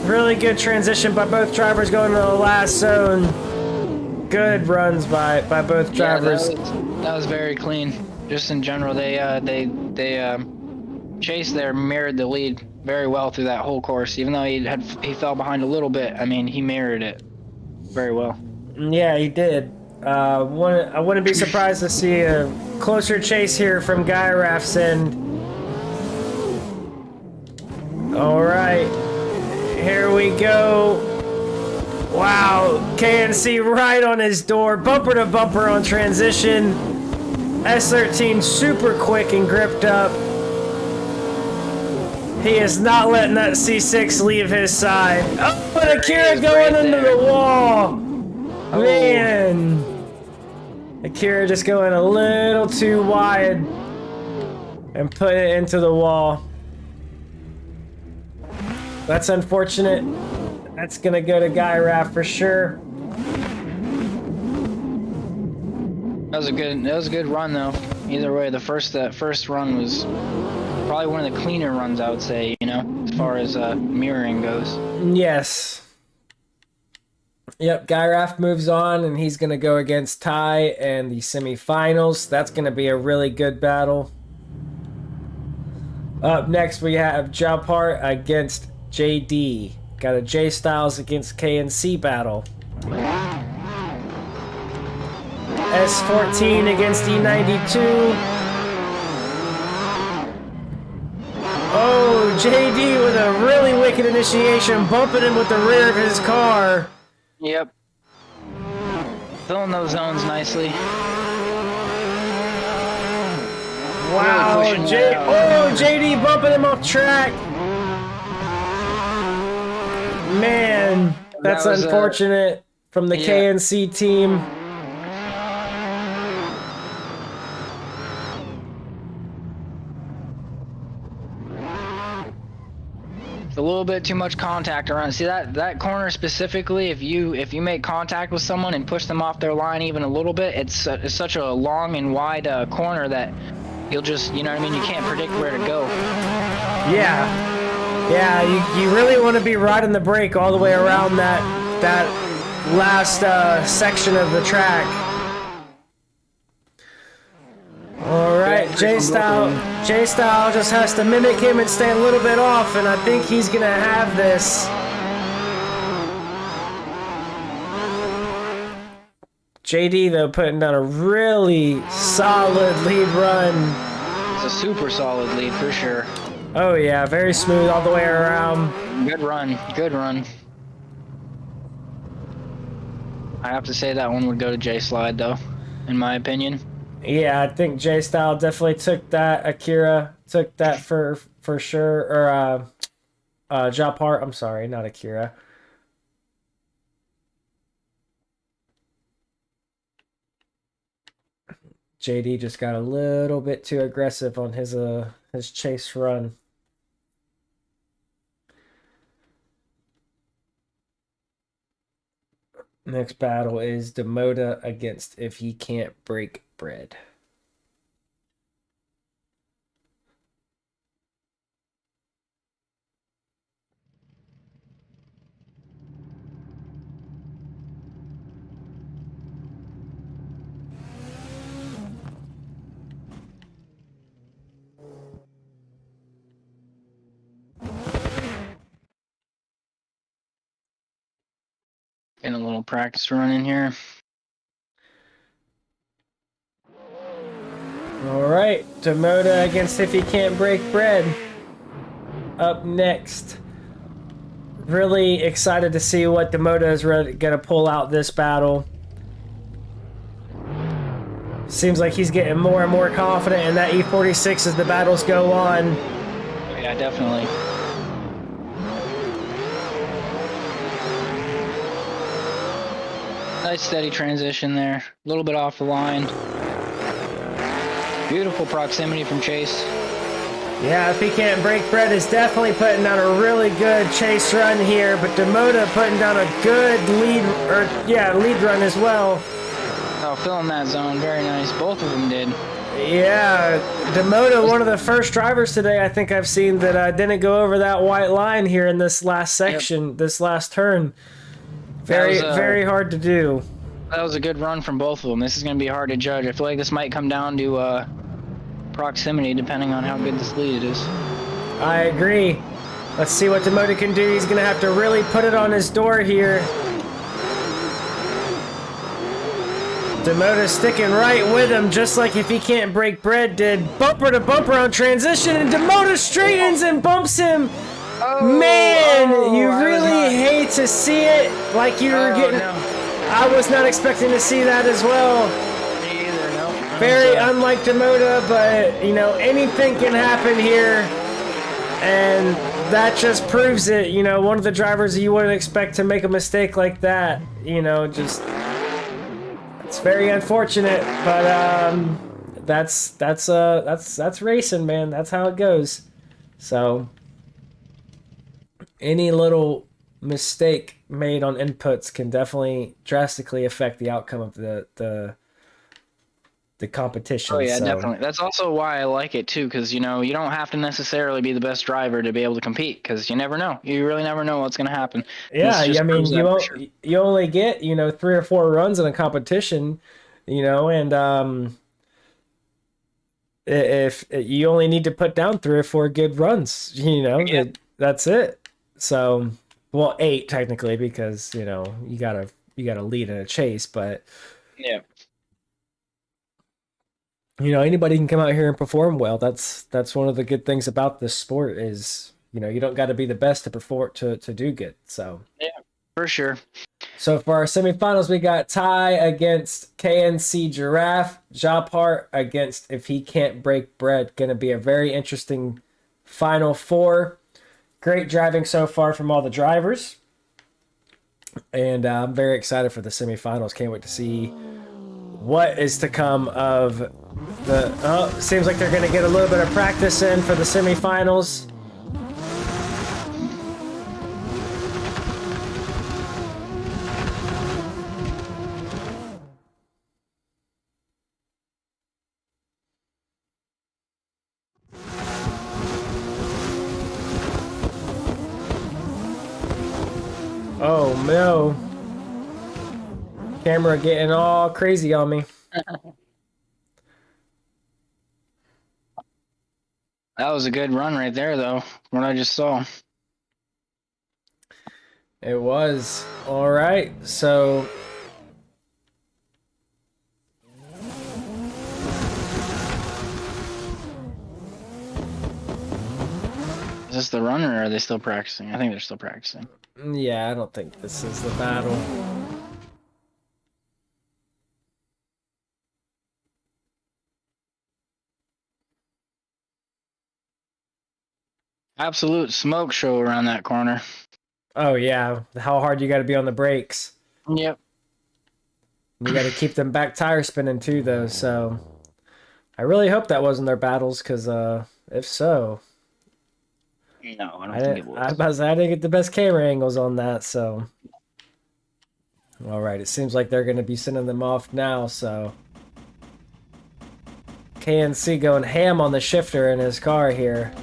A: Really good transition by both drivers going to the last zone. Good runs by both drivers.
B: Yeah, that was very clean. Just in general, they Chase there mirrored the lead very well through that whole course. Even though he fell behind a little bit, I mean, he mirrored it very well. Yeah,
A: he did. I wouldn't be surprised to see a closer chase here from Guy Raff's end. All right, here we go. Wow, KNC right on his door, bumper to bumper on transition. S13 super quick and gripped up. He is not letting that C6 leave his side. Oh, but Akira going into the wall. Man. Akira just going a little too wide and put it into the wall. That's unfortunate. That's gonna go to Guy Raff for sure.
B: That was a good run though. Either way, that first run was probably one of the cleaner runs, I would say, you know, as far as mirroring goes.
A: Yes. Yep, Guy Raff moves on, and he's going to go against Ty in the semifinals. That's going to be a really good battle. Up next, we have Jalpart against JD. Got a J Styles against KNC battle. S14 against E92. Oh, JD with a really wicked initiation, bumping him with the rear of his car.
B: Yep. Filling those zones nicely.
A: Wow,
B: really
A: JD bumping him off track. Man, that's unfortunate from the KNC team.
B: It's a little bit too much contact around. See that corner specifically, if you make contact with someone and push them off their line even a little bit, it's such a long and wide corner that you'll just, you know what I mean, you can't predict where to go.
A: Yeah, you really want to be riding the brake all the way around that last section of the track. All right, J-Style just has to mimic him and stay a little bit off, and I think he's gonna have this. JD though putting down a really solid lead run.
B: It's a super solid lead for sure.
A: Oh yeah, very smooth all the way around.
B: Good run, good run. I have to say that one would go to J-Slide though, in my opinion.
A: Yeah, I think J-Style definitely took that. Akira took that for sure. Or Japar, I'm sorry, not Akira. JD just got a little bit too aggressive on his chase run. Next battle is Demoda against If He Can't Break Bread.
B: Getting a little practice run in here.
A: All right, Demoda against If He Can't Break Bread. Up next. Really excited to see what Demoda is going to pull out this battle. Seems like he's getting more and more confident in that E46 as the battles go on.
B: Yeah, definitely. Nice steady transition there. A little bit off the line. Beautiful proximity from Chase.
A: Yeah, If He Can't Break Bread is definitely putting down a really good chase run here, but Demoda putting down a good lead run as well.
B: Oh, filling that zone, very nice. Both of them did.
A: Yeah, Demoda, one of the first drivers today I think I've seen that didn't go over that white line here in this last section, this last turn. Very hard to do.
B: That was a good run from both of them. This is going to be hard to judge. I feel like this might come down to proximity depending on how good this lead is.
A: I agree. Let's see what Demoda can do. He's going to have to really put it on his door here. Demoda sticking right with him, just like If He Can't Break Bread did. Bumper to bumper on transition, and Demoda straightens and bumps him. Man, you really hate to see it. Like you were getting...
B: No.
A: I was not expecting to see that as well.
B: Me either, no.
A: Very unlike Demoda, but, you know, anything can happen here. And that just proves it. You know, one of the drivers you wouldn't expect to make a mistake like that. You know, just... It's very unfortunate, but that's racing, man. That's how it goes. So any little mistake made on inputs can definitely drastically affect the outcome of the competition.
B: Oh yeah,
A: so.
B: definitely. That's also why I like it too, because you know you don't have to necessarily be the best driver to be able to compete, because you never know. You really never know what's going to happen.
A: Yeah, I mean you only get 3 or 4 runs in a competition, and if you only need to put down 3 or 4 good runs,
B: Yeah.
A: that's it. So, well, 8 technically, because you gotta lead in a chase, but
B: yeah.
A: you know, anybody can come out here and perform well. That's one of the good things about this sport is, you know, you don't got to be the best to perform to do good. So
B: Yeah, for sure.
A: so for our semifinals, we got Ty against KNC Giraffe, Jopart against If He Can't Break Bread. Going to be a very interesting final four. Great driving so far from all the drivers. And I'm very excited for the semifinals. Can't wait to see what is to come of the... Oh, seems like they're going to get a little bit of practice in for the semifinals. Oh no. Camera getting all crazy on me.
B: That was a good run right there, though, from what I just saw.
A: It was. All right. So
B: Is this the run, or are they still practicing? I think they're still practicing.
A: yeah, I don't think this is the battle.
B: Absolute smoke show around that corner.
A: Oh yeah, how hard you got to be on the brakes.
B: Yep.
A: You got to keep them back tire spinning too, though. So I really hope that wasn't their battles, because if so,
B: No, I don't think it was.
A: I didn't get the best camera angles on that. So all right, it seems like they're going to be sending them off now. So KNC going ham on the shifter in his car here.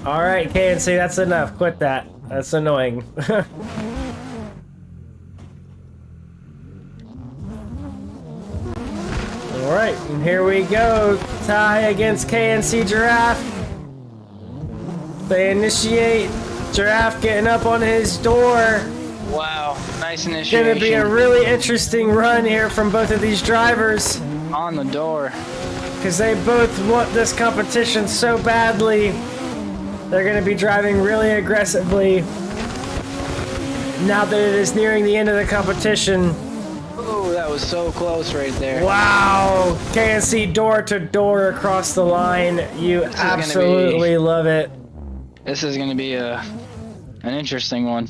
A: All right, KNC, that's enough. Quit that. That's annoying. All right, and here we go. Ty against KNC Giraffe. They initiate. Giraffe getting up on his door.
B: Wow, nice initiation.
A: Gonna be a really interesting run here from both of these drivers.
B: On the door.
A: Because they both want this competition so badly. They're going to be driving really aggressively now that it is nearing the end of the competition.
B: Oh, that was so close right there.
A: Wow! KNC door to door across the line. You absolutely love it.
B: This is going to be an interesting one.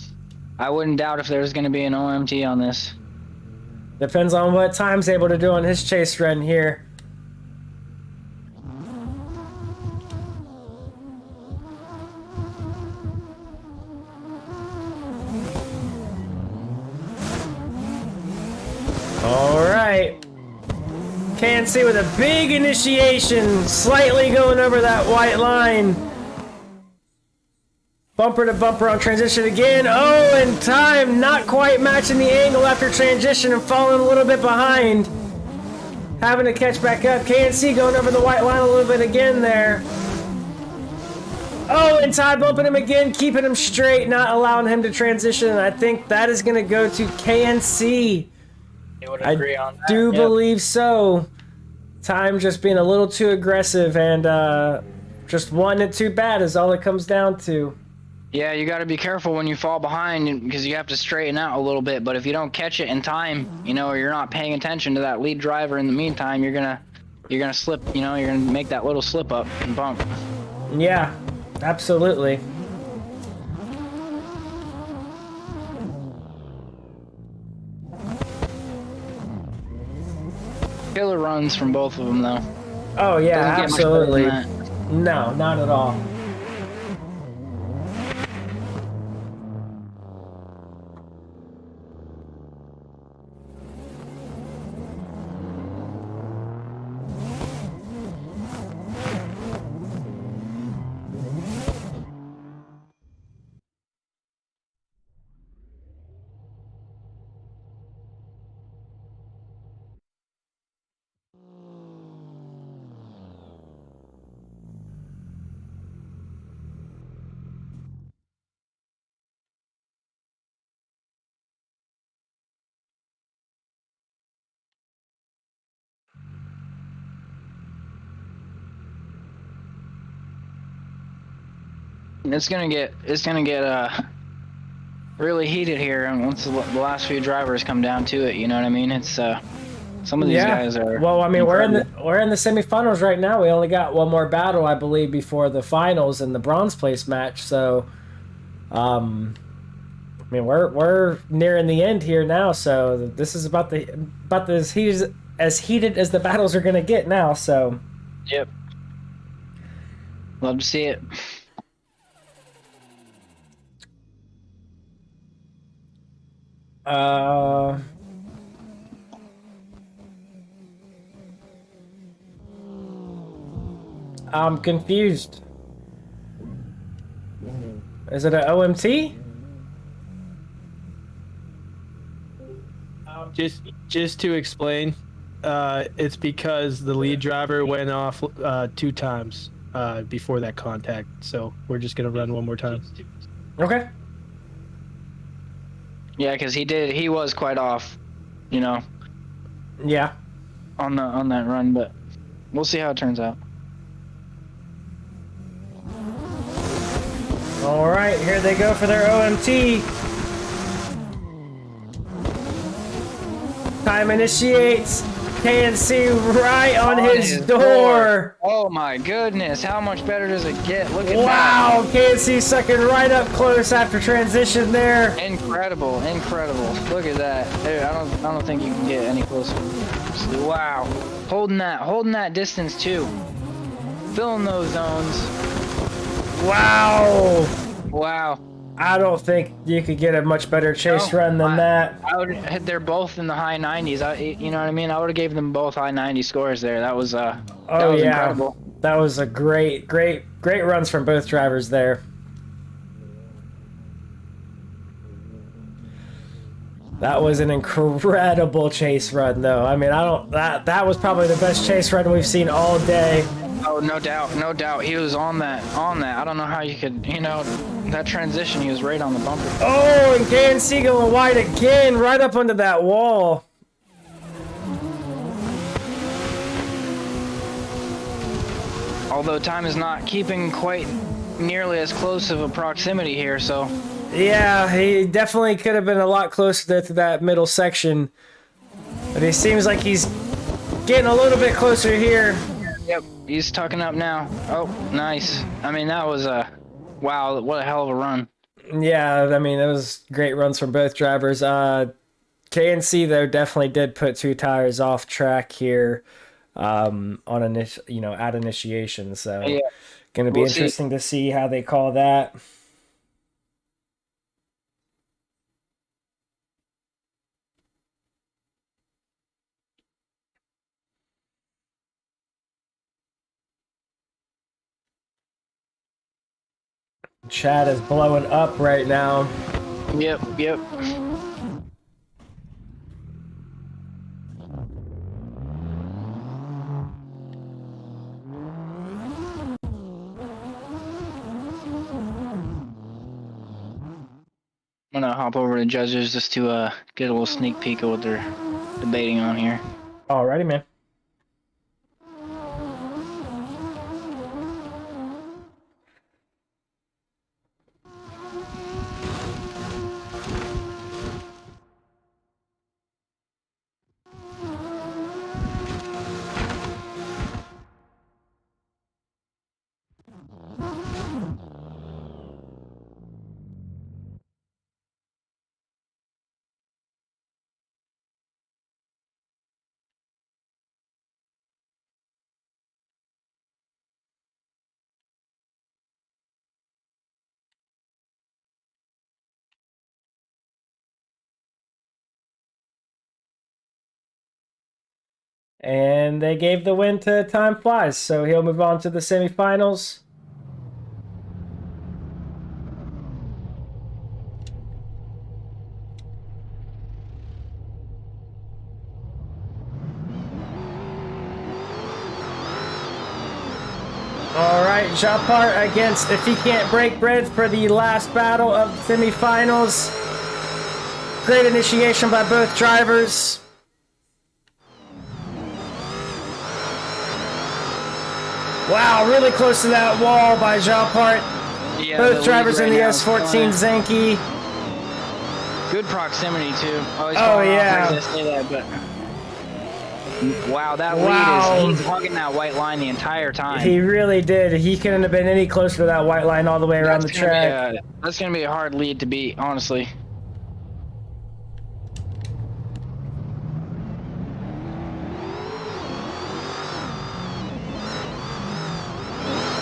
B: I wouldn't doubt if there's going to be an OMT on this.
A: Depends on what Time's able to do on his chase run here. All right. KNC with a big initiation, slightly going over that white line. Bumper to bumper on transition again. Oh, and Time not quite matching the angle after transition and falling a little bit behind. Having to catch back up. KNC going over the white line a little bit again there. Oh, and Ty bumping him again, keeping him straight, not allowing him to transition. And I think that is going to go to KNC. I do believe so. Time just being a little too aggressive and just wanting it too bad is all it comes down to.
B: Yeah, you got to be careful when you fall behind because you have to straighten out a little bit. But if you don't catch it in time, you know, or you're not paying attention to that lead driver in the meantime, you're gonna slip. You know, you're gonna make that little slip up and bump.
A: Yeah, absolutely.
B: Killer runs from both of them, though.
A: Oh yeah, absolutely. No, not at all.
B: It's gonna get really heated here, and once the last few drivers come down to it, you know what I mean? It's some of these guys are.
A: Well, I mean,
B: incredible.
A: we're in the semifinals right now. We only got one more battle, I believe, before the finals and the bronze place match. So, I mean, we're nearing the end here now. So this is about as heated as the battles are gonna get now. So.
B: Yep. Love to see it.
A: I'm confused. Is it an OMT?
D: Just to explain, it's because the lead driver went off 2 times before that contact. So we're just gonna run one more time.
A: Okay.
B: Yeah, because he was quite off, you know.
A: Yeah.
B: On that run, but we'll see how it turns out.
A: All right, here they go for their OMT. Time initiates. KNC right on his door.
B: Oh my goodness, how much better does it get? Look at that.
A: Wow, KNC sucking right up close after transition there.
B: Incredible. Look at that. Dude, I don't think you can get any closer. Wow. Holding that distance too. Filling those zones.
A: Wow. I don't think you could get a much better chase run than that.
B: They're both in the high 90s. You know what I mean? I would have gave them both high 90 scores there. That was incredible.
A: That was a great runs from both drivers there. That was an incredible chase run, though. I mean, that was probably the best chase run we've seen all day.
B: Oh, no doubt. He was on that. I don't know how you could, that transition, he was right on the bumper.
A: Oh, and KNC going wide again, right up under that wall.
B: Although time is not keeping quite nearly as close of a proximity here, so.
A: Yeah, he definitely could have been a lot closer to that middle section. But he seems like he's getting a little bit closer here.
B: Yep, he's tucking up now. Oh, nice. I mean, that was wow, what a hell of a run.
A: Yeah, I mean, it was great runs from both drivers. KNC, though, definitely did put 2 tires off track here at initiation. So,
B: yeah.
A: Going to be interesting to see how they call that. Chad is blowing up right now.
B: Yep. I'm gonna hop over to judges just to get a little sneak peek of what they're debating on here.
A: Alrighty, man. And they gave the win to Time Flies, so he'll move on to the semifinals. All right, Japart against If He Can't Break Bread for the last battle of the semifinals. Great initiation by both drivers. Wow, really close to that wall by Japart.
B: Yeah,
A: Both drivers in the S14 Zenki.
B: Good proximity too.
A: Oh yeah.
B: I say that, but wow, that lead is—he's hugging that white line the entire time.
A: He really did. He couldn't have been any closer to that white line all the way around the track.
B: That's gonna be a hard lead to beat, honestly.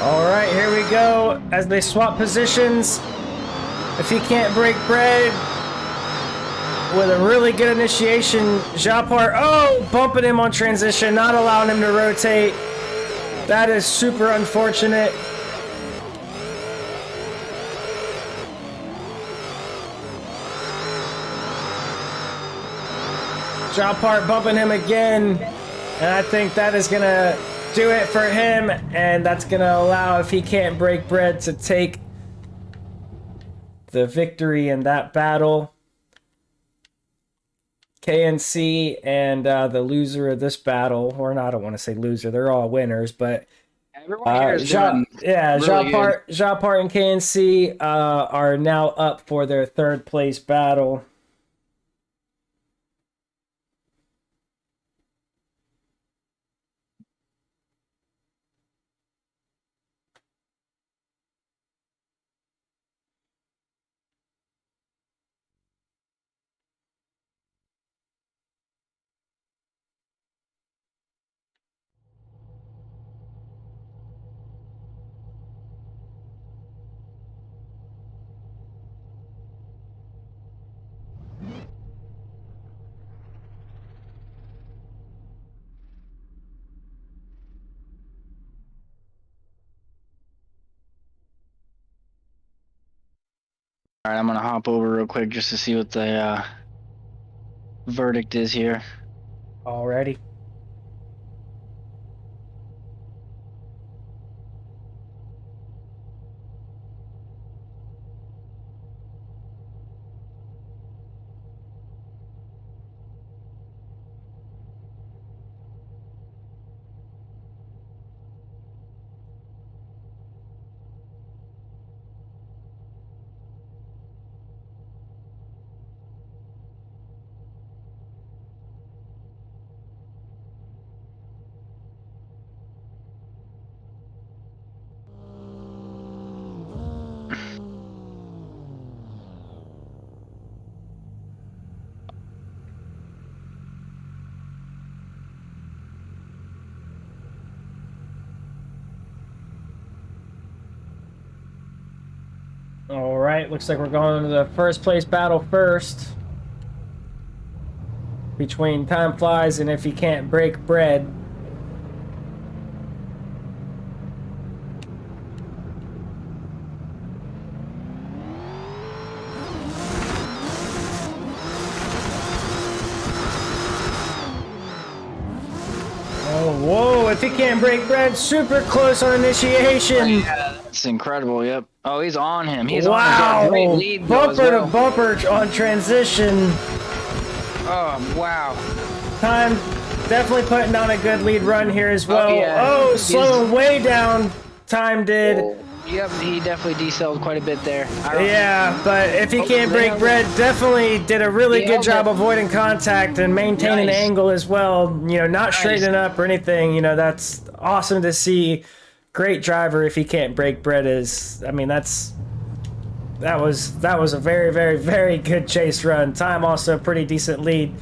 A: All right, here we go as they swap positions. If he can't break bread with a really good initiation, Japar, bumping him on transition, not allowing him to rotate. That is super unfortunate. Japar bumping him again, and I think that is gonna do it for him, and that's gonna allow, if he can't break bread, to take the victory in that battle. KNC and the loser of this battle, or not, I don't want to say loser, they're all winners, but
B: everyone here is doing really
A: Japar and KNC are now up for their third place battle.
B: All right, I'm gonna hop over real quick just to see what the verdict is here.
A: Alrighty. All right, looks like we're going to the first place battle first. Between Time Flies and If He Can't Break Bread. Oh, whoa, If He Can't Break Bread, super close on initiation.
B: Yeah, that's incredible, yep. Oh, he's on him. He's
A: wow.
B: On him. Great lead,
A: bumper to bumper on transition.
B: Oh, wow.
A: Time definitely putting on a good lead run here as well. Oh, slowing way down. Time did.
B: Oh, yep, he definitely decelled quite a bit there.
A: Yeah, but If He Can't Break Bread, definitely did a really good job avoiding contact and maintaining the angle as well. You know, not straightening up or anything. You know, that's awesome to see. Great driver. If He Can't Break Bread is, I mean, that was a very, very, very good chase run. Time also a pretty decent lead,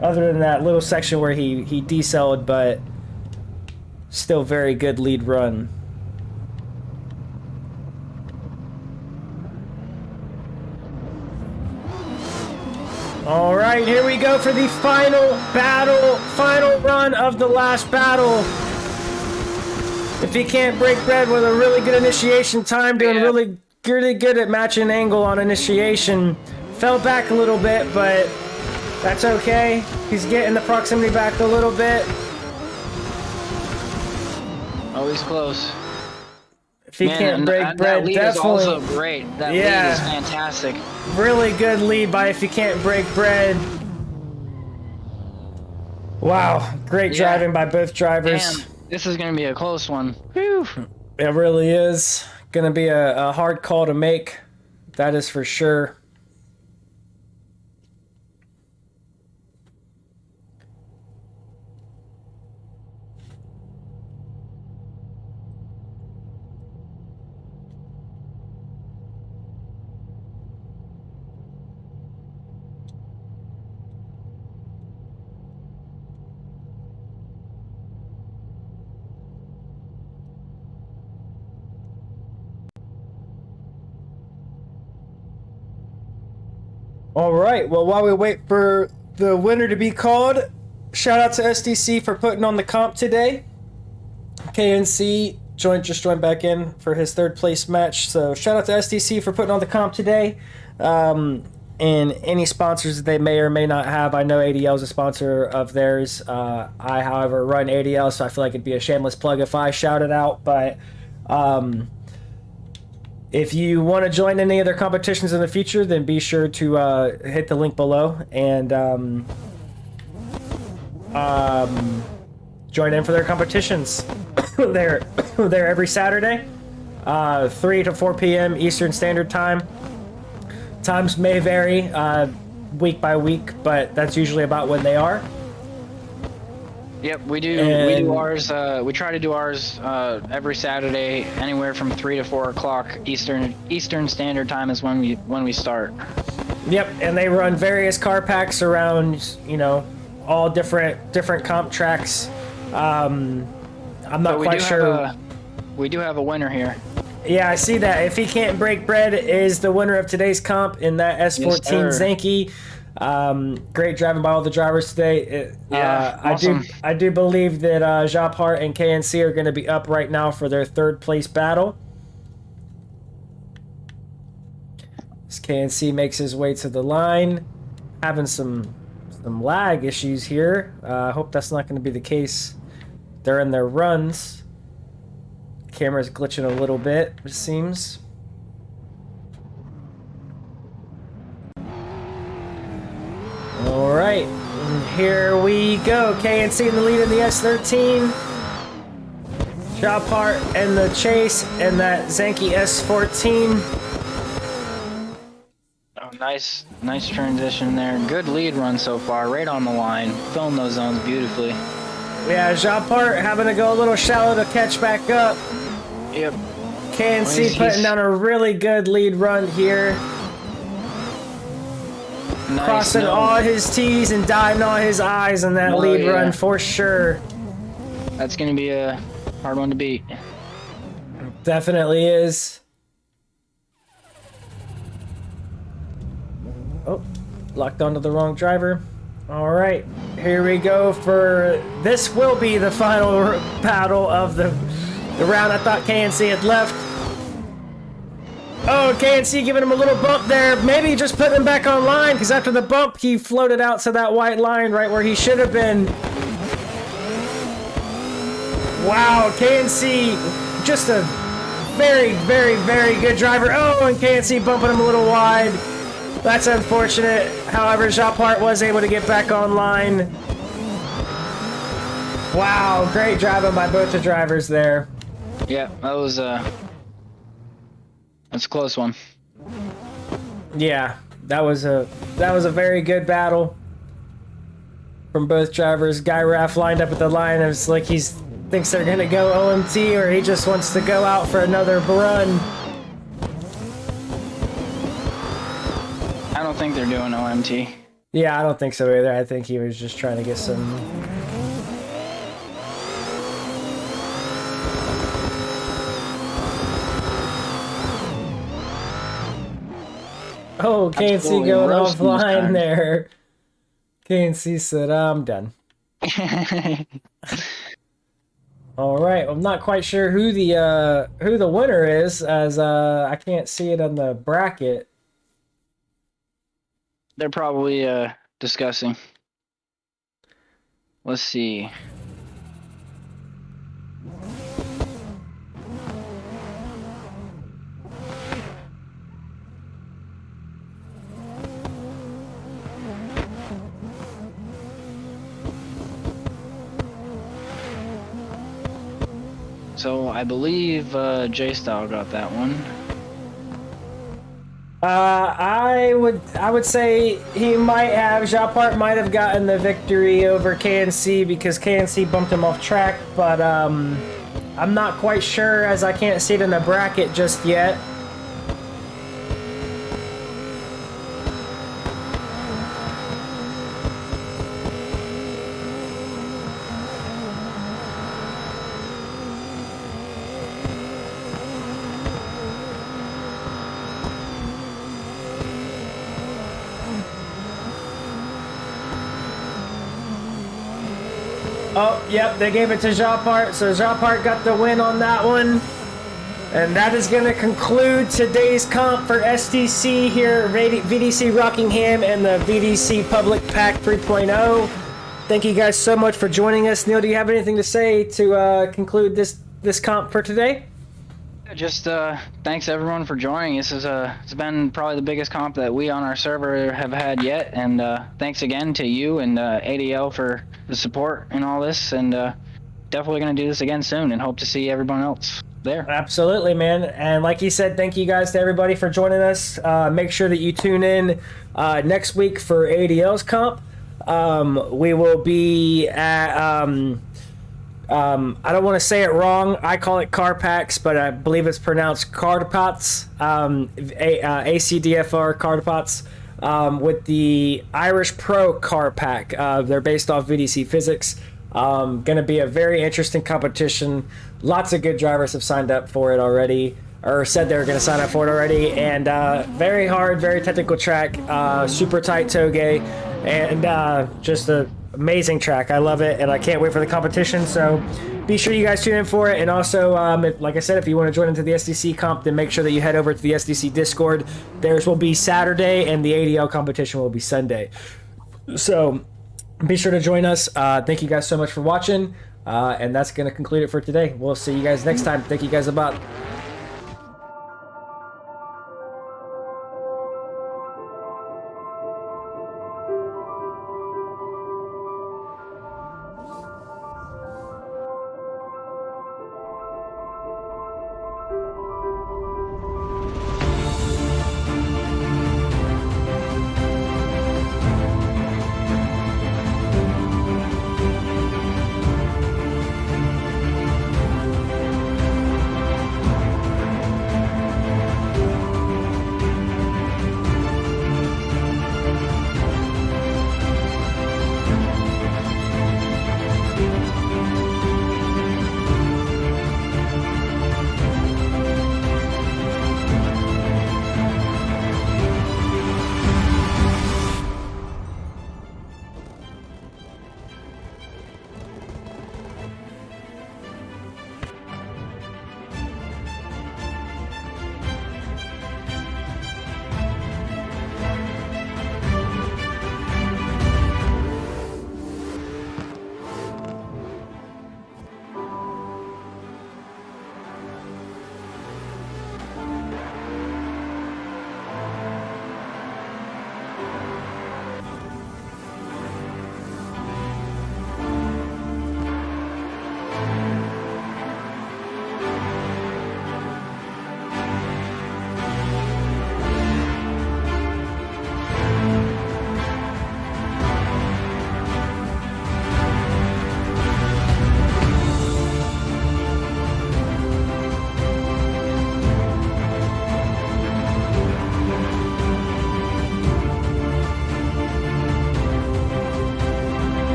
A: other than that little section where he decelled, but still very good lead run. All right, here we go for the final battle, final run of the last battle. If He Can't Break Bread with a really good initiation, Time doing really good at matching angle on initiation. Fell back a little bit, but that's okay. He's getting the proximity back a little bit.
B: Oh, he's close.
A: If He Can't Break Bread,
B: lead
A: definitely.
B: Is also great. That lead is fantastic.
A: Really good lead by If He Can't Break Bread. Wow, great driving by both drivers.
B: Damn, this is going to be a close one. Whew.
A: It really is. Gonna be a hard call to make. That is for sure. All right. Well, while we wait for the winner to be called, shout out to SDC for putting on the comp today. KNC just joined back in for his third place match. So shout out to SDC for putting on the comp today. And any sponsors they may or may not have. I know ADL is a sponsor of theirs. I, however, run ADL, so I feel like it'd be a shameless plug if I shout it out. But if you want to join any of their competitions in the future, then be sure to hit the link below and join in for their competitions. They're every Saturday, 3 to 4 p.m. Eastern Standard Time. Times may vary week by week, but that's usually about when they are.
B: Yep, we do ours. We try to do ours every Saturday, anywhere from 3 to 4 o'clock Eastern Standard Time is when we start.
A: Yep, and they run various car packs around, all different comp tracks. I'm not quite sure.
B: We do have a winner here.
A: Yeah, I see that. If he can't break bread, is the winner of today's comp in that S14 Zenki. Great driving by all the drivers today.
B: Awesome.
A: I do believe that Japart and KNC are going to be up right now for their third place battle. As KNC makes his way to the line, having some lag issues here. I hope that's not going to be the case during their runs. Camera's glitching a little bit, it seems. All right, here we go. KNC in the lead in the S13. Japart and the chase and that Zenki S14.
B: Oh, nice transition there. Good lead run so far, right on the line. Filling those zones beautifully.
A: Yeah, Japart having to go a little shallow to catch back up.
B: Yep.
A: KNC putting down a really good lead run here.
B: Nice,
A: Crossing all his T's and dotting all his I's in that lead run for sure.
B: That's going to be a hard one to beat.
A: Definitely is. Oh, locked onto the wrong driver. All right, here we go for this will be the final battle of the round. I thought KNC had left. Oh, KNC giving him a little bump there. Maybe just putting him back online because after the bump, he floated out to that white line right where he should have been. Wow, KNC, just a very, very, very good driver. Oh, and KNC bumping him a little wide. That's unfortunate. However, Japart was able to get back online. Wow, great driving by both the drivers there.
B: Yeah, that's a close one.
A: Yeah, that was a very good battle from both drivers. Guy Raff lined up at the line. It's like he thinks they're gonna go OMT, or he just wants to go out for another run.
B: I don't think they're doing OMT.
A: Yeah, I don't think so either. I think he was just trying to get some. Oh, KNC going offline there. KNC said, I'm done. All right, I'm not quite sure who the winner is, as I can't see it on the bracket.
B: They're probably discussing. Let's see. So I believe J-Style got that one.
A: I would say he might have. Japart might have gotten the victory over KNC because KNC bumped him off track, but I'm not quite sure as I can't see it in the bracket just yet. Oh, yep, they gave it to Japart, so Japart got the win on that one. And that is going to conclude today's comp for SDC here, VDC Rockingham and the VDC Public Pack 3.0. Thank you guys so much for joining us. Neil, do you have anything to say to conclude this comp for today?
B: Just thanks everyone for joining. This is it's been probably the biggest comp that we on our server have had yet, and thanks again to you and ADL for the support and all this, and definitely going to do this again soon and hope to see everyone else there.
A: Absolutely, man. And like you said, thank you guys to everybody for joining us. Make sure that you tune in next week for ADL's comp. We will be at I don't want to say it wrong. I call it car packs, but I believe it's pronounced cardpots. ACDFR cardpots with the Irish Pro car pack. They're based off VDC physics. Going to be a very interesting competition. Lots of good drivers have signed up for it already, or said they were going to sign up for it already. And very hard, very technical track. Super tight toge, and just a amazing track. I love it, and I can't wait for the competition. So be sure you guys tune in for it. And also, like I said, if you want to join into the SDC comp, then make sure that you head over to the SDC Discord. Theirs will be Saturday, and the ADL competition will be Sunday. So be sure to join us. Thank you guys so much for watching, and that's going to conclude it for today. We'll see you guys next time. Thank you guys a lot.